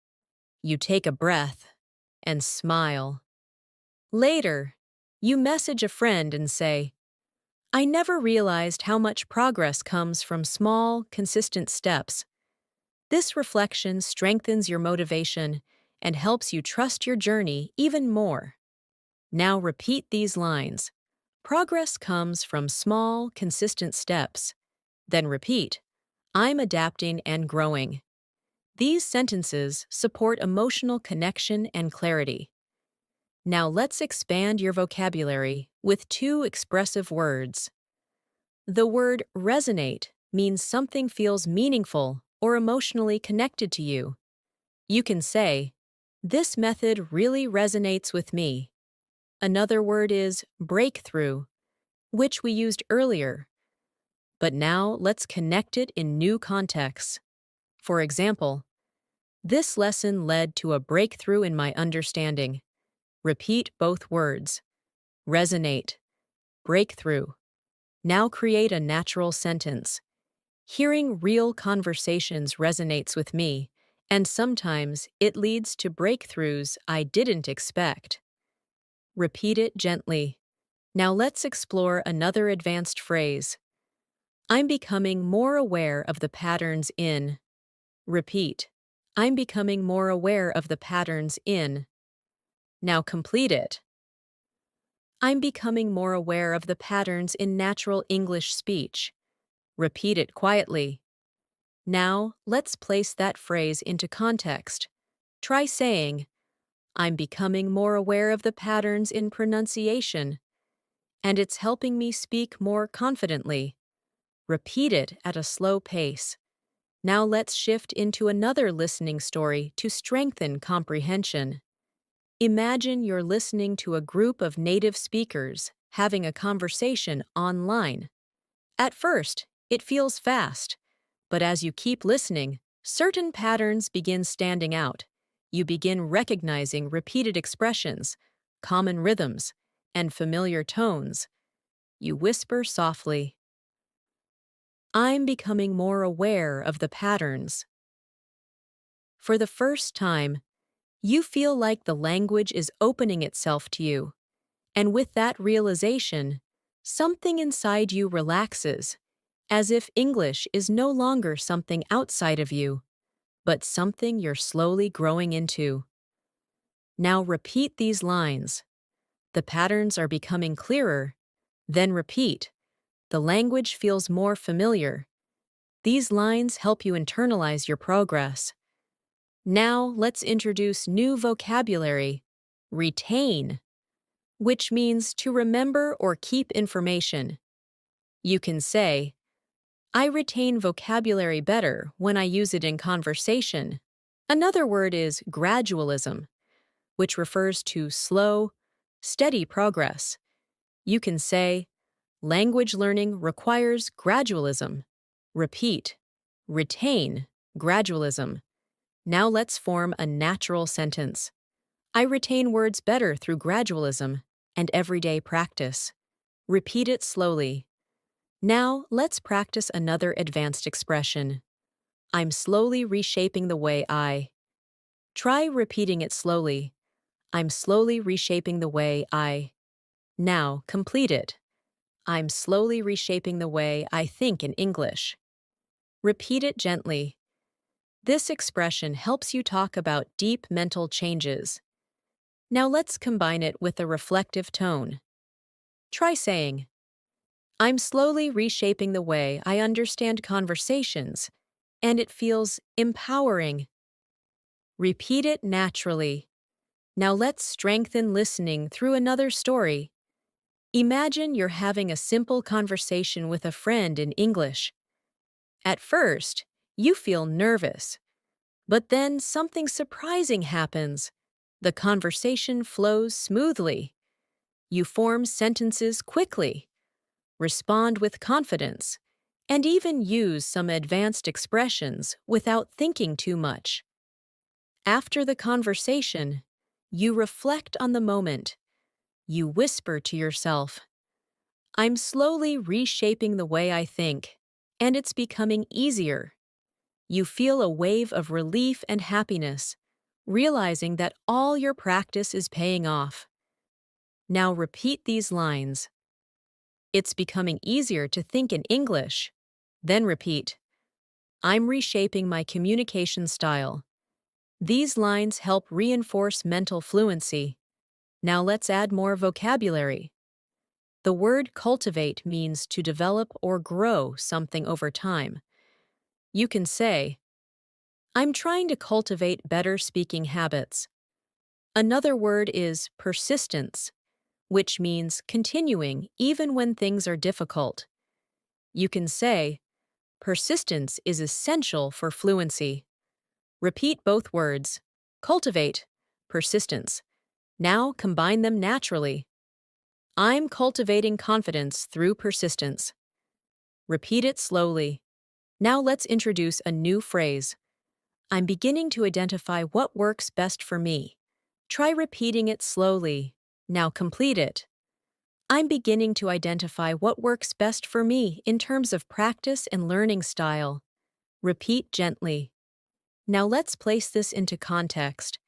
You take a breath and smile. Later, you message a friend and say, I never realized how much progress comes from small, consistent steps. This reflection strengthens your motivation and helps you trust your journey even more. Now repeat these lines. Progress comes from small, consistent steps. Then repeat, I'm adapting and growing. These sentences support emotional connection and clarity. Now let's expand your vocabulary with two expressive words. The word resonate means something feels meaningful or emotionally connected to you. You can say, this method really resonates with me. Another word is breakthrough, which we used earlier. But now let's connect it in new contexts. For example, this lesson led to a breakthrough in my understanding. Repeat both words. Resonate. Breakthrough. Now create a natural sentence. Hearing real conversations resonates with me, and sometimes it leads to breakthroughs I didn't expect. Repeat it gently. Now let's explore another advanced phrase. I'm becoming more aware of the patterns in. Repeat. I'm becoming more aware of the patterns in. Now complete it. I'm becoming more aware of the patterns in natural English speech. Repeat it quietly. Now, let's place that phrase into context. Try saying, I'm becoming more aware of the patterns in pronunciation, and it's helping me speak more confidently. Repeat it at a slow pace. Now let's shift into another listening story to strengthen comprehension. Imagine you're listening to a group of native speakers having a conversation online. At first, it feels fast, but as you keep listening, certain patterns begin standing out. You begin recognizing repeated expressions, common rhythms, and familiar tones. You whisper softly, I'm becoming more aware of the patterns. For the first time, you feel like the language is opening itself to you. And with that realization, something inside you relaxes, as if English is no longer something outside of you, but something you're slowly growing into. Now repeat these lines. The patterns are becoming clearer. Then repeat. The language feels more familiar. These lines help you internalize your progress. Now let's introduce new vocabulary. Retain, which means to remember or keep information. You can say, I retain vocabulary better when I use it in conversation. Another word is gradualism, which refers to slow, steady progress. You can say, language learning requires gradualism. Repeat, retain, gradualism. Now let's form a natural sentence. I retain words better through gradualism and everyday practice. Repeat it slowly. Now let's practice another advanced expression. I'm slowly reshaping the way I. Try repeating it slowly. I'm slowly reshaping the way I. Now complete it. I'm slowly reshaping the way I think in English. Repeat it gently. This expression helps you talk about deep mental changes. Now let's combine it with a reflective tone. Try saying, I'm slowly reshaping the way I understand conversations, and it feels empowering. Repeat it naturally. Now let's strengthen listening through another story. Imagine you're having a simple conversation with a friend in English. At first, you feel nervous, but then something surprising happens. The conversation flows smoothly. You form sentences quickly, respond with confidence, and even use some advanced expressions without thinking too much. After the conversation, you reflect on the moment. You whisper to yourself, I'm slowly reshaping the way I think, and it's becoming easier. You feel a wave of relief and happiness, realizing that all your practice is paying off. Now repeat these lines. It's becoming easier to think in English. Then repeat, I'm reshaping my communication style. These lines help reinforce mental fluency. Now let's add more vocabulary. The word cultivate means to develop or grow something over time. You can say, I'm trying to cultivate better speaking habits. Another word is persistence, which means continuing even when things are difficult. You can say, persistence is essential for fluency. Repeat both words. Cultivate, persistence. Now combine them naturally. I'm cultivating confidence through persistence. Repeat it slowly. Now let's introduce a new phrase. I'm beginning to identify what works best for me. Try repeating it slowly. Now complete it. I'm beginning to identify what works best for me in terms of practice and learning style. Repeat gently. Now let's place this into context.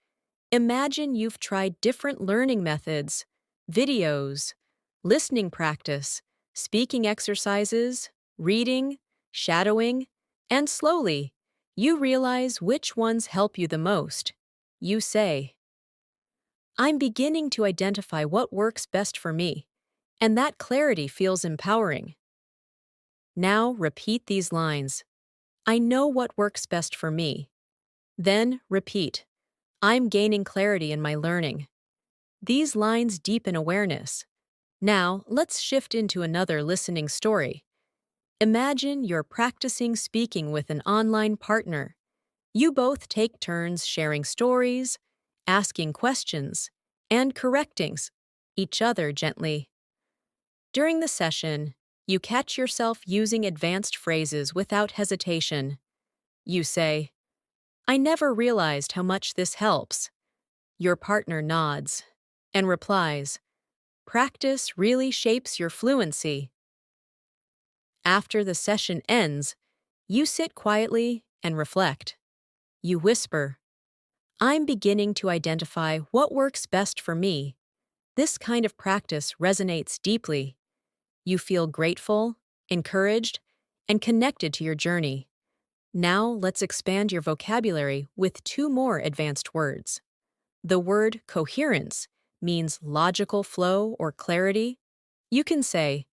Imagine you've tried different learning methods, videos, listening practice, speaking exercises, reading, shadowing, and slowly, you realize which ones help you the most. You say, I'm beginning to identify what works best for me, and that clarity feels empowering. Now repeat these lines. I know what works best for me. Then repeat. I'm gaining clarity in my learning. These lines deepen awareness. Now, let's shift into another listening story. Imagine you're practicing speaking with an online partner. You both take turns sharing stories, asking questions, and correcting each other gently. During the session, you catch yourself using advanced phrases without hesitation. You say, I never realized how much this helps. Your partner nods and replies, practice really shapes your fluency. After the session ends, you sit quietly and reflect. You whisper, I'm beginning to identify what works best for me. This kind of practice resonates deeply. You feel grateful, encouraged, and connected to your journey. Now let's expand your vocabulary with two more advanced words. The word coherence means logical flow or clarity. You can say,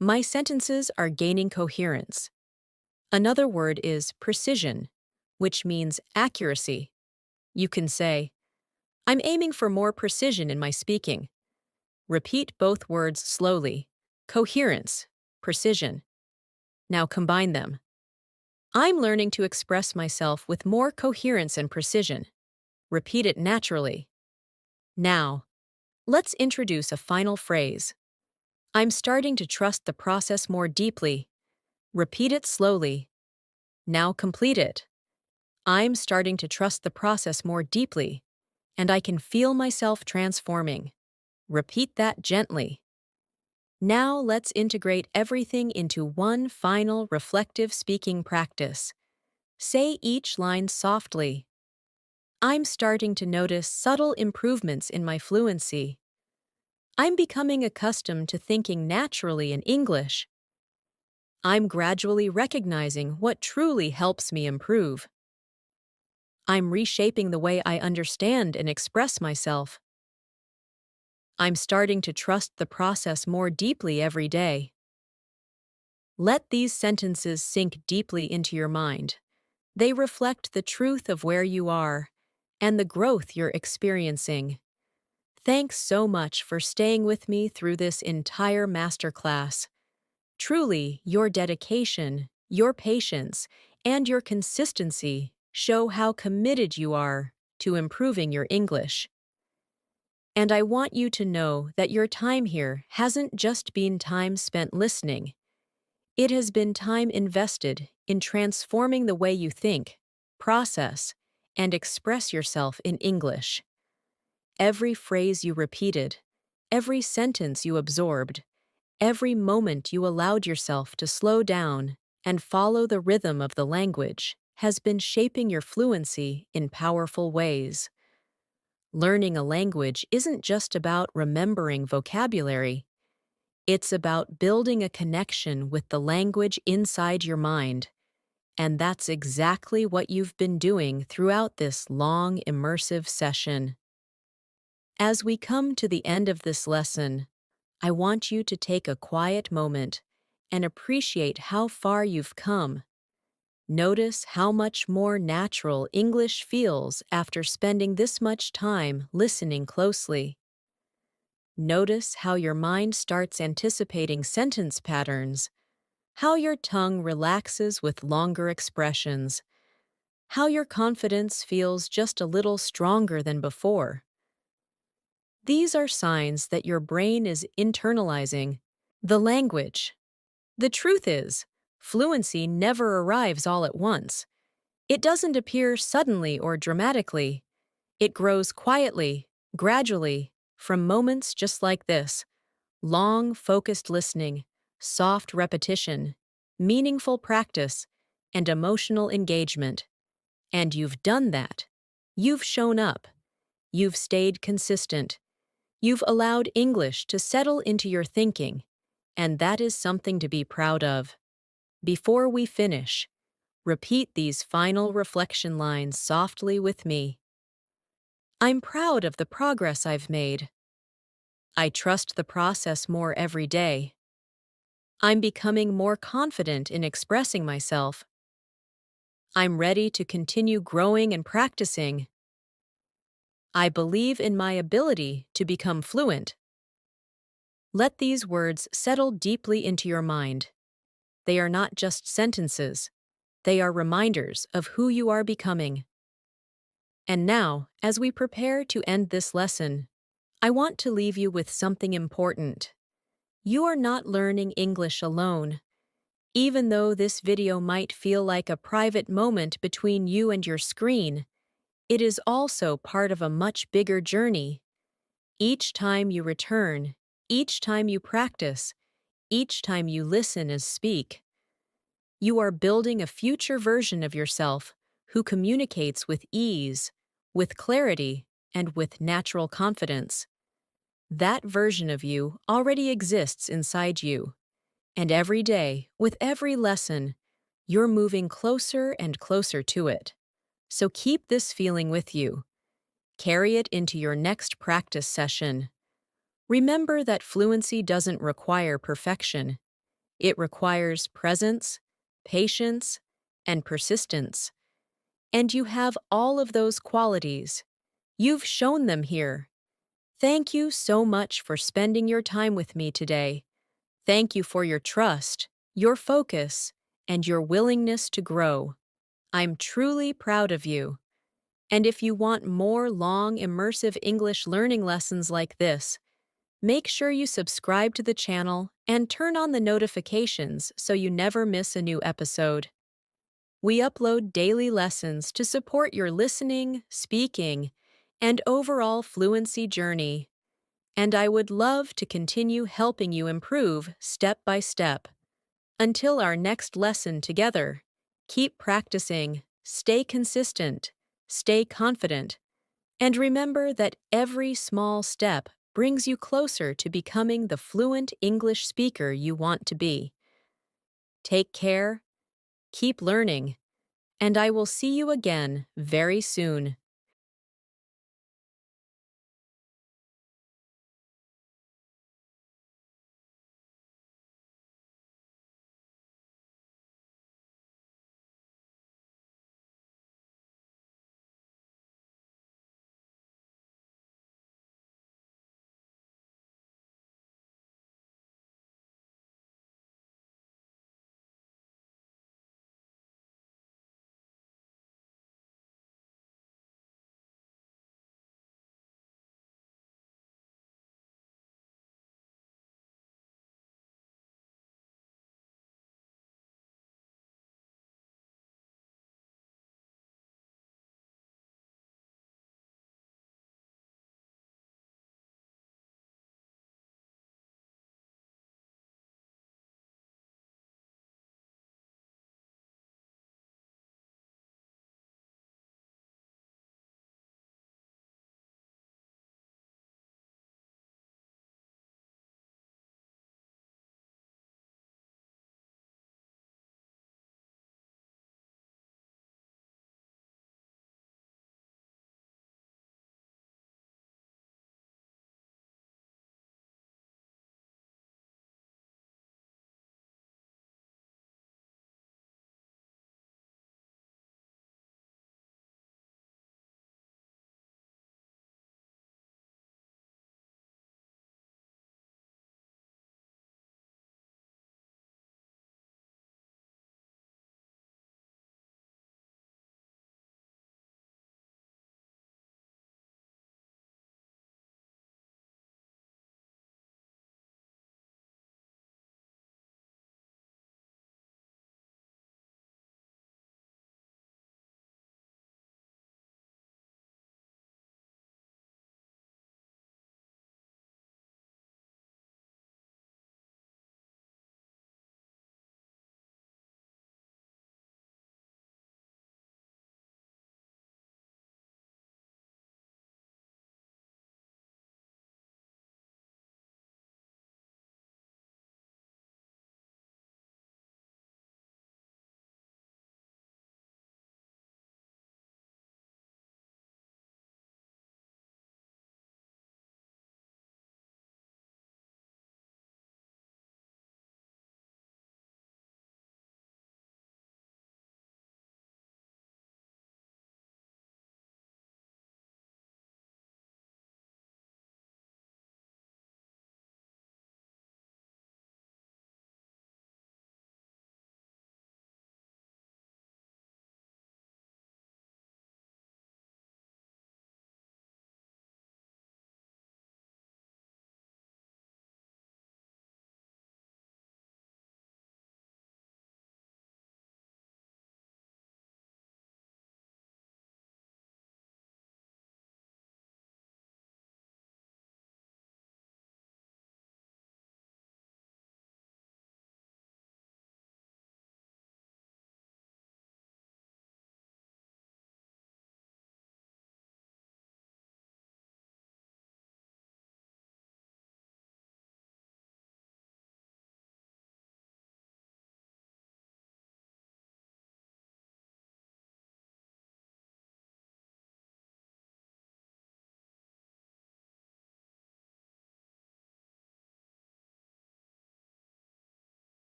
my sentences are gaining coherence. Another word is precision, which means accuracy. You can say, I'm aiming for more precision in my speaking. Repeat both words slowly. Coherence, precision. Now combine them. I'm learning to express myself with more coherence and precision. Repeat it naturally. Now, let's introduce a final phrase. I'm starting to trust the process more deeply. Repeat it slowly. Now complete it. I'm starting to trust the process more deeply, and I can feel myself transforming. Repeat that gently. Now let's integrate everything into one final reflective speaking practice. Say each line softly. I'm starting to notice subtle improvements in my fluency. I'm becoming accustomed to thinking naturally in English. I'm gradually recognizing what truly helps me improve. I'm reshaping the way I understand and express myself. I'm starting to trust the process more deeply every day. Let these sentences sink deeply into your mind. They reflect the truth of where you are and the growth you're experiencing. Thanks so much for staying with me through this entire masterclass. Truly, your dedication, your patience, and your consistency show how committed you are to improving your English. And I want you to know that your time here hasn't just been time spent listening. It has been time invested in transforming the way you think, process, and express yourself in English. Every phrase you repeated, every sentence you absorbed, every moment you allowed yourself to slow down and follow the rhythm of the language has been shaping your fluency in powerful ways. Learning a language isn't just about remembering vocabulary. It's about building a connection with the language inside your mind. And that's exactly what you've been doing throughout this long, immersive session. As we come to the end of this lesson, I want you to take a quiet moment and appreciate how far you've come. Notice how much more natural English feels after spending this much time listening closely. Notice how your mind starts anticipating sentence patterns, how your tongue relaxes with longer expressions, how your confidence feels just a little stronger than before. These are signs that your brain is internalizing the language. The truth is, fluency never arrives all at once. It doesn't appear suddenly or dramatically. It grows quietly, gradually, from moments just like this: long, focused listening, soft repetition, meaningful practice, and emotional engagement. And you've done that. You've shown up. You've stayed consistent. You've allowed English to settle into your thinking, and that is something to be proud of. Before we finish, repeat these final reflection lines softly with me. I'm proud of the progress I've made. I trust the process more every day. I'm becoming more confident in expressing myself. I'm ready to continue growing and practicing. I believe in my ability to become fluent. Let these words settle deeply into your mind. They are not just sentences. They are reminders of who you are becoming. And now, as we prepare to end this lesson, I want to leave you with something important. You are not learning English alone. Even though this video might feel like a private moment between you and your screen, it is also part of a much bigger journey. Each time you return, each time you practice, each time you listen and speak, you are building a future version of yourself who communicates with ease, with clarity, and with natural confidence. That version of you already exists inside you. And every day, with every lesson, you're moving closer and closer to it. So keep this feeling with you. Carry it into your next practice session. Remember that fluency doesn't require perfection. It requires presence, patience, and persistence. And you have all of those qualities. You've shown them here. Thank you so much for spending your time with me today. Thank you for your trust, your focus, and your willingness to grow. I'm truly proud of you. And if you want more long, immersive English learning lessons like this, make sure you subscribe to the channel and turn on the notifications so you never miss a new episode. We upload daily lessons to support your listening, speaking, and overall fluency journey. And I would love to continue helping you improve step by step. Until our next lesson together, keep practicing, stay consistent, stay confident, and remember that every small step brings you closer to becoming the fluent English speaker you want to be. Take care, keep learning, and I will see you again very soon.